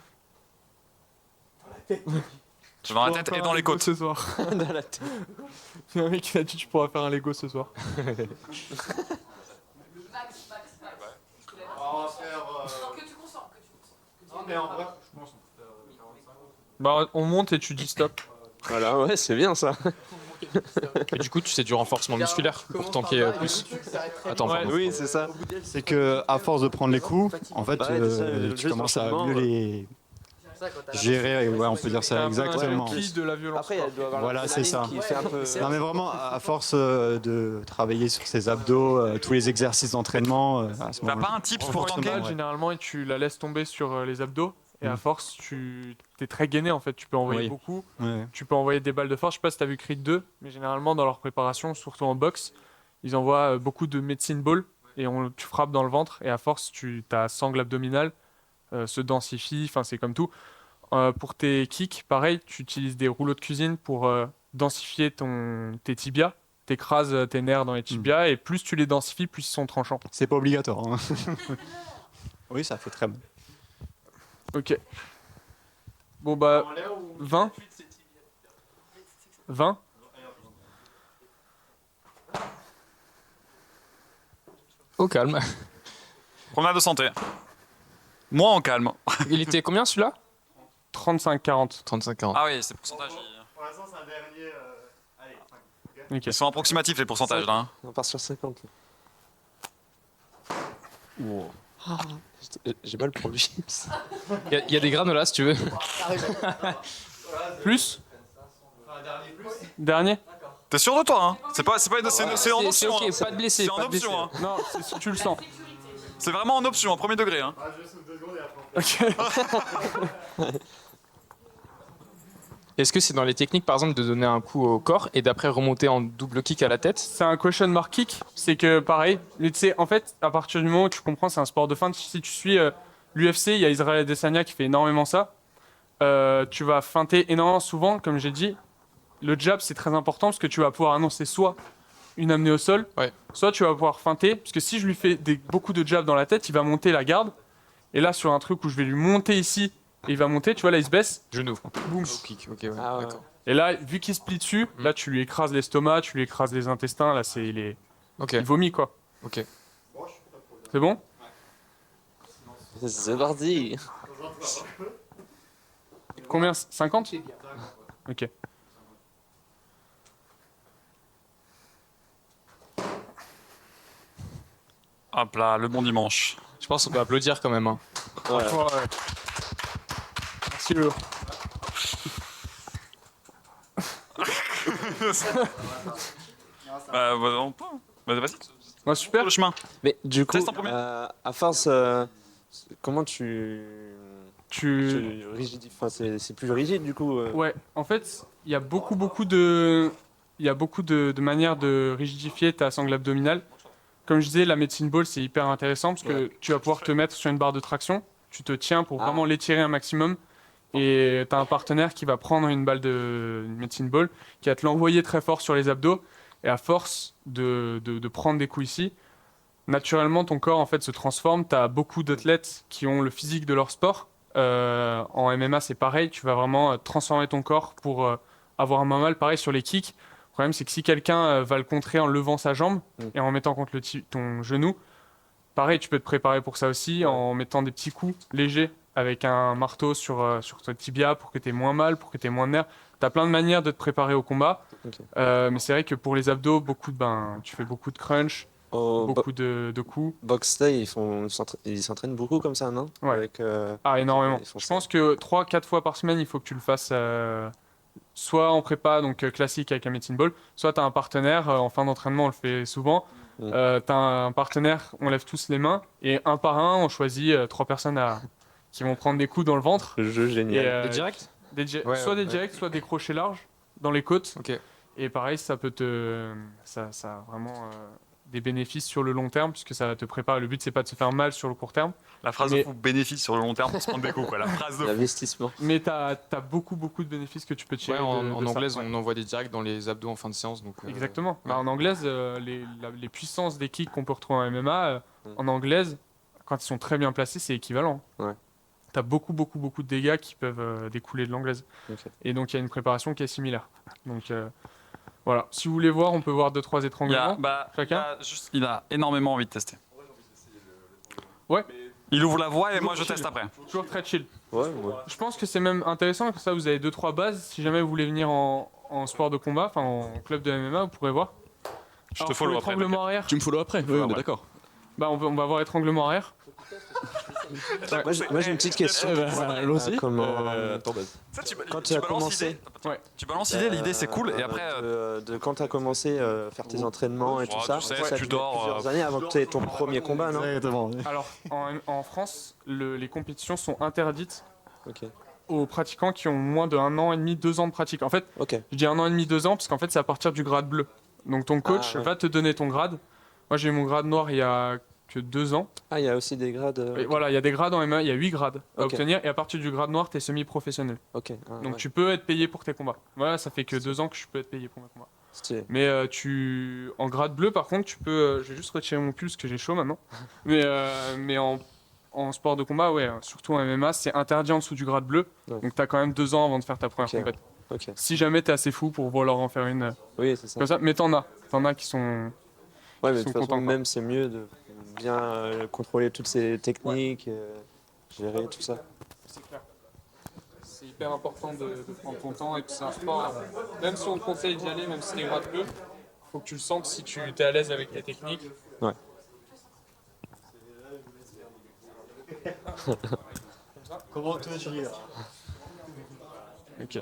Dans la tête et dans les côtes. Ce soir. Dans la tête. Il y a un mec qui a dit tu pourras faire un Lego ce soir. On va faire. Non, mais en vrai, je pense qu'on peut faire 45. Bah, on monte et tu dis stop. Voilà, ouais, c'est bien ça. Et du coup, tu sais du renforcement musculaire pour tanker plus. Attends, Ouais. pardon. Oui, c'est ça. C'est que à force de prendre les coups, en fait, Ouais, c'est ça, tu juste commences à forcément, mieux les gérer. Ouais, on peut dire ça exactement. Qui de la violence. Après, elle doit avoir Voilà, c'est ça. qui fait un peu. Non mais vraiment, à force de travailler sur ses abdos, tous les exercices d'entraînement, à ce T'as moment-là. pas un tips pour Forcément, tanker ouais. Généralement, et tu la laisses tomber sur les abdos. Et à force, tu es très gainé en fait. Tu peux envoyer Oui. beaucoup. Ouais. Tu peux envoyer des balles de force. Je sais pas si tu as vu Creed 2, mais généralement, dans leur préparation, surtout en boxe, ils envoient beaucoup de medicine ball. Et tu frappes dans le ventre. Et à force, ta sangle abdominale se densifie. Enfin, c'est comme tout. Pour tes kicks, pareil, tu utilises des rouleaux de cuisine pour densifier tes tibias. T'écrases tes nerfs dans les tibias. Et plus tu les densifies, plus ils sont tranchants. C'est pas obligatoire. Hein. Oui, ça fait très mal. Ok. Bon bah, 20. 20. Au calme. Promenade de santé. Moi en calme. Il était combien celui-là? 35-40. 35-40. Ah oui, c'est pourcentage. Pour l'instant, c'est un dernier. Allez, Ok. Ils sont approximatifs les pourcentages là. Hein. On part sur 50. Là. J'ai mal pour lui. Il y a des granolas si tu veux. Plus un dernier plus. Dernier T'es sûr de toi hein? C'est pas une, c'est en C'est option. ok, hein. pas de blessé. C'est en pas de blessé. option. Hein. Non, c'est si tu le sens. C'est vraiment en option, en premier degré. Hein. Ah, juste 2 secondes et après. Ok. Est-ce que c'est dans les techniques par exemple de donner un coup au corps et d'après remonter en double kick à la tête? C'est un question mark kick. C'est que pareil, mais tu sais, en fait, à partir du moment où tu comprends, c'est un sport de feinte. Si tu suis l'UFC, il y a Israël Adesanya qui fait énormément ça. Tu vas feinter énormément souvent, comme j'ai dit. Le jab, c'est très important parce que tu vas pouvoir annoncer soit une amenée au sol, Ouais. soit tu vas pouvoir feinter. Parce que si je lui fais beaucoup de jabs dans la tête, il va monter la garde. Et là, sur un truc où je vais lui monter ici, et il va monter, tu vois, là, il se baisse. Genou. Boum. Low kick, ok, ouais, Ah ouais. d'accord. Et là, vu qu'il se plie dessus, là, tu lui écrases l'estomac, tu lui écrases les intestins. Là, Ok. Il vomit quoi. Ok. C'est bon? C'est parti. Combien? 50? Ok. Hop là, le bon dimanche. Je pense qu'on peut applaudir quand même. Hein. Ouais. Franchement, merci le. On peut. Vas-y. Ouais, super. Le chemin. Mais du coup, Teste en premier. à force, comment tu rigidifies, enfin, c'est plus rigide du coup. Ouais, en fait, il y a beaucoup de manières de rigidifier ta sangle abdominale. Comme je disais, la medicine ball, c'est hyper intéressant parce que tu vas pouvoir te mettre sur une barre de traction, tu te tiens pour vraiment l'étirer un maximum et tu as un partenaire qui va prendre une balle de medicine ball, qui va te l'envoyer très fort sur les abdos et à force de prendre des coups ici, naturellement ton corps en fait se transforme. Tu as beaucoup d'athlètes qui ont le physique de leur sport. En MMA, c'est pareil, tu vas vraiment transformer ton corps pour avoir un mal. Pareil sur les kicks. Le problème, c'est que si quelqu'un va le contrer en levant sa jambe et en mettant contre ton genou, pareil, tu peux te préparer pour ça aussi en mettant des petits coups légers avec un marteau sur ton tibia pour que tu aies moins mal, pour que tu aies moins de nerfs. Tu as plein de manières de te préparer au combat. Mais c'est vrai que pour les abdos, tu fais beaucoup de crunch, beaucoup de coups. Box Day, ils s'entraînent beaucoup comme ça, non? Ouais. Avec, énormément. ils font Je ça. pense que 3-4 fois par semaine, il faut que tu le fasses soit en prépa, donc classique avec la medicine ball, soit tu as un partenaire, en fin d'entraînement, on le fait souvent. Tu as un partenaire, on lève tous les mains, et un par un, on choisit 3 personnes qui vont prendre des coups dans le ventre. Le jeu génial. Des directs? Soit des directs, soit des crochets larges dans les côtes. Ok. Et pareil, ça a vraiment des bénéfices sur le long terme, puisque ça va te préparer. Le but, c'est pas de se faire mal sur le court terme. La phrase de fou, bénéfice sur le long terme pour se prendre des coups, quoi. La phrase de fou. L'investissement. Mais tu as beaucoup de bénéfices que tu peux tirer. Ouais, en de ça. anglaise, on envoie des directs dans les abdos en fin de séance. Donc, Exactement. Bah, en anglaise, les puissances des kicks qu'on peut retrouver en MMA, en anglaise, quand ils sont très bien placés, c'est équivalent. Ouais. Tu as beaucoup de dégâts qui peuvent découler de l'anglaise. Ok. Et donc, il y a une préparation qui est similaire. Donc, voilà. Si vous voulez voir, on peut voir 2-3 étranglements. Chacun. Il a énormément envie de tester. Ouais. Il ouvre la voie et Toujours moi je chill. teste après. Toujours très chill. Ouais. Je pense que c'est même intéressant, que ça, vous avez 2-3 bases. Si jamais vous voulez venir en sport de combat, enfin en club de MMA, vous pourrez voir. Je te follow après. Étranglement arrière. Tu me follow après? Oui, on est d'accord. Bah, on va voir étranglement arrière. Moi j'ai une petite question. Allons-y. Quand tu as commencé, Tu balances l'idée, l'idée c'est cool et après. quand tu as commencé à faire tes entraînements et tout ça, tu sais, ça a tu duré dors, plusieurs années avant que tu aies ton premier combat, non? Alors, en France, les compétitions sont interdites Ok. aux pratiquants qui ont moins de 1 an et demi, 2 ans de pratique. En fait, je dis 1 an et demi, 2 ans, parce qu'en fait, c'est à partir du grade bleu. Donc, ton coach va te donner ton grade. Moi, j'ai eu mon grade noir il y a que 2 ans. Ah, il y a aussi des grades. Et voilà, il y a des grades en MMA, il y a 8 grades à Ok. obtenir, et à partir du grade noir, tu es semi-professionnel. Ok. Donc, tu peux être payé pour tes combats. Voilà, ça fait que 2 ans que je peux être payé pour mes combats. Stylé. Mais en grade bleu, par contre, tu peux. Je vais juste retirer mon pull parce que j'ai chaud maintenant. mais en sport de combat, ouais, surtout en MMA, c'est interdit en dessous du grade bleu. Ouais. Donc, tu as quand même 2 ans avant de faire ta première compète. Ok. Si jamais tu es assez fou pour vouloir en faire une. Oui, c'est ça. Comme ça. Mais t'en as qui sont. Ouais, mais de sont toute façon, contents, quoi. même c'est mieux de bien contrôler toutes ces techniques, gérer tout ça. C'est clair. C'est hyper important de prendre ton temps et puis c'est un sport. Même si on te conseille d'y aller, même si t'es grade bleu, faut que tu le sentes si tu es à l'aise avec les techniques. Ouais. Comment toi tu ris là? Ok.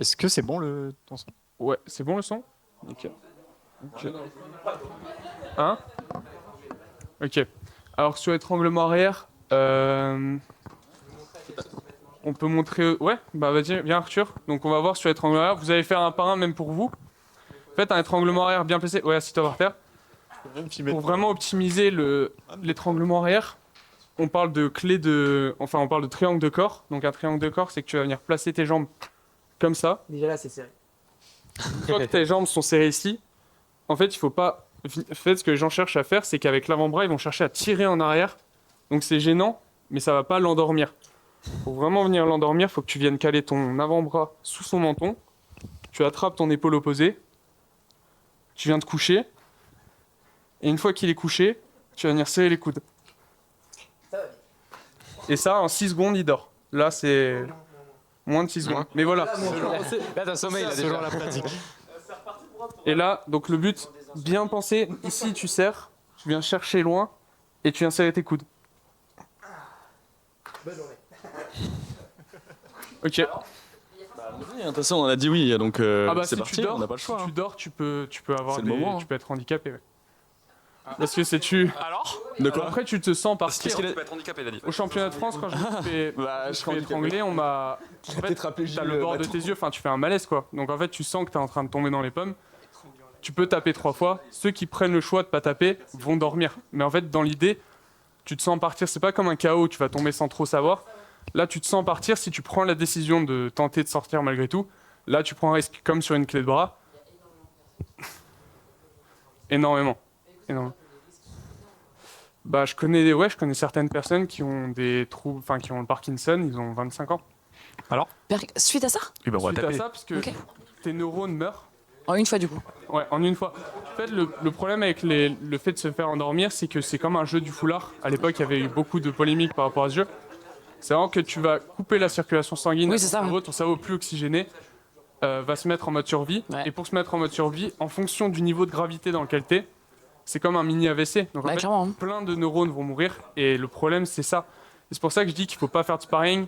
Est-ce que c'est bon le ton son? Ouais, c'est bon le son? Nickel. Hein? Ok. Alors sur étranglement arrière, on peut montrer. Ouais, bah vas-y, viens Arthur. Donc on va voir sur étranglement arrière. Vous allez faire un par un même pour vous. Faites un étranglement arrière bien placé. Ouais, assis-toi par terre. Pour vraiment optimiser l'étranglement arrière, on parle de on parle de triangle de corps. Donc un triangle de corps, c'est que tu vas venir placer tes jambes comme ça. Déjà là, c'est serré. Une fois que tes jambes sont serrées ici, en fait, il faut pas. En fait, ce que les gens cherchent à faire, c'est qu'avec l'avant-bras, ils vont chercher à tirer en arrière. Donc c'est gênant, mais ça va pas l'endormir. Pour vraiment venir l'endormir, il faut que tu viennes caler ton avant-bras sous son menton. Tu attrapes ton épaule opposée, tu viens te coucher. Et une fois qu'il est couché, tu vas venir serrer les coudes. Et ça, en 6 secondes, il dort. Là, c'est moins de 6 secondes. Mais voilà. Là, t'as sommeil, là, Selon déjà. la pratique. Et là, donc le but, bien penser. Ici, tu serres, tu viens chercher loin et tu viens serrer tes coudes. Bonne journée. Ok. De toute façon, on a dit oui, donc Ah bah c'est si parti, tu dors, on n'a pas le choix. si hein. tu dors, tu peux avoir C'est le moment, hein. tu peux être handicapé. Ouais. Parce que c'est tu. Alors De quoi Après, tu te sens partir. Qu'est-ce qu'il est être handicapé, il a dit. Au championnat de France, quand je me suis fait, Bah, je me je suis serais fait handicapé. étrangler, on m'a. En fait, t'as le bord de tes yeux, enfin, tu fais un malaise quoi. Donc en fait, tu sens que t'es en train de tomber dans les pommes. Tu peux taper 3 fois. Ceux qui prennent le choix de pas taper vont dormir. Mais en fait, dans l'idée, tu te sens partir. C'est pas comme un KO où tu vas tomber sans trop savoir. Là, tu te sens partir si tu prends la décision de tenter de sortir malgré tout. Là, tu prends un risque comme sur une clé de bras. Énormément. Énormément. Bah, je connais certaines personnes qui ont des troubles, enfin qui ont le Parkinson, ils ont 25 ans. Suite à ça? Oui, bah, on va Suite à taper. ça, parce que Ok. tes neurones meurent. En une fois du coup. Ouais, en une fois. En fait, le problème avec le fait de se faire endormir, c'est que c'est comme un jeu du foulard. À l'époque, il y avait eu beaucoup de polémiques par rapport à ce jeu. C'est vraiment que tu vas couper la circulation sanguine Oui, à c'est ton ça, cerveau, ton cerveau plus oxygéné va se mettre en mode survie. Ouais. Et pour se mettre en mode survie, en fonction du niveau de gravité dans lequel t'es, c'est comme un mini AVC. Donc en Ouais, fait, clairement. hein. plein de neurones vont mourir. Et le problème, c'est ça. Et c'est pour ça que je dis qu'il faut pas faire de sparring.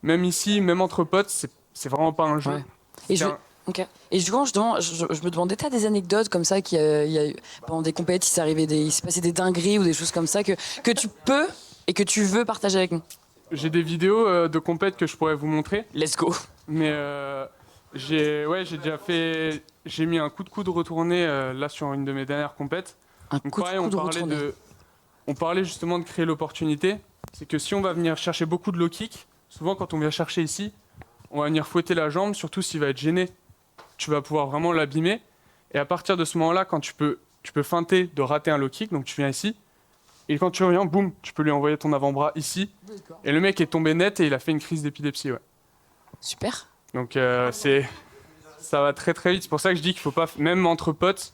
Même ici, même entre potes, c'est vraiment pas un jeu. Ouais. Et C'est je, un- ok. Et justement, je me demandais, t'as des anecdotes comme ça il y a eu pendant des compétitions, il s'est passé des dingueries ou des choses comme ça que tu peux et que tu veux partager avec nous. J'ai des vidéos de compète que je pourrais vous montrer. Let's go. Mais j'ai déjà fait. J'ai mis un coup de coude retourné là sur une de mes dernières compètes. Un Donc coup pareil, de on coude parlait retourné. on parlait justement de créer l'opportunité. C'est que si on va venir chercher beaucoup de low kick, souvent quand on vient chercher ici, on va venir fouetter la jambe, surtout s'il va être gêné. Tu vas pouvoir vraiment l'abîmer. Et à partir de ce moment-là, quand tu peux feinter de rater un low kick, donc tu viens ici. Et quand tu reviens, boum, tu peux lui envoyer ton avant-bras ici. Et le mec est tombé net et il a fait une crise d'épilepsie. Ouais. Super. Donc ça va très très vite. C'est pour ça que je dis qu'il faut pas, même entre potes,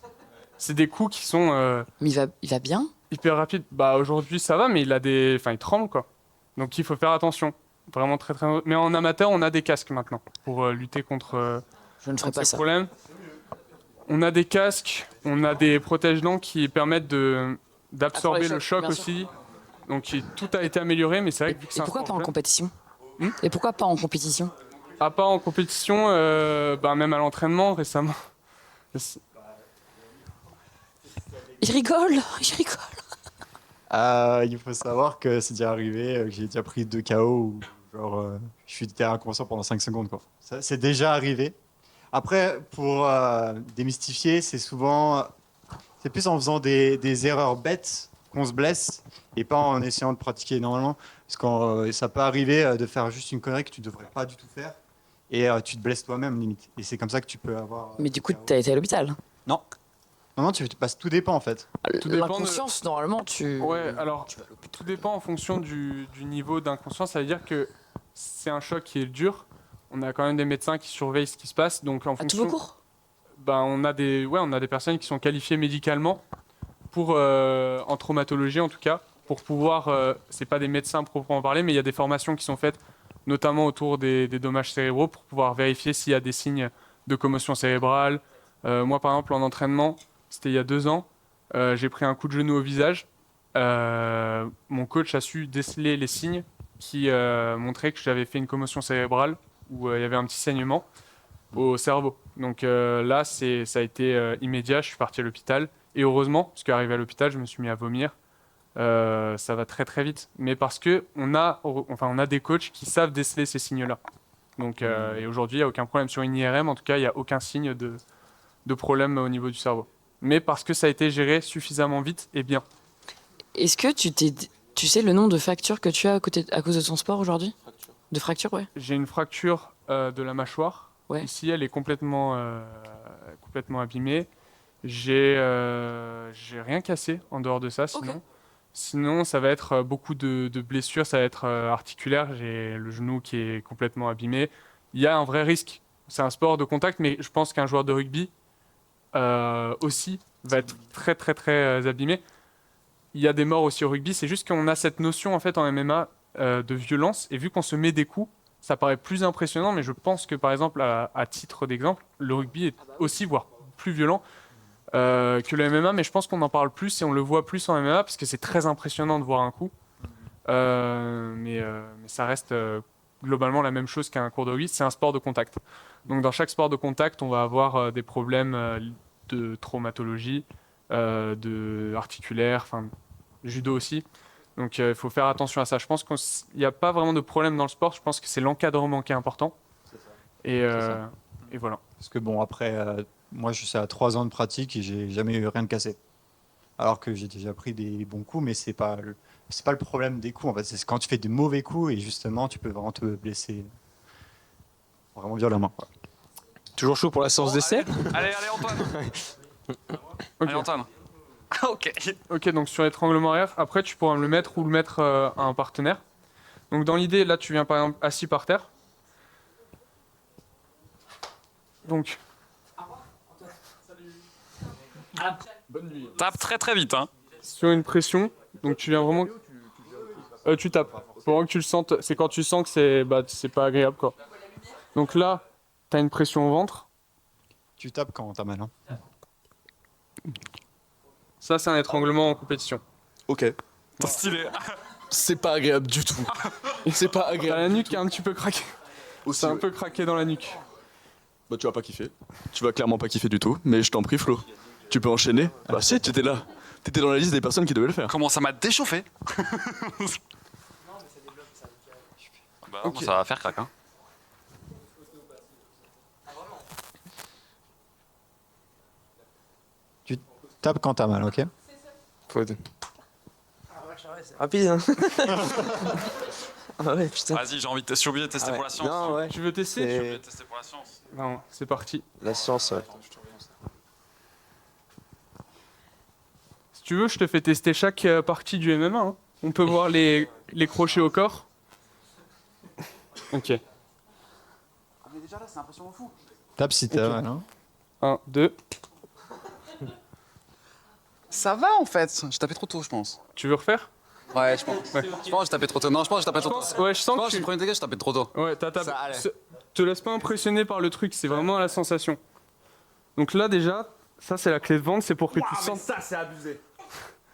c'est des coups qui sont Mais il va bien. hyper rapides. Bah aujourd'hui ça va, mais il tremble quoi. Donc il faut faire attention. Vraiment très très. Mais en amateur, on a des casques maintenant pour lutter contre, Je ne ferai contre pas ces ça. problèmes. On a des casques, on a des protège-dents qui permettent d'absorber Pour les le chocs, choc bien sûr. aussi. Donc tout a été amélioré, mais c'est vrai que vu que c'est Et un pourquoi sport pas en jeune- compétition Hmm Et pourquoi pas en compétition? À part en compétition, même à l'entraînement récemment. Il rigole, il rigole. Il faut savoir que c'est déjà arrivé, que j'ai déjà pris 2 KO où je suis inconscient pendant 5 secondes. Quoi. Ça, c'est déjà arrivé. Après, pour démystifier, c'est plus en faisant des erreurs bêtes qu'on se blesse et pas en essayant de pratiquer énormément. Parce que ça peut arriver de faire juste une connerie que tu devrais pas du tout faire et tu te blesses toi-même limite. Et c'est comme ça que tu peux avoir. Mais du coup, t'as été à l'hôpital. Non, tu passes, tout dépend en fait. Tout dépend de- L'inconscience, normalement, tu. Ouais, alors tout dépend en fonction du niveau d'inconscience. Ça veut dire que c'est un choc qui est dur. On a quand même des médecins qui surveillent ce qui se passe. Donc en À tout fonction, vos cours on a des personnes qui sont qualifiées médicalement pour en traumatologie en tout cas pour pouvoir. C'est pas des médecins proprement parler, mais il y a des formations qui sont faites notamment autour des dommages cérébraux pour pouvoir vérifier s'il y a des signes de commotion cérébrale. Moi par exemple en entraînement, c'était il y a 2 ans, j'ai pris un coup de genou au visage. Mon coach a su déceler les signes qui montraient que j'avais fait une commotion cérébrale où il y avait un petit saignement au cerveau. Donc là, ça a été immédiat, je suis parti à l'hôpital. Et heureusement, parce qu'arrivé à l'hôpital, je me suis mis à vomir. Ça va très très vite. Mais parce qu'on a des coachs qui savent déceler ces signes-là. Donc, et aujourd'hui, il n'y a aucun problème. Sur une IRM, en tout cas, il n'y a aucun signe de problème au niveau du cerveau. Mais parce que ça a été géré suffisamment vite et bien. Est-ce que tu sais le nombre de fractures que tu as à cause de ton sport aujourd'hui? De fractures, ouais. J'ai une fracture de la mâchoire. Ouais. Ici, elle est complètement abîmée. J'ai rien cassé en dehors de ça, sinon. Ok. Sinon, ça va être beaucoup de blessures, ça va être articulaire. J'ai le genou qui est complètement abîmé. Il y a un vrai risque. C'est un sport de contact, mais je pense qu'un joueur de rugby aussi va être très très très abîmé. Il y a des morts aussi au rugby, c'est juste qu'on a cette notion en fait en MMA de violence, et vu qu'on se met des coups, ça paraît plus impressionnant, mais je pense que par exemple, à titre d'exemple, le rugby est aussi, voire plus violent que le MMA, mais je pense qu'on en parle plus et on le voit plus en MMA parce que c'est très impressionnant de voir un coup. Mais ça reste globalement la même chose qu'un cours de rugby, c'est un sport de contact. Donc dans chaque sport de contact, on va avoir des problèmes de traumatologie, de articulaire, enfin judo aussi. Donc il faut faire attention à ça. Je pense qu'il n'y a pas vraiment de problème dans le sport, je pense que c'est l'encadrement qui est important. Et voilà. Parce que bon, après, moi je suis à 3 ans de pratique et j'ai jamais eu rien de cassé. Alors que j'ai déjà pris des bons coups, mais c'est pas le problème des coups. En fait, c'est quand tu fais des mauvais coups et justement tu peux vraiment te blesser vraiment violemment, quoi. Toujours chaud pour la séance d'essai? Allez, Antoine. Ok. Allez, Antoine. Ok, donc sur l'étranglement arrière, après tu pourras me le mettre ou le mettre à un partenaire. Donc dans l'idée, là tu viens par exemple assis par terre. Donc. Bonne nuit. Tape très très vite, hein. Sur une pression, donc tu viens vraiment. Tu tapes. Pendant que tu le sentes, c'est quand tu sens que c'est pas agréable, quoi. Donc là, t'as une pression au ventre. Tu tapes quand t'as mal, hein. Ça, c'est un étranglement en compétition. Ok. T'es stylé. C'est pas agréable du tout. C'est pas T'as agréable. la nuque qui a un petit peu craqué. Aussi, C'est un ouais. peu craqué dans la nuque. Bah tu vas pas kiffer. Tu vas clairement pas kiffer du tout. Mais je t'en prie Flo. Tu peux enchaîner. Bah si, tu étais là. T'étais dans la liste des personnes qui devaient le faire. Comment ça m'a déchauffé. Bah, Ok. ça va faire crack, hein. Tu tapes quand t'as mal, ok? C'est rapide, hein. Ah ouais, putain. Vas-y, je suis obligé de tester pour la science. Non, ouais. Tu veux tester? Je suis obligé de tester pour la science. Non, c'est parti. La science, ouais. Si tu veux, je te fais tester chaque partie du MMA, hein. On peut voir les crochets au corps. Ok. Mais déjà là, c'est impressionnant fou. Tape si t'as mal, hein. 1, 2. Ça va en fait. J'ai tapé trop tôt, je pense. Tu veux refaire? Ouais, je pense. Ouais. Je pense que j'ai tapé trop tôt. Non, je pense que j'ai tapé trop tôt. Ouais, je sens que j'ai premier degré, j'ai tapé trop tôt. Ouais, t'as tapé. Ça allait. Te laisse pas impressionner par le truc, c'est vraiment la sensation. Donc là déjà, ça c'est la clé de vente, c'est pour que tu sens. Ça, c'est abusé.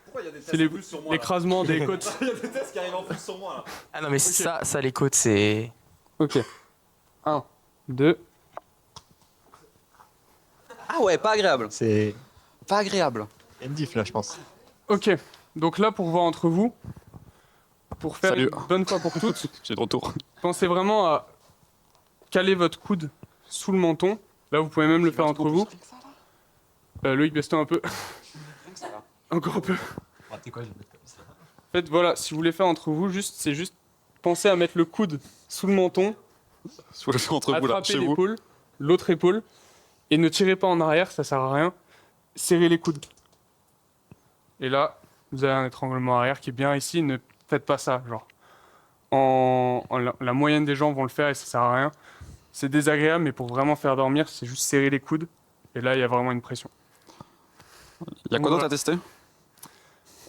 Pourquoi il y a des C'est l'écrasement des côtes. Il y a des tests qui arrivent en plus sur moi là. Ah non, mais ça, les côtes, c'est. Ok. 1, 2. Ah ouais, pas agréable. C'est Pas agréable. une diff là, je pense. Ok. Donc là, pour voir entre vous, pour faire Salut. une bonne fois pour toutes, J'ai de retour. pensez vraiment à caler votre coude sous le menton. Là, vous pouvez même le faire entre vous. Loïc, baisse-toi un peu. Encore un peu. En fait, voilà, si vous voulez faire entre vous, c'est juste penser à mettre le coude sous le menton, Je vous le fais entre vous là, attraper chez vous. l'épaule, l'autre épaule, et ne tirez pas en arrière, ça sert à rien. Serrez les coudes. Et là, vous avez un étranglement arrière qui est bien ici. Ne faites pas ça, genre. La moyenne des gens vont le faire et ça sert à rien. C'est désagréable, mais pour vraiment faire dormir, c'est juste serrer les coudes. Et là, il y a vraiment une pression. Il y a quoi d'autre à tester?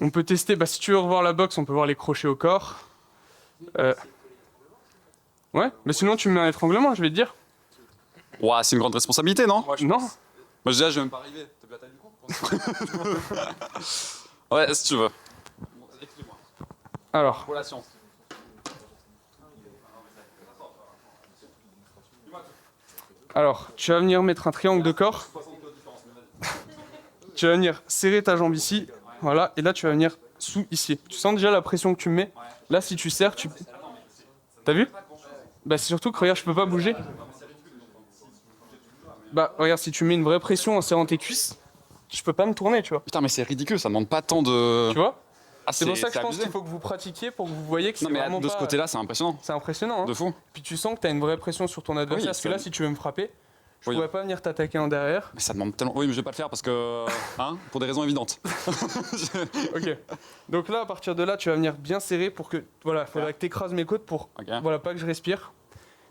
On peut tester, si tu veux revoir la boxe, on peut voir les crochets au corps. Ouais, mais sinon tu me mets un étranglement, je vais te dire. Ouah, c'est une grande responsabilité, non? Non. Moi déjà, je vais même pas arriver. T'es la taille du coup? Ouais, si tu veux. Alors, Pour la science. tu vas venir mettre un triangle de corps. Tu vas venir serrer ta jambe ici, voilà, et là tu vas venir sous ici. Tu sens déjà la pression que tu me mets. Là, si tu serres, tu. T'as vu? C'est surtout que regarde, je peux pas bouger. Regarde, si tu mets une vraie pression en serrant tes cuisses, je peux pas me tourner, tu vois. Putain, mais c'est ridicule, ça demande pas tant de. Tu vois? Ah, C'est pour ça que je pense abusé. qu'il faut que vous pratiquiez pour que vous voyez que c'est Non, mais vraiment de pas... ce côté-là, c'est impressionnant. C'est impressionnant, hein. De fou. Puis tu sens que t'as une vraie pression sur ton adversaire, Oui, parce que ça- là, si tu veux me frapper, je Oui. pourrais pas venir t'attaquer en derrière. Mais ça demande tellement. Oui, mais je vais pas le faire parce que. Hein, pour des raisons évidentes. Ok. Donc là, à partir de là, tu vas venir bien serrer pour que... Voilà, il faudrait que t'écrases mes côtes pour... Ok. Voilà, pas que je respire.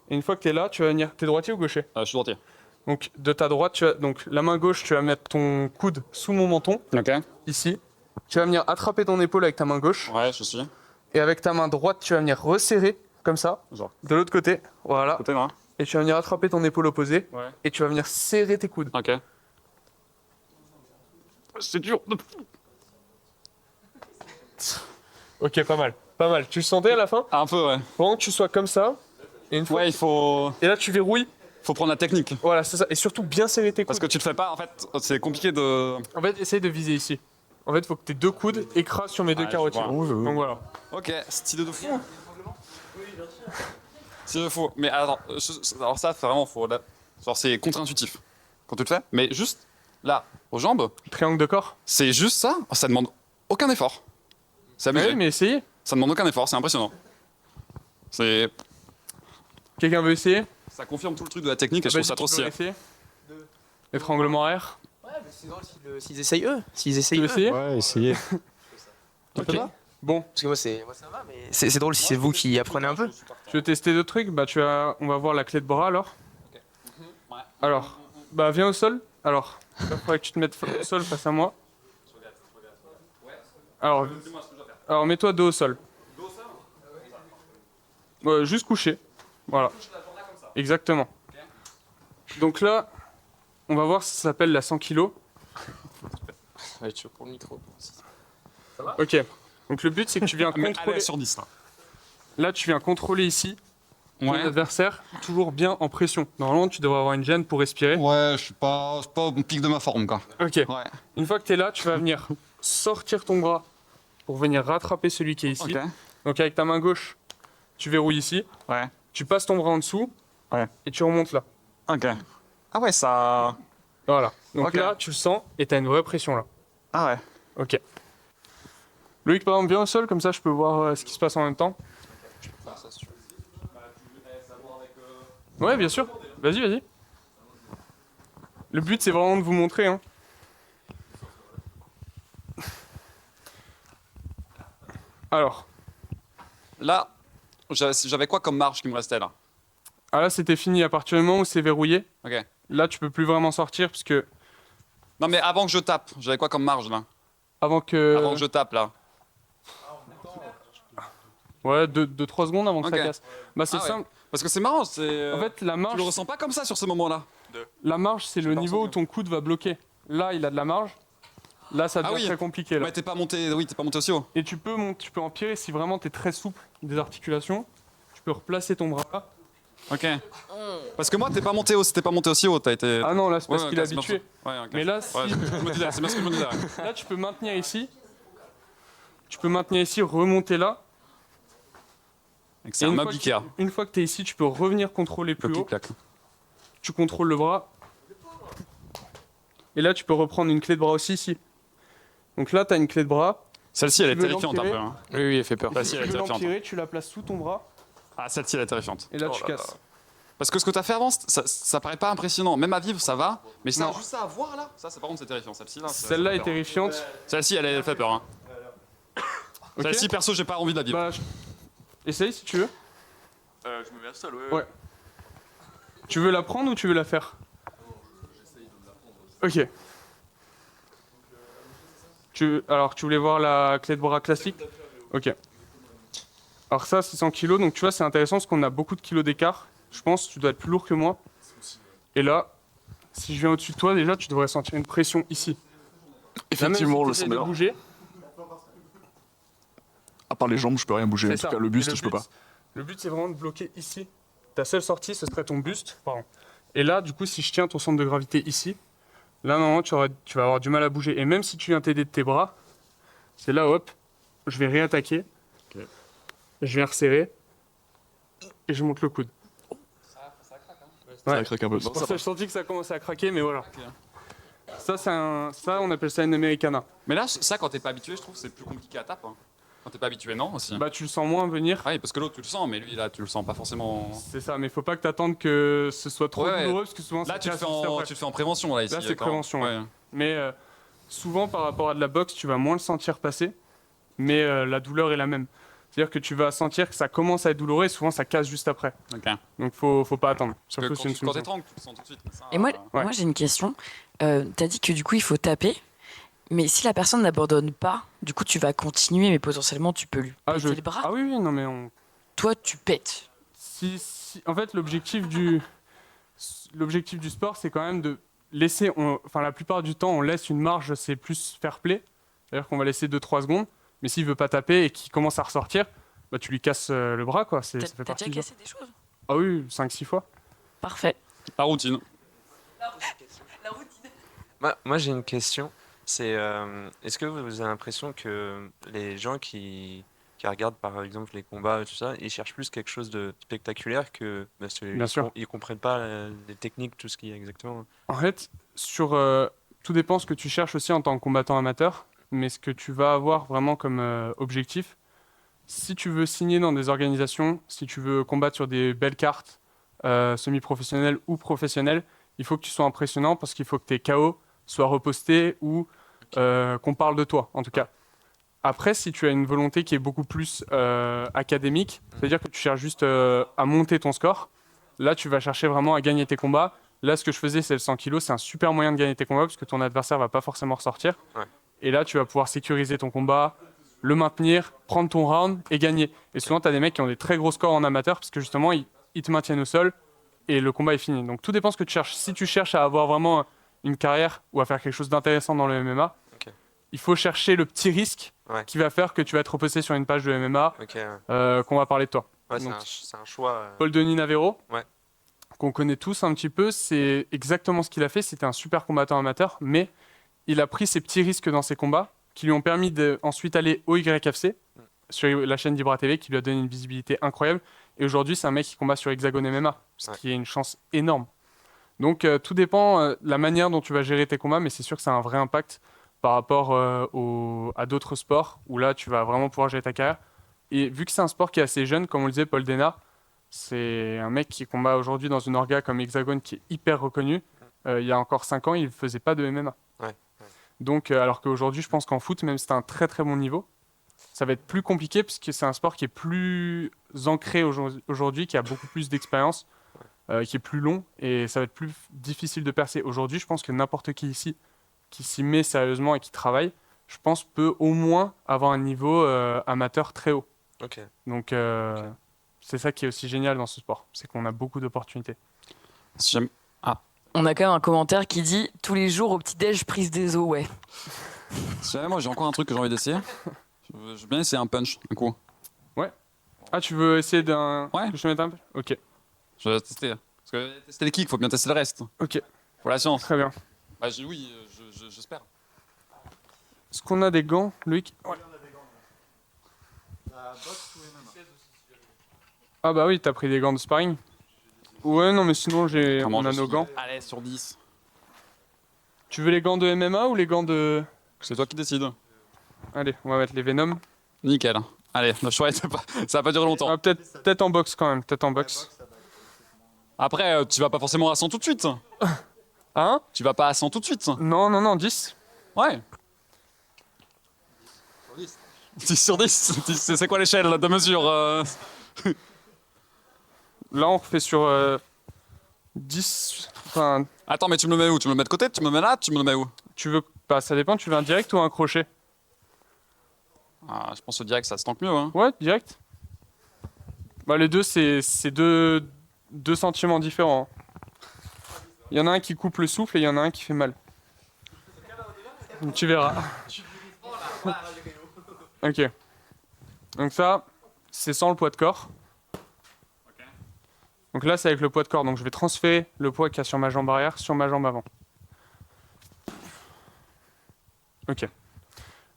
Et une fois que t'es là, tu vas venir... T'es droitier ou gaucher? Je suis droitier. Donc de ta droite, donc la main gauche, tu vas mettre ton coude sous mon menton, ici. Tu vas venir attraper ton épaule avec ta main gauche. Ouais, je suis. Et avec ta main droite, tu vas venir resserrer, comme ça, de l'autre côté. Voilà. Côté là. Et tu vas venir attraper ton épaule opposée. Ouais. Et tu vas venir serrer tes coudes. Ok. C'est dur. Ok, pas mal. Pas mal. Tu le sentais à la fin? Un peu, ouais. Vraiment que tu sois comme ça. Et une fois... Ouais, il faut. Et là, tu verrouilles. Faut prendre la technique. Voilà, c'est ça. Et surtout bien serrer tes coudes. Parce que tu le fais pas, en fait, c'est compliqué de. En fait, essaye de viser ici. En fait, il faut que tes deux coudes écrasent sur mes deux carotides. Donc voilà. Ok, stylé de fou. Stylé de fou. Mais alors ça, c'est vraiment faux. Genre, c'est contre-intuitif quand tu le fais. Mais juste là, aux jambes. Triangle de corps. C'est juste ça. Ça demande aucun effort. C'est amusé. Oui, mais essayez. Ça demande aucun effort, c'est impressionnant. C'est. Quelqu'un veut essayer? Ça confirme tout le truc de la technique et je trouve ça trop stylé. Étranglement air. Ouais, mais c'est drôle s'ils essayent eux. S'ils essayent Tu veux eux. essayer? Ouais, essayez. Ok. Bon. Parce que moi, ça va, mais c'est drôle si c'est vous qui apprenez un peu. Tu veux tester d'autres trucs? Bah, on va voir la clé de bras alors. Alors, bah, viens au sol. Alors, il faudrait que tu te mettes au sol face à moi. Alors mets-toi dos au sol. Ouais, juste couché. Voilà. Exactement. Donc là, on va voir si ça s'appelle la 100 kg. Ouais, tu veux pour le micro. Ok. Donc le but, c'est que tu viens contrôler. Sur 10 là. Là, tu viens contrôler ici ton adversaire, toujours bien en pression. Normalement, tu devrais avoir une gêne pour respirer. Ouais, je suis pas au pic de ma forme, quoi. Ok. Ouais. Une fois que tu es là, tu vas venir sortir ton bras pour venir rattraper celui qui est ici. Ok. Donc avec ta main gauche, tu verrouilles ici. Ouais. Tu passes ton bras en dessous. Ouais. Et tu remontes là. Ok. Ah ouais, ça. Voilà. Donc Ok. là, tu le sens et tu as une vraie pression là. Ah ouais. Ok. Loïc, par exemple, viens au sol, comme ça je peux voir ce qui se passe en même temps. Ouais, bien sûr. Vas-y, vas-y. Le but, c'est vraiment de vous montrer. Hein. Alors. Là, j'avais quoi comme marge qui me restait là? Ah là, c'était fini à partir du moment où c'est verrouillé. Ok. Là, tu peux plus vraiment sortir parce que. Non, mais avant que je tape, j'avais quoi comme marge là? Avant que je tape là. Ouais, 2-3 secondes avant que Ok. ça casse. Bah, c'est Ah ouais. simple. Parce que c'est marrant, c'est. En fait, la marge. Tu le ressens pas comme ça sur ce moment-là. La marge, c'est le niveau où ton coude va bloquer. Là, il a de la marge. Là, ça devient Ah oui. très compliqué. Là. Ouais, t'es pas monté aussi haut. Et tu peux empirer si vraiment tu es très souple des articulations. Tu peux replacer ton bras là. Ok. Parce que moi, t'es pas monté aussi haut, t'as été. Ah non, là, c'est parce Ouais, qu'il est ok, c'est habitué. bien. Ouais, ok. Mais là, Ouais, si... je me disais, c'est bien ce que je me disais. Ouais. là, tu peux maintenir ici. Tu peux maintenir ici, remonter là. C'est un meuble Ikea. Une fois que tu es ici, tu peux revenir contrôler plus haut. Clic-clac. Tu contrôles le bras. Et là, tu peux reprendre une clé de bras aussi ici. Donc là, tu as une clé de bras. Celle-ci, elle est Tu veux terrifiante un peu. Hein. Oui, oui, elle fait peur. Celle-ci, elle est Tu veux terrifiante. l'empirer, tu la places sous ton bras. Ah, celle-ci, elle est terrifiante. Et là, Oh tu là casses. là. Parce que ce que t'as fait avant, ça paraît pas impressionnant. Même à vivre, ça va. Mais ça, Non. juste ça à voir là, ça, par contre, c'est terrifiant. Celle-ci, là. Celle-là est terrifiante. Celle-ci, elle fait peur. Hein. Ok. Celle-ci, perso, j'ai pas envie de la vivre. Bah, essaye si tu veux. Je me mets seul, Ouais. Tu veux la prendre ou tu veux la faire? Ok. Alors, tu voulais voir la clé de bras classique? Ok. Alors ça, c'est 100 kg, donc tu vois, c'est intéressant parce qu'on a beaucoup de kilos d'écart. Je pense que tu dois être plus lourd que moi. Et là, si je viens au-dessus de toi, déjà, tu devrais sentir une pression ici. Effectivement, le son sommet. bouger. À part les jambes, je peux rien bouger. En C'est tout ça. cas, le Et buste, je peux pas. Le but, c'est vraiment de bloquer ici. Ta seule sortie, ce serait ton buste. Pardon. Et là, du coup, si je tiens ton centre de gravité ici, là, normalement, tu vas avoir du mal à bouger. Et même si tu viens t'aider de tes bras, c'est là, hop, je vais réattaquer. Ok. Je viens resserrer. Et je monte le coude. Ça craque un peu. C'est pour ça que je sentis que ça commençait à craquer, mais voilà. Ça, on appelle ça une americana. Mais là, ça, quand t'es pas habitué, je trouve que c'est plus compliqué à taper. Hein. Quand t'es pas habitué, non aussi. Bah, tu le sens moins venir. Oui, parce que l'autre, tu le sens, mais lui, là, tu le sens pas forcément. C'est ça, mais faut pas que t'attendes que ce soit trop Ouais, ouais. douloureux, parce que souvent, Là, ça tu le casse fais juste après. tu le fais en prévention, là, ici. Là, c'est d'accord. prévention, ouais. Ouais. Mais souvent, par rapport à de la boxe, tu vas moins le sentir passer, mais la douleur est la même. C'est-à-dire que tu vas sentir que ça commence à être douloureux et souvent ça casse juste après. Donc faut pas attendre. Parce que Surtout si une quand soumission. t'étrangles, tu le sens tout de suite. mais ça, Et moi j'ai une question. T'as dit que du coup il faut taper, mais si la personne n'abandonne pas, du coup tu vas continuer, mais potentiellement tu peux lui péter le bras. Ah oui, non mais Toi tu pètes. En fait, l'objectif du sport, c'est quand même de laisser. Enfin, la plupart du temps, on laisse une marge, c'est plus fair play. C'est-à-dire qu'on va laisser 2-3 secondes. Mais s'il veut pas taper et qu'il commence à ressortir, bah, tu lui casses le bras, quoi. Ça fait T'as partie déjà du cassé jeu. des choses? Ah oui, 5-6 fois. Parfait. La routine. Moi, j'ai une question. C'est est-ce que vous avez l'impression que les gens qui regardent par exemple les combats et tout ça, ils cherchent plus quelque chose de spectaculaire que parce que Bien sûr. ils comprennent pas les techniques, tout ce qu'il y a exactement. En fait, tout dépend ce que tu cherches aussi en tant que combattant amateur, mais ce que tu vas avoir vraiment comme objectif, si tu veux signer dans des organisations, si tu veux combattre sur des belles cartes, semi-professionnelles ou professionnelles, il faut que tu sois impressionnant parce qu'il faut que tes KO soient repostés ou qu'on parle de toi, en tout cas. Après, si tu as une volonté qui est beaucoup plus académique, c'est-à-dire que tu cherches juste à monter ton score, là, tu vas chercher vraiment à gagner tes combats. Là, ce que je faisais, c'est le 100 kg, c'est un super moyen de gagner tes combats parce que ton adversaire va pas forcément ressortir. Ouais. Et là, tu vas pouvoir sécuriser ton combat, le maintenir, prendre ton round et gagner. Et souvent, tu as des mecs qui ont des très gros scores en amateur parce que justement, ils te maintiennent au sol et le combat est fini. Donc, tout dépend de ce que tu cherches. Si tu cherches à avoir vraiment une carrière ou à faire quelque chose d'intéressant dans le MMA, il faut chercher le petit risque qui va faire que tu vas être reposté sur une page de MMA, qu'on va parler de toi. Ouais, Donc, c'est un choix. Paul Denis Navarro, Ouais. qu'on connaît tous un petit peu, c'est exactement ce qu'il a fait. C'était un super combattant amateur, mais il a pris ses petits risques dans ses combats qui lui ont permis d'ensuite aller au YFC, sur la chaîne d'Ibra TV, qui lui a donné une visibilité incroyable. Et aujourd'hui, c'est un mec qui combat sur Hexagone MMA, ce qui est une chance énorme. Donc tout dépend de la manière dont tu vas gérer tes combats, mais c'est sûr que ça a un vrai impact par rapport à d'autres sports où là, tu vas vraiment pouvoir gérer ta carrière. Et vu que c'est un sport qui est assez jeune, comme on le disait, Paul Dena, c'est un mec qui combat aujourd'hui dans une orga comme Hexagone qui est hyper reconnue. Il y a encore 5 ans, il ne faisait pas de MMA. Donc, alors qu'aujourd'hui, je pense qu'en foot, même si c'est un très très bon niveau, ça va être plus compliqué parce que c'est un sport qui est plus ancré aujourd'hui, qui a beaucoup plus d'expérience, qui est plus long et ça va être plus difficile de percer. Aujourd'hui, je pense que n'importe qui ici qui s'y met sérieusement et qui travaille, je pense peut au moins avoir un niveau amateur très haut. Donc c'est ça qui est aussi génial dans ce sport, c'est qu'on a beaucoup d'opportunités. On a quand même un commentaire qui dit « Tous les jours au petit-déj, prise des os, ouais ». Si jamais moi j'ai encore un truc que j'ai envie d'essayer, je veux bien essayer un punch, un coup. Ouais. Ah, tu veux essayer d'un... Ouais. Que je te mette un peu? Ok. Je vais tester. Parce que tester les kicks, faut bien tester le reste. Ok. Faut la science. Très bien. Bah oui, j'espère. Est-ce qu'on a des gants, Loïc? Ouais. Ah bah oui, t'as pris des gants de sparring. Ouais, non mais sinon on a nos gants. Allez, sur 10. Tu veux les gants de MMA ou les gants de... C'est toi qui décides. Allez, on va mettre les Venom. Nickel. Allez, le choix, ça va pas durer longtemps. Ah, peut-être en boxe quand même, peut-être en boxe. Après, tu vas pas forcément à 100 tout de suite. Hein? Tu vas pas à 100 tout de suite. Non, 10. Ouais. 10 sur 10. C'est quoi l'échelle de mesure Là, on refait sur 10. Enfin... Attends, mais tu me le mets où? Tu me le mets de côté? Tu me le mets là? Tu me le mets où? Tu veux... Bah, ça dépend, tu veux un direct ou un crochet? Je pense que direct, ça se tanque mieux. Hein. Ouais, direct. Bah, les deux, c'est deux sentiments différents. Il y en a un qui coupe le souffle et il y en a un qui fait mal. Donc, tu verras. Ok. Donc ça, c'est sans le poids de corps. Donc là, c'est avec le poids de corps. Donc je vais transférer le poids qu'il y a sur ma jambe arrière sur ma jambe avant. Ok.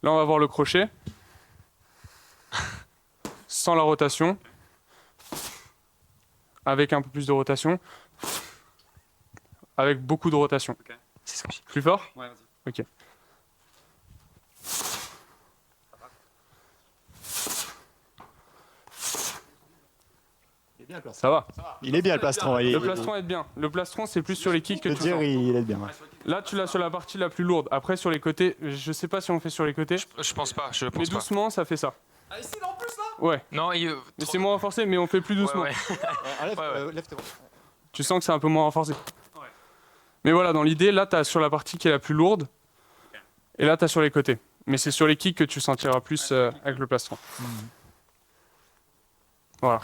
Là, on va voir le crochet. Sans la rotation. Avec un peu plus de rotation. Avec beaucoup de rotation. Plus fort? Ouais, vas-y. Ok. Ça va. Il est bien le plastron. Le plastron est bien. Le plastron, c'est plus sur les kicks que tu sens. Il est bien. Ouais. Là, tu l'as sur la partie la plus lourde. Après, sur les côtés, je sais pas si on fait sur les côtés. Je pense pas. Mais doucement, ça fait ça. Ah, ici, là, en plus, là Ouais. Non, mais c'est moins renforcé, mais on fait plus doucement. Lève tes bras. Tu sens que c'est un peu moins renforcé. Mais voilà, dans l'idée, là, tu as sur la partie qui est la plus lourde, et là, tu as sur les côtés. Mais c'est sur les kicks que tu sentiras plus avec le plastron. Voilà.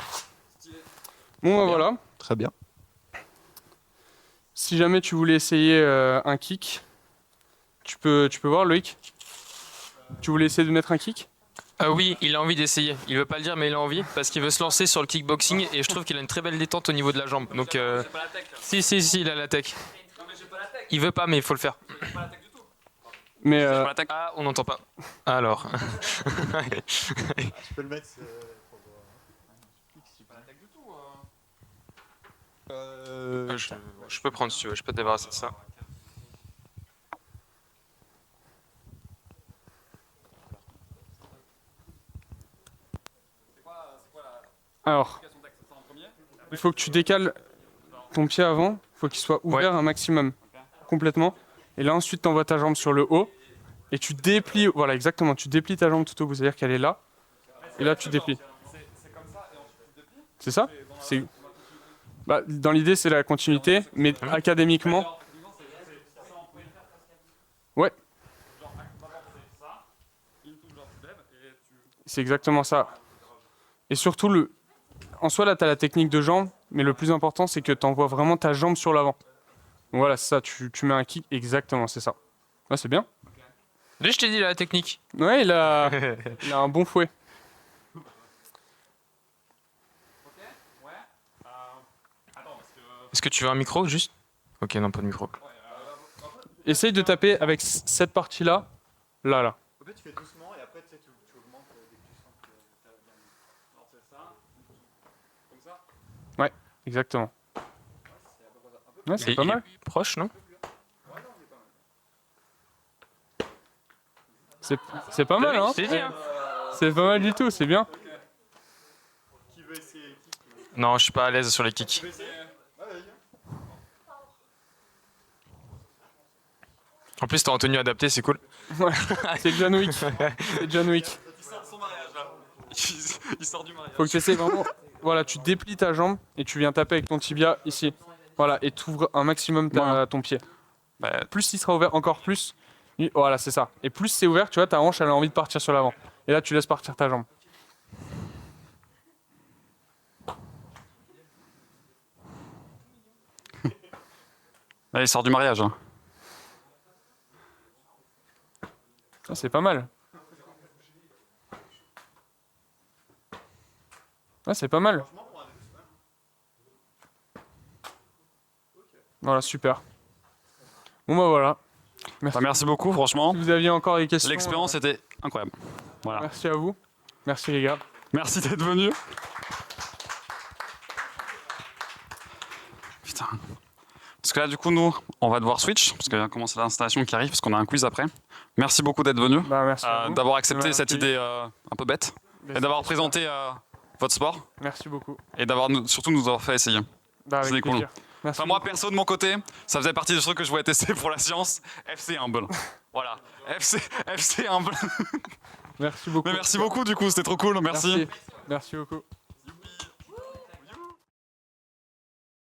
Bon, bah, voilà. Très bien. Si jamais tu voulais essayer un kick, tu peux voir, Loïc. Tu voulais essayer de mettre un kick? Oui, il a envie d'essayer. Il veut pas le dire, mais il a envie parce qu'il veut se lancer sur le kickboxing et je trouve qu'il a une très belle détente au niveau de la jambe. Donc, si, il a la tech. Il veut pas, mais il faut le faire. Mais ah, on n'entend pas. Alors. Tu peux le mettre. Je peux prendre si tu veux, je peux te débarrasser de ça. Alors, il faut que tu décales ton pied avant, il faut qu'il soit ouvert un maximum, complètement. Et là, ensuite, tu envoies ta jambe sur le haut et tu déplies, voilà, exactement, tu déplies ta jambe tout au bout, c'est-à-dire qu'elle est là. Et là, tu déplies. C'est ça? Bah, dans l'idée, c'est la continuité, mais académiquement. Ouais. C'est exactement ça. Et surtout, en soi, là, tu as la technique de jambe, mais le plus important, c'est que tu envoies vraiment ta jambe sur l'avant. Donc voilà, c'est ça, tu mets un kick, exactement, c'est ça. Ouais, c'est bien. Là, je t'ai dit la technique. Ouais, il a un bon fouet. Est-ce que tu veux un micro, juste? Ok, non, pas de micro. Essaye de taper avec cette partie-là, là. En fait, tu fais doucement et après tu augmentes dès que tu sens que tu as bien. Alors, c'est ça. Comme ça. Ouais, exactement. Ouais, c'est pas mal. Proche, non? C'est pas mal, hein? C'est pas mal du tout, c'est bien. Non, je suis pas à l'aise sur les kicks. En plus, t'es en tenue adaptée, c'est cool. Ouais, c'est John Wick. C'est John Wick. Il sort de son mariage là. Il sort du mariage. Faut que tu essaies vraiment. Voilà, tu déplies ta jambe et tu viens taper avec ton tibia ici. Voilà, et tu ouvres un maximum ton pied. Plus il sera ouvert, encore plus. Voilà, c'est ça. Et plus c'est ouvert, tu vois, ta hanche, elle a envie de partir sur l'avant. Et là, tu laisses partir ta jambe. Là, il sort du mariage. Hein. Ah, c'est pas mal. Ah, c'est pas mal. Voilà, super. Bon bah voilà. Merci beaucoup, franchement. Si vous aviez encore des questions. L'expérience était incroyable. Voilà. Merci à vous. Merci les gars. Merci d'être venus. Putain. Parce que là, du coup, nous, on va devoir switch, parce qu'il va commencer l'installation qui arrive, parce qu'on a un quiz après. Merci beaucoup d'être venu, d'avoir accepté cette idée un peu bête, et d'avoir présenté votre sport. Merci beaucoup. Et surtout nous avoir fait essayer. C'est cool. Enfin, moi, perso, de mon côté, ça faisait partie des trucs que je voulais tester pour la science. FC Humble. Voilà. FC Humble. Merci beaucoup. Mais merci beaucoup, du coup, c'était trop cool. Merci. Merci beaucoup.